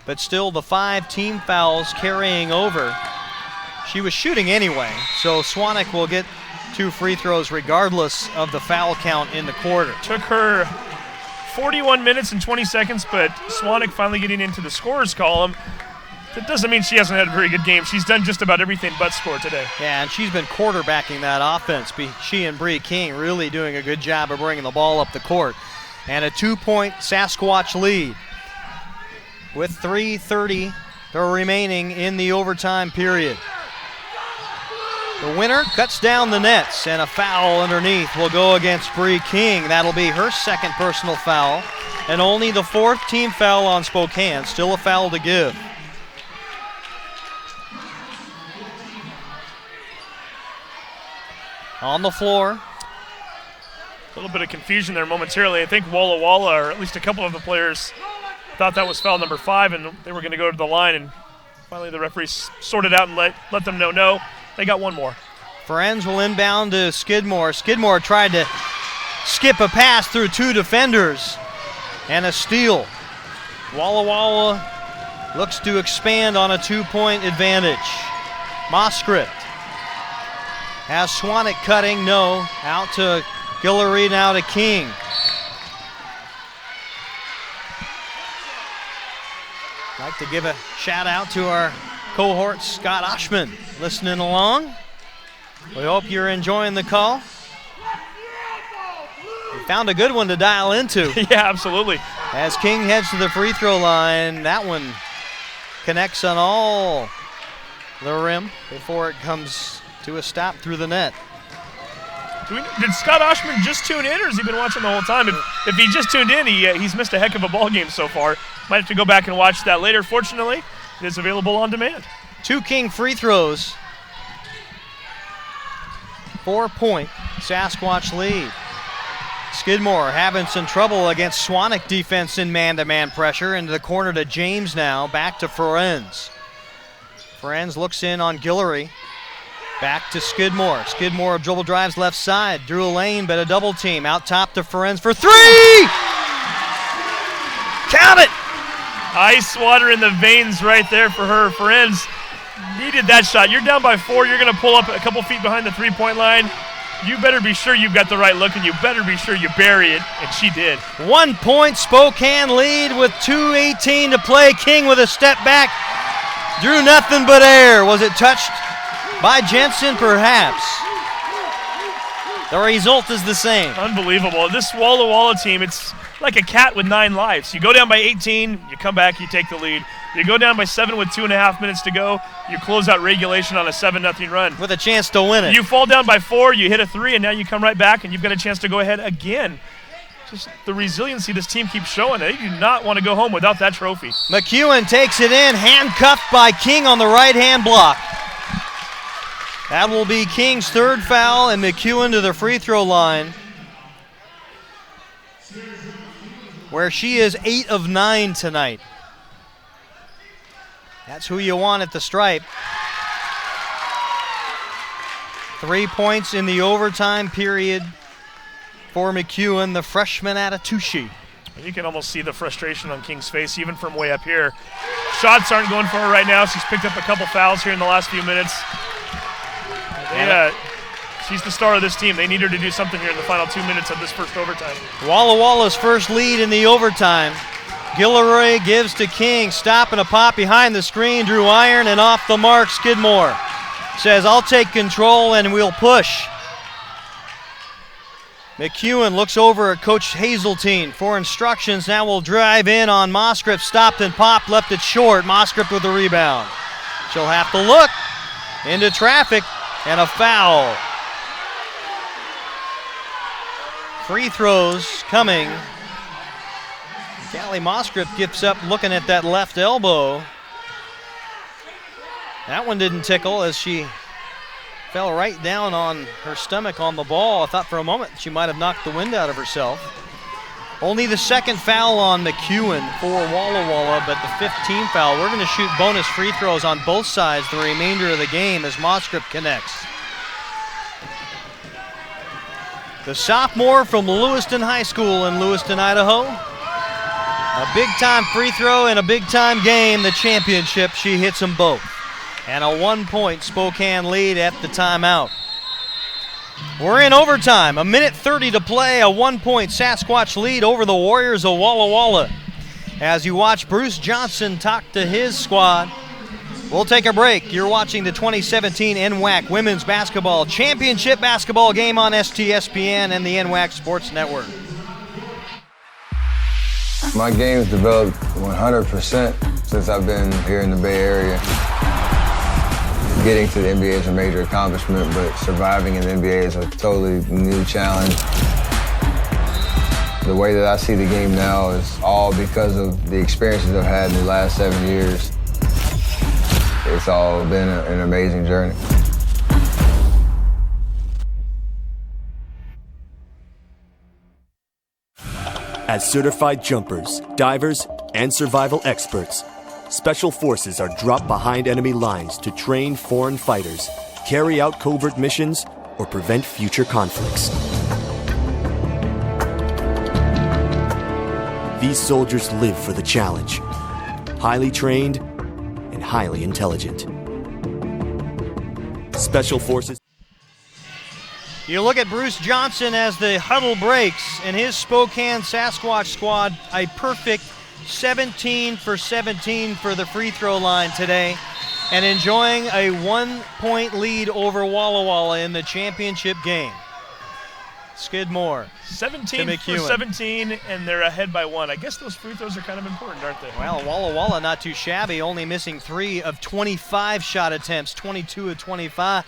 But still the 5 team fouls carrying over. She was shooting anyway, so Swanek will get 2 free throws regardless of the foul count in the quarter. Took her 41 minutes and 20 seconds, but Swanek finally getting into the scorer's column. That doesn't mean she hasn't had a very good game. She's done just about everything but score today. Yeah, and she's been quarterbacking that offense. She and Bree King really doing a good job of bringing the ball up the court. And a 2-point Sasquatch lead with 3:30 remaining in the overtime period. The winner cuts down the nets, and a foul underneath will go against Bree King. That'll be her second personal foul, and only the 4th team foul on Spokane. Still a foul to give. On the floor. A little bit of confusion there momentarily. I think Walla Walla, or at least a couple of the players, thought that was foul number 5, and they were going to go to the line, and finally the referees sorted out and let them know no. They got one more. Ferenz will inbound to Skidmore. Skidmore tried to skip a pass through 2 defenders and a steal. Walla Walla looks to expand on a 2-point advantage. Moscript has Swanek cutting, no. Out to Guillory, now to King. Like to give a shout out to our cohort Scott Oshman listening along. We hope you're enjoying the call. We found a good one to dial into. Yeah, absolutely. As King heads to the free throw line, that one connects on all the rim before it comes to a stop through the net. Did Scott Oshman just tune in, or has he been watching the whole time? If he just tuned in, he's missed a heck of a ball game so far. Might have to go back and watch that later. Fortunately, it is available on demand. 2 King free throws. 4-point Sasquatch lead. Skidmore having some trouble against Swanek defense in man-to-man pressure. Into the corner to James now. Back to Ferenz. Ferenz looks in on Guillory. Back to Skidmore. Skidmore dribble drives left side. Drew a lane, but a double team. Out top to Ferenz for 3! Count it! Ice water in the veins right there for her. Ferenz needed that shot. You're down by 4. You're going to pull up a couple feet behind the 3-point line. You better be sure you've got the right look, and you better be sure you bury it, and she did. 1-point Spokane lead with 2:18 to play. King with a step back. Drew nothing but air. Was it touched by Jensen? Perhaps. The result is the same. Unbelievable. This Walla Walla team, it's like a cat with 9 lives. You go down by 18, you come back, you take the lead. You go down by 7 with 2.5 minutes to go, you close out regulation on a 7-0 run. With a chance to win it. You fall down by 4, you hit a 3, and now you come right back, and you've got a chance to go ahead again. Just the resiliency this team keeps showing. They do not want to go home without that trophy. McEwen takes it in, handcuffed by King on the right-hand block. That will be King's 3rd foul, and McEwen to the free throw line, where she is 8 of 9 tonight. That's who you want at the stripe. 3 points in the overtime period for McEwen, the freshman out of Touchy. You can almost see the frustration on King's face, even from way up here. Shots aren't going for her right now. She's picked up a couple fouls here in the last few minutes. She's the star of this team. They need her to do something here in the final 2 minutes of this first overtime. Walla Walla's first lead in the overtime. Guillory gives to King. Stop and a pop behind the screen. Drew iron and off the mark. Skidmore says, I'll take control and we'll push. McEwen looks over at Coach Hazeltine for instructions. Now will drive in on Moscript. Stopped and popped, left it short. Moscript with the rebound. She'll have to look into traffic and a foul. Free throws coming. Callie Moscript gets up looking at that left elbow. That one didn't tickle as she fell right down on her stomach on the ball. I thought for a moment she might have knocked the wind out of herself. Only the 2nd foul on McEwen for Walla Walla, but the 15th foul. We're going to shoot bonus free throws on both sides the remainder of the game as Moscript connects. The sophomore from Lewiston High School in Lewiston, Idaho. A big-time free throw and a big-time game, the championship. She hits them both. And a 1-point Spokane lead at the timeout. We're in overtime. 1:30 to play. A 1-point Sasquatch lead over the Warriors of Walla Walla. As you watch Bruce Johnson talk to his squad We'll take a break. You're watching the 2017 NWAC Women's Basketball Championship Basketball game on STSPN and the NWAC Sports Network. My game's developed 100% since I've been here in the Bay Area. Getting to the NBA is a major accomplishment, but surviving in the NBA is a totally new challenge. The way that I see the game now is all because of the experiences I've had in the last 7 years. It's all been an amazing journey. As certified jumpers, divers, and survival experts, Special Forces are dropped behind enemy lines to train foreign fighters, carry out covert missions, or prevent future conflicts. These soldiers live for the challenge, highly trained and highly intelligent. Special Forces. You look at Bruce Johnson as the huddle breaks, and his Spokane Sasquatch squad, a perfect 17 for 17 for the free throw line today, and enjoying a 1-point lead over Walla Walla in the championship game. Skidmore 17 for 17, and they're ahead by 1. I guess those free throws are kind of important, aren't they? Well, Walla Walla not too shabby, only missing 3 of 25 shot attempts, 22 of 25.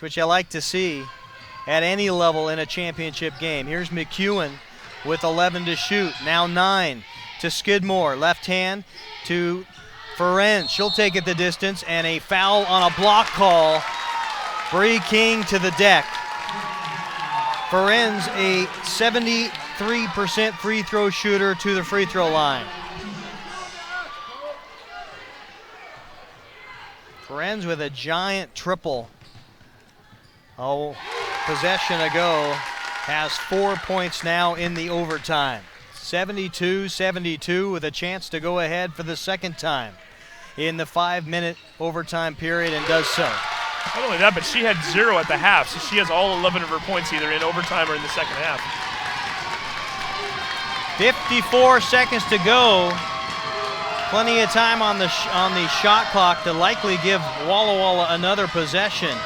Which I like to see at any level in a championship game. Here's McEwen with 11 to shoot. Now 9 to Skidmore. Left hand to Ferenc. She'll take it the distance, and a foul on a block call. Bree King to the deck. Ferenc, a 73% free throw shooter, to the free throw line. Ferenc with a giant triple. Possession ago, has 4 points now in the overtime. 72-72 with a chance to go ahead for the second time in the 5-minute overtime period, and does so. Not only that, but she had 0 at the half, so she has all 11 of her points either in overtime or in the second half. 54 seconds to go. Plenty of time on the shot clock to likely give Walla Walla another possession.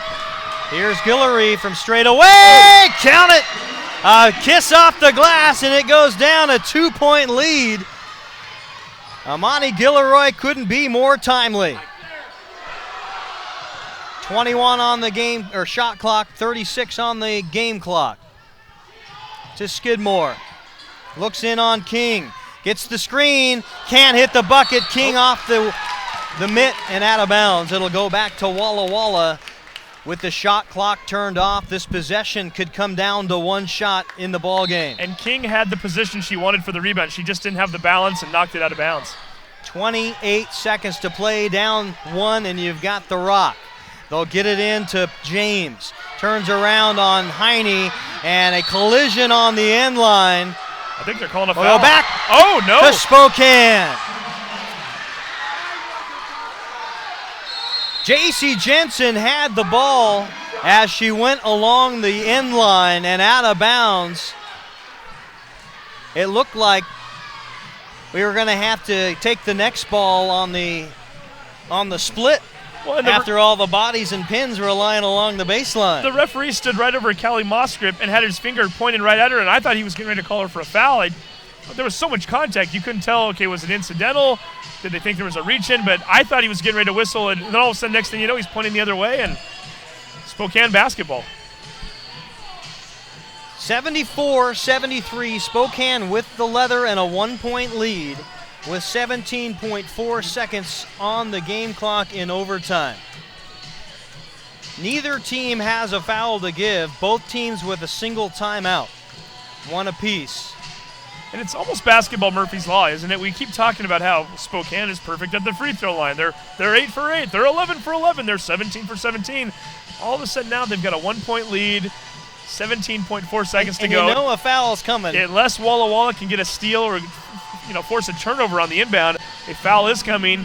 Here's Guillory from straight away. Count it. A kiss off the glass, and it goes down a 2-point lead. Amani Guillory couldn't be more timely. 21 on the game or shot clock, 36 on the game clock. To Skidmore. Looks in on King. Gets the screen. Can't hit the bucket. King off the mitt and out of bounds. It'll go back to Walla Walla. With the shot clock turned off, this possession could come down to 1 shot in the ball game. And King had the position she wanted for the rebound. She just didn't have the balance and knocked it out of bounds. 28 seconds to play, down 1, and you've got the rock. They'll get it into James. Turns around on Heine, and a collision on the end line. I think they're calling a foul. Go back no. to Spokane. J.C. Jensen had the ball as she went along the end line and out of bounds. It looked like we were going to have to take the next ball on the split after all the bodies and pins were lying along the baseline. The referee stood right over Callie Mosgrip and had his finger pointed right at her, and I thought he was getting ready to call her for a foul. There was so much contact, you couldn't tell, okay, was it incidental? Did they think there was a reach-in? But I thought he was getting ready to whistle, and then all of a sudden, next thing you know, he's pointing the other way, and Spokane basketball. 74-73, Spokane with the leather and a 1-point lead with 17.4 seconds on the game clock in overtime. Neither team has a foul to give, both teams with a single timeout, 1 apiece. And it's almost basketball Murphy's Law, isn't it? We keep talking about how Spokane is perfect at the free throw line. They're 8 for 8. They're 11 for 11. They're 17 for 17. All of a sudden now they've got a 1-point lead, 17.4 seconds to go. And you know a foul's coming. Unless Walla Walla can get a steal or force a turnover on the inbound, a foul is coming.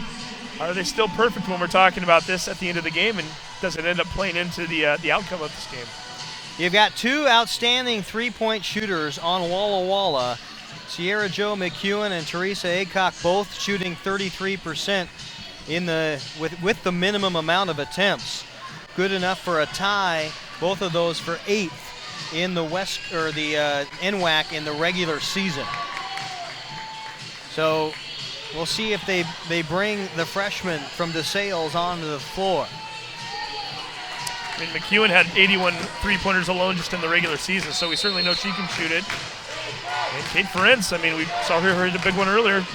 Are they still perfect when we're talking about this at the end of the game, and does it end up playing into the outcome of this game? You've got 2 outstanding 3-point shooters on Walla Walla. Sierra Jo McEwen and Teresa Aycock both shooting 33%. with the minimum amount of attempts. Good enough for a tie, both of those for 8th in the NWAC in the regular season. So we'll see if they bring the freshman from DeSales onto the floor. I mean, McEwen had 81 three-pointers alone just in the regular season, so we certainly know she can shoot it. And Kate Ferencz, I mean, we saw her hit a big one earlier.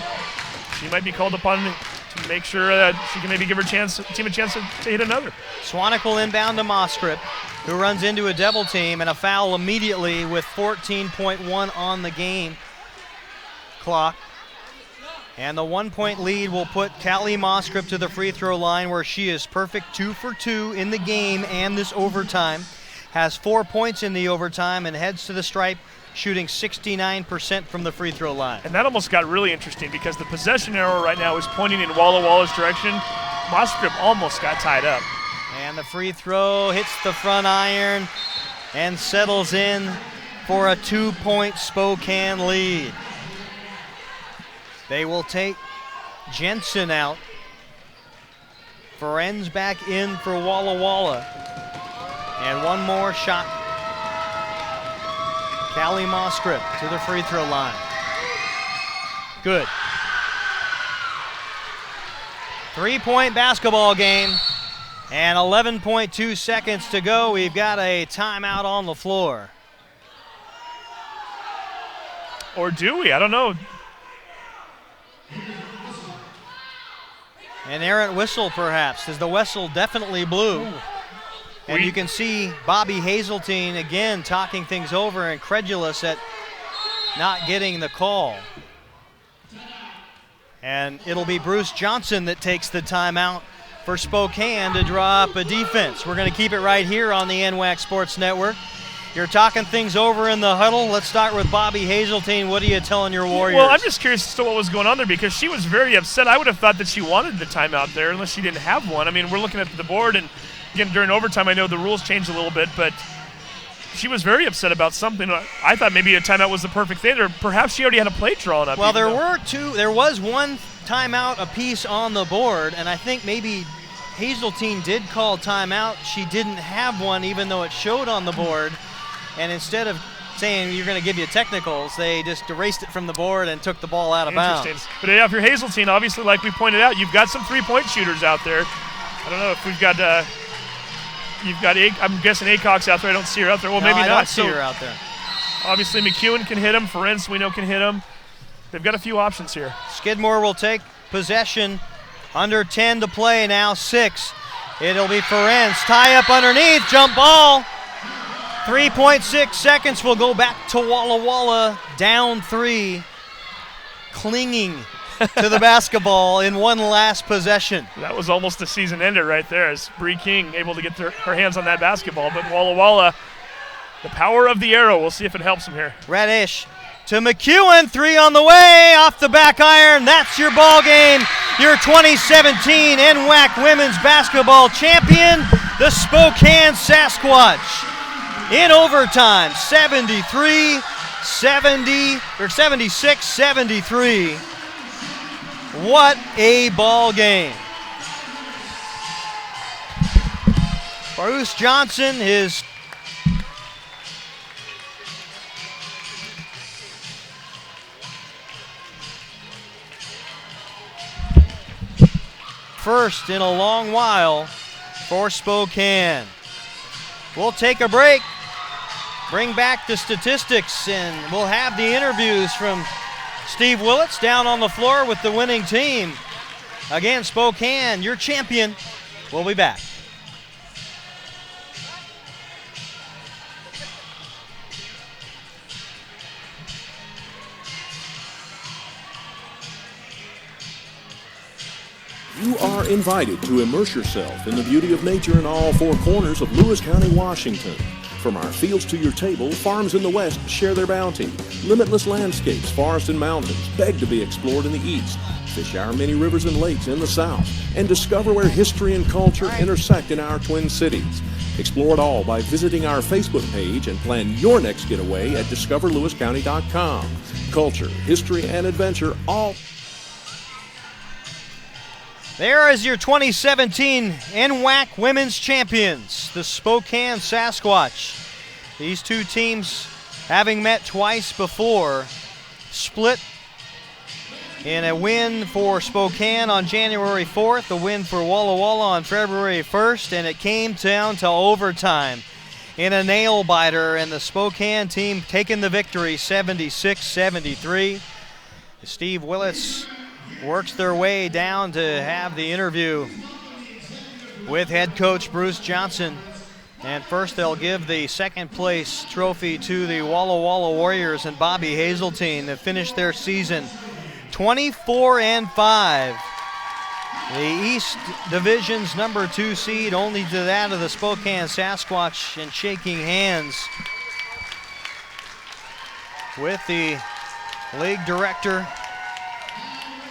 She might be called upon to make sure that she can maybe give her team a chance to hit another. Swanick will inbound to Moskrip, who runs into a double team and a foul immediately with 14.1 on the game clock. And the 1-point lead will put Callie Moskrip to the free throw line, where she is perfect 2 for 2 in the game and this overtime. Has 4 points in the overtime and heads to the stripe, shooting 69% from the free throw line. And that almost got really interesting because the possession arrow right now is pointing in Walla's direction. Moskrip almost got tied up. And the free throw hits the front iron and settles in for a 2-point Spokane lead. They will take Jensen out. Ferencz back in for Walla. And one more shot. Callie Moskrip to the free throw line. Good. 3-point basketball game. And 11.2 seconds to go. We've got a timeout on the floor. Or do we? I don't know. An errant whistle, perhaps, as the whistle definitely blew. And you can see Bobby Hazeltine again talking things over, incredulous at not getting the call. And it'll be Bruce Johnson that takes the timeout for Spokane to draw up a defense. We're going to keep it right here on the NWAC Sports Network. You're talking things over in the huddle. Let's start with Bobby Hazeltine. What are you telling your Warriors? Well, I'm just curious as to what was going on there because she was very upset. I would have thought that she wanted the timeout there unless she didn't have one. I mean, we're looking at the board, and again, during overtime, I know the rules changed a little bit, but she was very upset about something. I thought maybe a timeout was the perfect thing, or perhaps she already had a play drawn up. Well, there was one timeout apiece on the board, and I think maybe Hazeltine did call timeout. She didn't have one, even though it showed on the board. And instead of saying you're going to give you technicals, they just erased it from the board and took the ball out of bounds. But yeah, if you're Hazeltine, obviously, like we pointed out, you've got some three-point shooters out there. I don't know if we've got I'm guessing Acock's out there. I don't see her out there. Well, maybe I not. Don't see her out there. Obviously, McEwen can hit him. Ferencz, we know, can hit him. They've got a few options here. Skidmore will take possession. Under 10 to play now, 6. It'll be Ferencz. Tie up underneath, jump ball. 3.6 seconds will go back to Walla, down 3, clinging to the basketball in one last possession. That was almost a season ender right there as Bree King able to get her hands on that basketball. But Walla, the power of the arrow. We'll see if it helps him here. Reddish to McEwen, 3 on the way, off the back iron. That's your ball game. Your 2017 NWAC Women's Basketball Champion, the Spokane Sasquatch. In overtime, 76-73. What a ball game. Bruce Johnson, his first in a long while for Spokane. We'll take a break, bring back the statistics, and we'll have the interviews from Steve Willits down on the floor with the winning team. Again, Spokane, your champion. We'll be back. You are invited to immerse yourself in the beauty of nature in all 4 corners of Lewis County, Washington. From our fields to your table, farms in the west share their bounty. Limitless landscapes, forests and mountains beg to be explored in the east. Fish our many rivers and lakes in the south, and discover where history and culture intersect in our twin cities. Explore it all by visiting our Facebook page and plan your next getaway at discoverlewiscounty.com. Culture, history, and adventure all. There is your 2017 NWAC Women's Champions, the Spokane Sasquatch. These two teams, having met twice before, split in a win for Spokane on January 4th, a win for Walla Walla on February 1st, and it came down to overtime in a nail-biter, and the Spokane team taking the victory 76-73. Steve Willits works their way down to have the interview with head coach Bruce Johnson. And first they'll give the second place trophy to the Walla Walla Warriors and Bobby Hazeltine that finished their season 24-5. The East Division's number 2 seed, only to that of the Spokane Sasquatch, and shaking hands with the league director,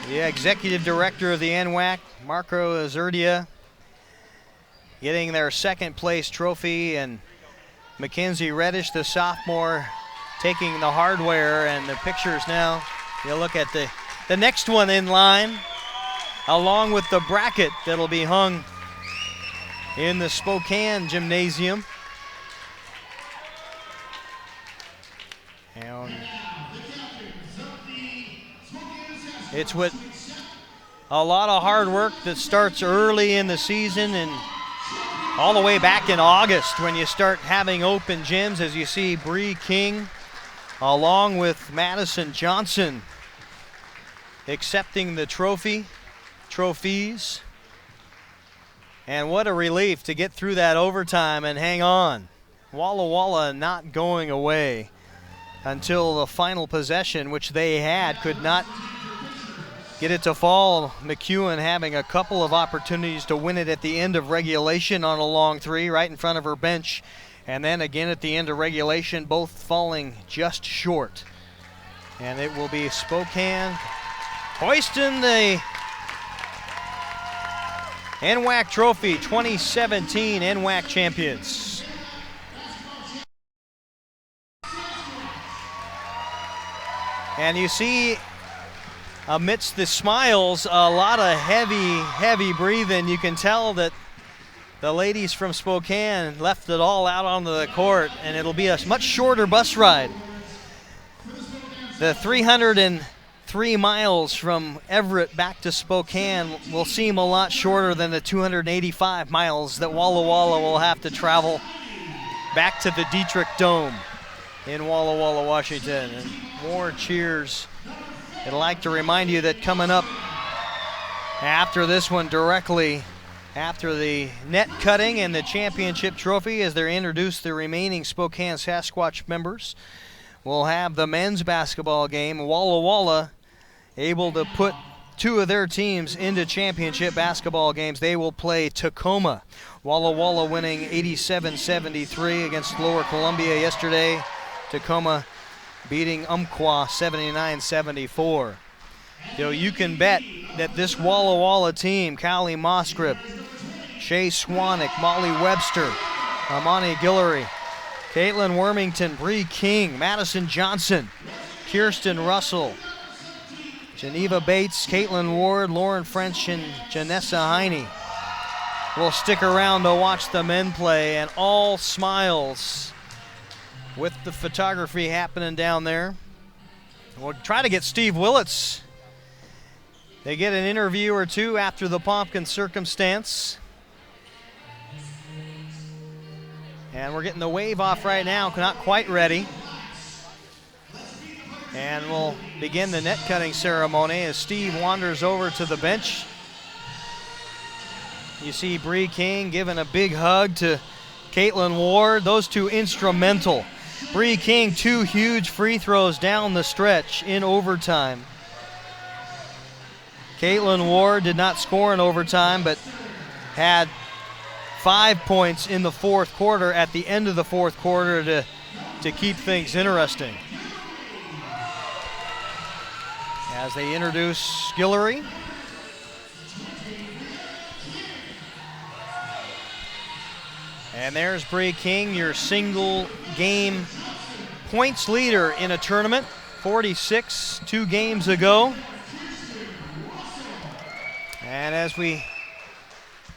the executive director of the NWAC, Marco Azurdia, getting their second place trophy, and Mackenzie Reddish, the sophomore, taking the hardware. And the pictures now, you look at the next one in line, along with the bracket that'll be hung in the Spokane Gymnasium. And it's with a lot of hard work that starts early in the season and all the way back in August when you start having open gyms, as you see Bree King along with Madison Johnson accepting the trophies. And what a relief to get through that overtime and hang on. Walla Walla not going away until the final possession, which they had, could not get it to fall. McEwen having a couple of opportunities to win it at the end of regulation on a long three right in front of her bench. And then again at the end of regulation, both falling just short. And it will be Spokane hoisting the NWAC Trophy, 2017 NWAC champions. And you see, amidst the smiles, a lot of heavy breathing. You can tell that the ladies from Spokane left it all out on the court, and it'll be a much shorter bus ride. The 303 miles from Everett back to Spokane will seem a lot shorter than the 285 miles that Walla Walla will have to travel back to the Dietrich Dome in Walla Walla, Washington. And more cheers. I'd like to remind you that coming up after this one, directly after the net cutting and the championship trophy, as they introduce the remaining Spokane Sasquatch members, we'll have the men's basketball game. Walla Walla able to put two of their teams into championship basketball games. They will play Tacoma. Walla Walla winning 87-73 against Lower Columbia yesterday. Tacoma beating Umpqua 79-74. So you can bet that this Walla Walla team, Callie Mosgrip, Shay Swanwick, Molly Webster, Amani Guillory, Caitlin Wormington, Bree King, Madison Johnson, Kirsten Russell, Geneva Bates, Caitlin Ward, Lauren French, and Janessa Heine will stick around to watch the men play, and all smiles with the photography happening down there. We'll try to get Steve Willits. They get an interview or two after the pomp and circumstance. And we're getting the wave off right now, not quite ready. And we'll begin the net cutting ceremony as Steve wanders over to the bench. You see Bree King giving a big hug to Caitlin Ward. Those two instrumental. Bree King, 2 huge free throws down the stretch in overtime. Caitlin Ward did not score in overtime, but had 5 points in the fourth quarter at the end of the fourth quarter to keep things interesting. As they introduce Guillory. And there's Bree King, your single game points leader in a tournament, 46 2 games ago. And as we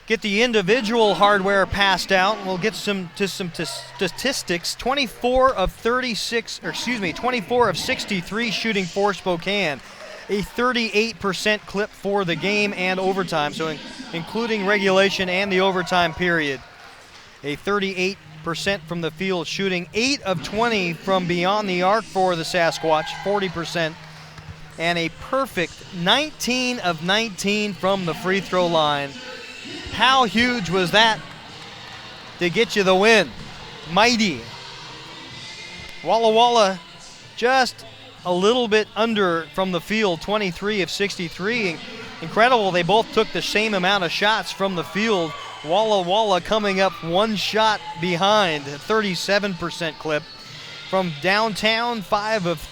get the individual hardware passed out, we'll get some statistics. 24 of 63 shooting for Spokane. A 38% clip for the game and overtime, so including regulation and the overtime period. A 38% from the field shooting, 8 of 20 from beyond the arc for the Sasquatch, 40%, and a perfect 19 of 19 from the free throw line. How huge was that to get you the win? Mighty. Walla Walla just a little bit under from the field, 23 of 63. Incredible, they both took the same amount of shots from the field. Walla Walla coming up one shot behind, 37% clip. From downtown, 5 of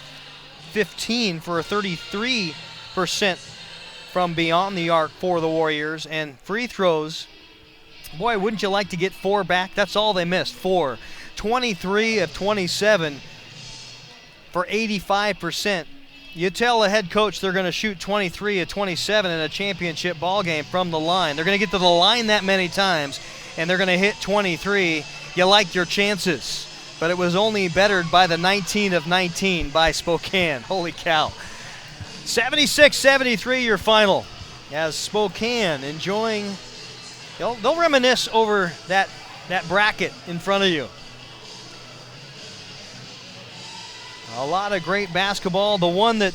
15 for a 33% from beyond the arc for the Warriors. And free throws, boy, wouldn't you like to get 4 back? That's all they missed, 4. 23 of 27 for 85%. You tell a head coach they're going to shoot 23 of 27 in a championship ball game from the line. They're going to get to the line that many times, and they're going to hit 23. You like your chances. But it was only bettered by the 19 of 19 by Spokane. Holy cow. 76-73 your final. As Spokane enjoying, they'll reminisce over that bracket in front of you. A lot of great basketball. The one that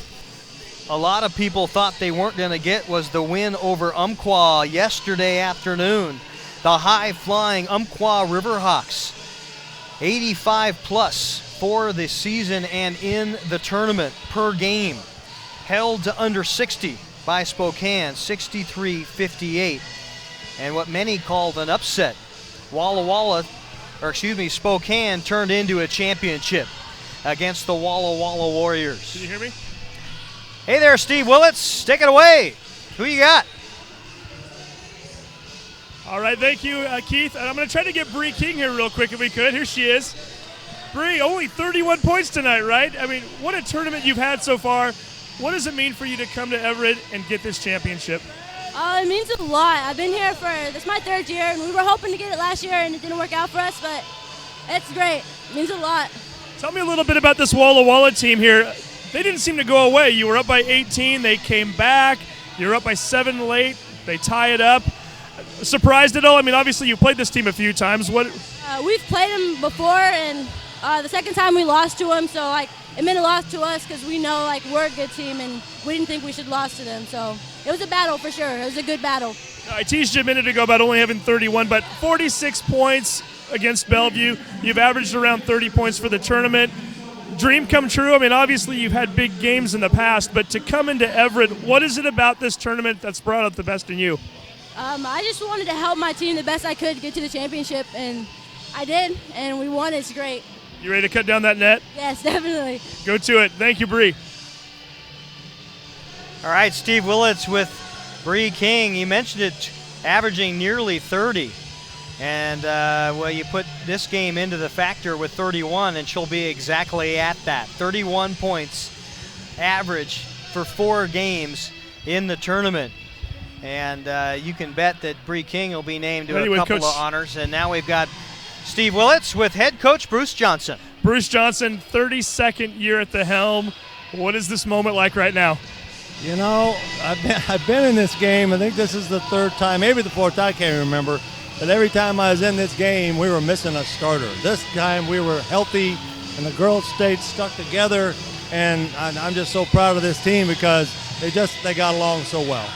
a lot of people thought they weren't going to get was the win over Umpqua yesterday afternoon. The high-flying Umpqua Riverhawks, 85-plus for the season and in the tournament per game. Held to under 60 by Spokane, 63-58. And what many called an upset. Spokane turned into a championship against the Walla Walla Warriors. Can you hear me? Hey there, Steve Willits. Take it away. Who you got? All right, thank you, Keith. I'm going to try to get Bree King here real quick if we could. Here she is. Bree, only 31 points tonight, right? I mean, what a tournament you've had so far. What does it mean for you to come to Everett and get this championship? It means a lot. I've been here this is my 3rd year, and we were hoping to get it last year, and it didn't work out for us, but it's great. It means a lot. Tell me a little bit about this Walla Walla team here. They didn't seem to go away. You were up by 18. They came back. You were up by 7 late. They tie it up. Surprised at all? I mean, obviously you played this team a few times. We've played them before, and the second time we lost to them, so it meant a lot to us because we know we're a good team, and we didn't think we should lose to them. So it was a battle for sure. It was a good battle. I teased you a minute ago about only having 31, but 46 points against Bellevue. You've averaged around 30 points for the tournament. Dream come true. I mean, obviously you've had big games in the past, but to come into Everett, what is it about this tournament that's brought out the best in you? I just wanted to help my team the best I could get to the championship, and I did, and we won. It's great. You ready to cut down that net? Yes, definitely. Go to it. Thank you, Bree. All right, Steve Willits with Bree King. You mentioned it, averaging nearly 30. And, you put this game into the factor with 31, and she'll be exactly at that. 31 points average for 4 games in the tournament. And you can bet that Bree King will be named to a couple of honors. And now we've got Steve Willits with head coach Bruce Johnson. Bruce Johnson, 32nd year at the helm. What is this moment like right now? You know, I've been in this game. I think this is the 3rd time, maybe the 4th. I can't remember. But every time I was in this game, we were missing a starter. This time we were healthy, and the girls stayed stuck together. And I'm just so proud of this team because they got along so well.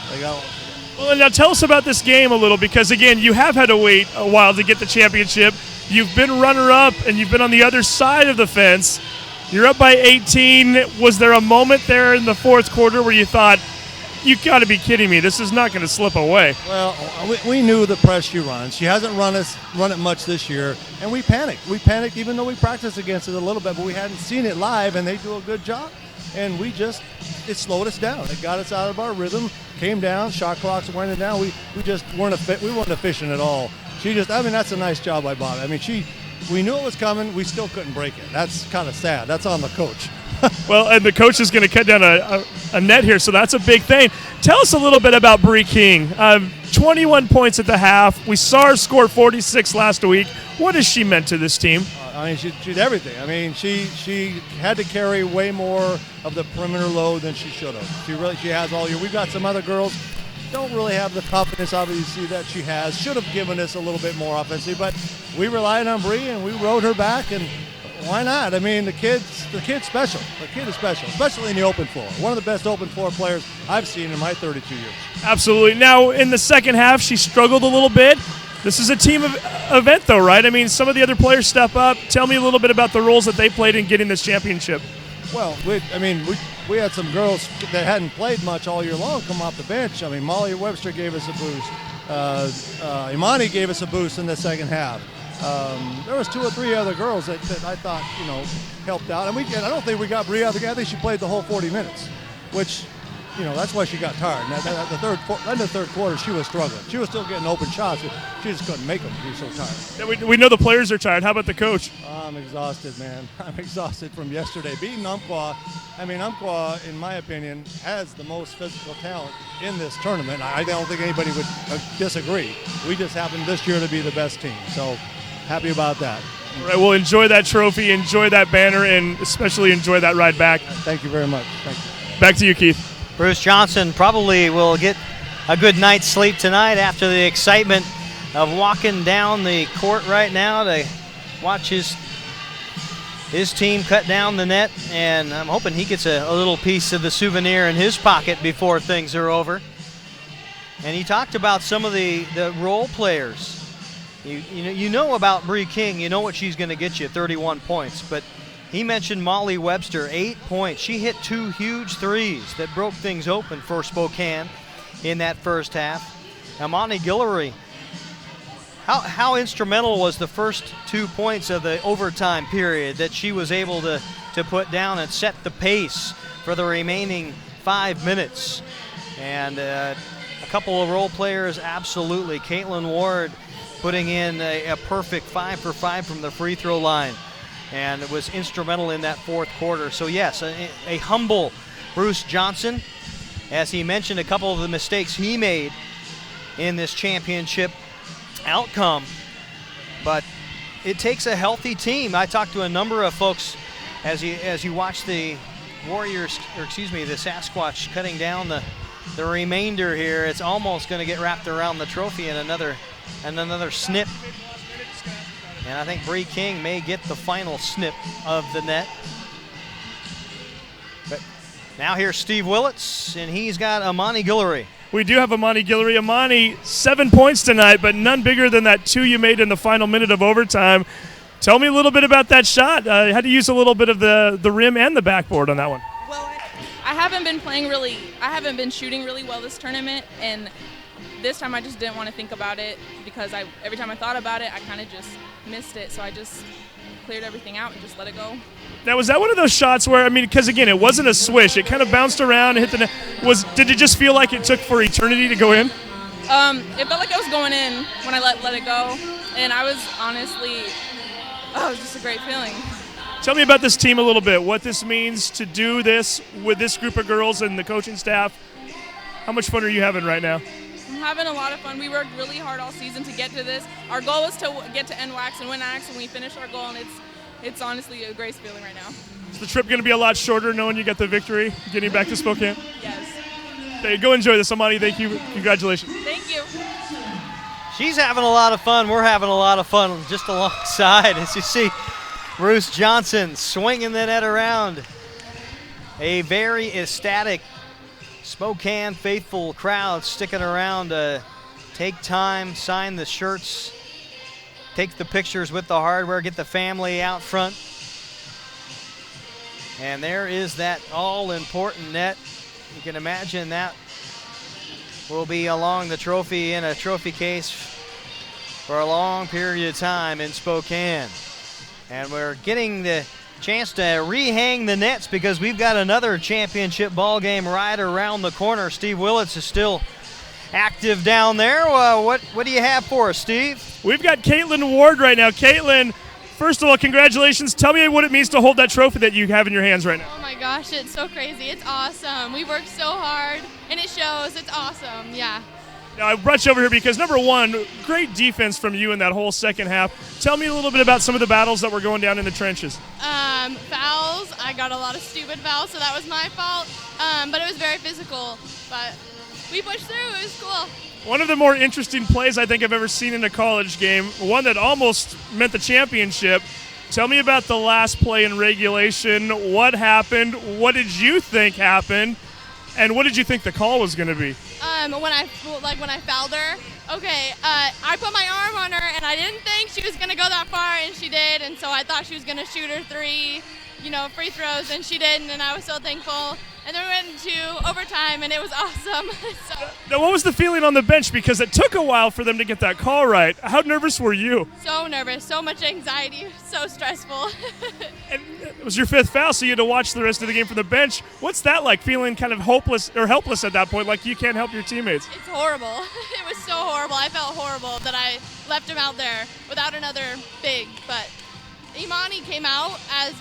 Well, and now tell us about this game a little, because again, you have had to wait a while to get the championship. You've been runner-up, and you've been on the other side of the fence. You're up by 18. Was there a moment there in the 4th quarter where you thought, you got to be kidding me, this is not going to slip away? Well, we knew the press she runs. She hasn't run it much this year, and we panicked. We panicked even though we practiced against it a little bit, but we hadn't seen it live, and they do a good job. And it slowed us down. It got us out of our rhythm, came down, shot clocks went down. We just weren't efficient at all. That's a nice job by Bob. I mean, we knew it was coming. We still couldn't break it. That's kind of sad. That's on the coach. Well, and the coach is going to cut down a a net here, so that's a big thing. Tell us a little bit about Bree King. 21 points at the half. We saw her score 46 last week. What has she meant to this team? I mean, she did everything. I mean, she had to carry way more of the perimeter load than she should have. She has all year. We've got some other girls don't really have the confidence, obviously, that she has. Should have given us a little bit more offensively, but we relied on Bree and we rode her back, and why not? I mean, the kid's special. The kid is special, especially in the open floor. One of the best open floor players I've seen in my 32 years. Absolutely. Now, in the second half, she struggled a little bit. This is a team event, though, right? I mean, some of the other players step up. Tell me a little bit about the roles that they played in getting this championship. Well, we had some girls that hadn't played much all year long come off the bench. I mean, Molly Webster gave us a boost. Imani gave us a boost in the second half. There was 2 or 3 other girls that I thought, helped out. And I don't think we got Bree out of the game. I think she played the whole 40 minutes, which, that's why she got tired. And in the third quarter, she was struggling. She was still getting open shots, but she just couldn't make them. She was so tired. Yeah, we know the players are tired. How about the coach? I'm exhausted, man. I'm exhausted from yesterday. Beating Umpqua, Umpqua, in my opinion, has the most physical talent in this tournament. I don't think anybody would disagree. We just happen this year to be the best team. So happy about that. All right, well, enjoy that trophy, enjoy that banner, and especially enjoy that ride back. Thank you very much. Thank you. Back to you, Keith. Bruce Johnson probably will get a good night's sleep tonight after the excitement of walking down the court right now to watch his team cut down the net, and I'm hoping he gets a little piece of the souvenir in his pocket before things are over. And he talked about some of the role players. You know about Bree King, you know what she's going to get you, 31 points, but he mentioned Molly Webster, 8 points. She hit 2 huge threes that broke things open for Spokane in that first half. Amani Guillory, how instrumental was the first 2 points of the overtime period that she was able to put down and set the pace for the remaining 5 minutes? And a couple of role players, absolutely. Caitlin Ward putting in a perfect 5 for 5 from the free throw line, and it was instrumental in that fourth quarter. So yes, a humble Bruce Johnson, as he mentioned a couple of the mistakes he made in this championship outcome, but it takes a healthy team. I talked to a number of folks as you watch the Warriors, the Sasquatch cutting down the remainder here. It's almost going to get wrapped around the trophy in another snip. And I think Bree King may get the final snip of the net. But now here's Steve Willits, and he's got Amani Guillory. We do have Amani Guillory. Amani, 7 points tonight, but none bigger than that 2 you made in the final minute of overtime. Tell me a little bit about that shot. Had to use a little bit of the rim and the backboard on that one. Well, I haven't been shooting really well this tournament, and this time I just didn't want to think about it because every time I thought about it, I kind of just missed it. So I just cleared everything out and just let it go. Now, was that one of those shots where, because again, it wasn't a swish. It kind of bounced around and hit the net. Did it just feel like it took for eternity to go in? It felt like I was going in when I let it go. And I was honestly, it was just a great feeling. Tell me about this team a little bit, what this means to do this with this group of girls and the coaching staff. How much fun are you having right now? I'm having a lot of fun. We worked really hard all season to get to this. Our goal was to get to NWAC and win NWAC, and we finished our goal, and it's honestly a great feeling right now. Is the trip going to be a lot shorter knowing you got the victory, getting back to Spokane? Yes. Hey, go enjoy this, Amani. Thank you. Congratulations. Thank you. She's having a lot of fun. We're having a lot of fun just alongside. As you see, Bruce Johnson swinging the net around. A very ecstatic Spokane faithful crowd sticking around to take time, sign the shirts, take the pictures with the hardware, get the family out front. And there is that all-important net. You can imagine that will be along the trophy in a trophy case for a long period of time in Spokane. And we're getting the chance to rehang the nets because we've got another championship ball game right around the corner. Steve Willits is still active down there. What do you have for us, Steve? We've got Caitlin Ward right now. Caitlin, First of all, congratulations. Tell me what it means to hold that trophy that you have in your hands right now. Oh my gosh, it's so crazy. It's awesome. We worked so hard, and it shows. It's awesome. Yeah. Now, I brought you over here because, number one, great defense from you in that whole second half. Tell me a little bit about some of the battles that were going down in the trenches. Fouls. I got a lot of stupid fouls, so that was my fault. But it was very physical. But we pushed through. It was cool. One of the more interesting plays I think I've ever seen in a college game, one that almost meant the championship. Tell me about the last play in regulation. What happened? What did you think happened? And what did you think the call was going to be? When I fouled her, okay, I put my arm on her, and I didn't think she was going to go that far, and she did, and so I thought she was going to shoot her 3, free throws, and she didn't, and I was so thankful. And then we went into overtime, and it was awesome. Now, what was the feeling on the bench? Because it took a while for them to get that call right. How nervous were you? So nervous, so much anxiety, so stressful. And it was your 5th foul, so you had to watch the rest of the game from the bench. What's that like, feeling kind of hopeless or helpless at that point, like you can't help your teammates? It's horrible. It was so horrible. I felt horrible that I left him out there without another big. But Imani came out as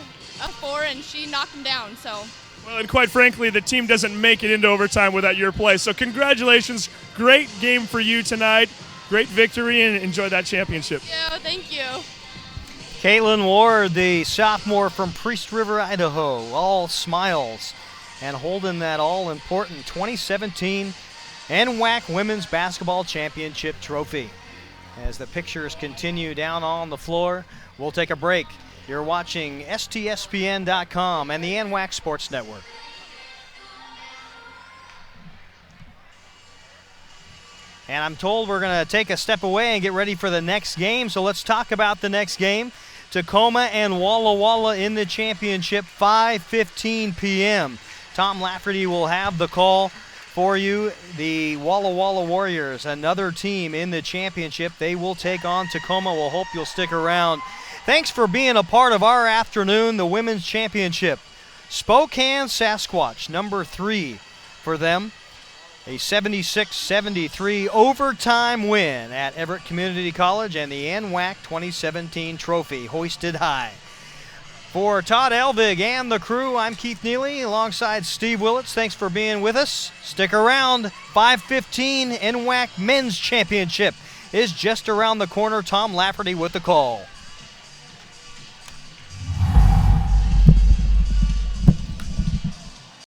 a 4, and she knocked him down, so. Well, and quite frankly, the team doesn't make it into overtime without your play. So congratulations. Great game for you tonight. Great victory, and enjoy that championship. Thank you. Caitlin Ward, the sophomore from Priest River, Idaho, all smiles and holding that all-important 2017 NWAC Women's Basketball Championship trophy. As the pictures continue down on the floor, we'll take a break. You're watching STSPN.com and the NWAC Sports Network. And I'm told we're going to take a step away and get ready for the next game, so let's talk about the next game. Tacoma and Walla Walla in the championship, 5:15 p.m. Tom Lafferty will have the call for you. The Walla Walla Warriors, another team in the championship. They will take on Tacoma. We'll hope you'll stick around. Thanks for being a part of our afternoon, the Women's Championship. Spokane Sasquatch, number 3 for them. A 76-73 overtime win at Everett Community College, and the NWAC 2017 trophy hoisted high. For Todd Elvig and the crew, I'm Keith Neely alongside Steve Willits. Thanks for being with us. Stick around. 5:15 NWAC Men's Championship is just around the corner. Tom Lafferty with the call.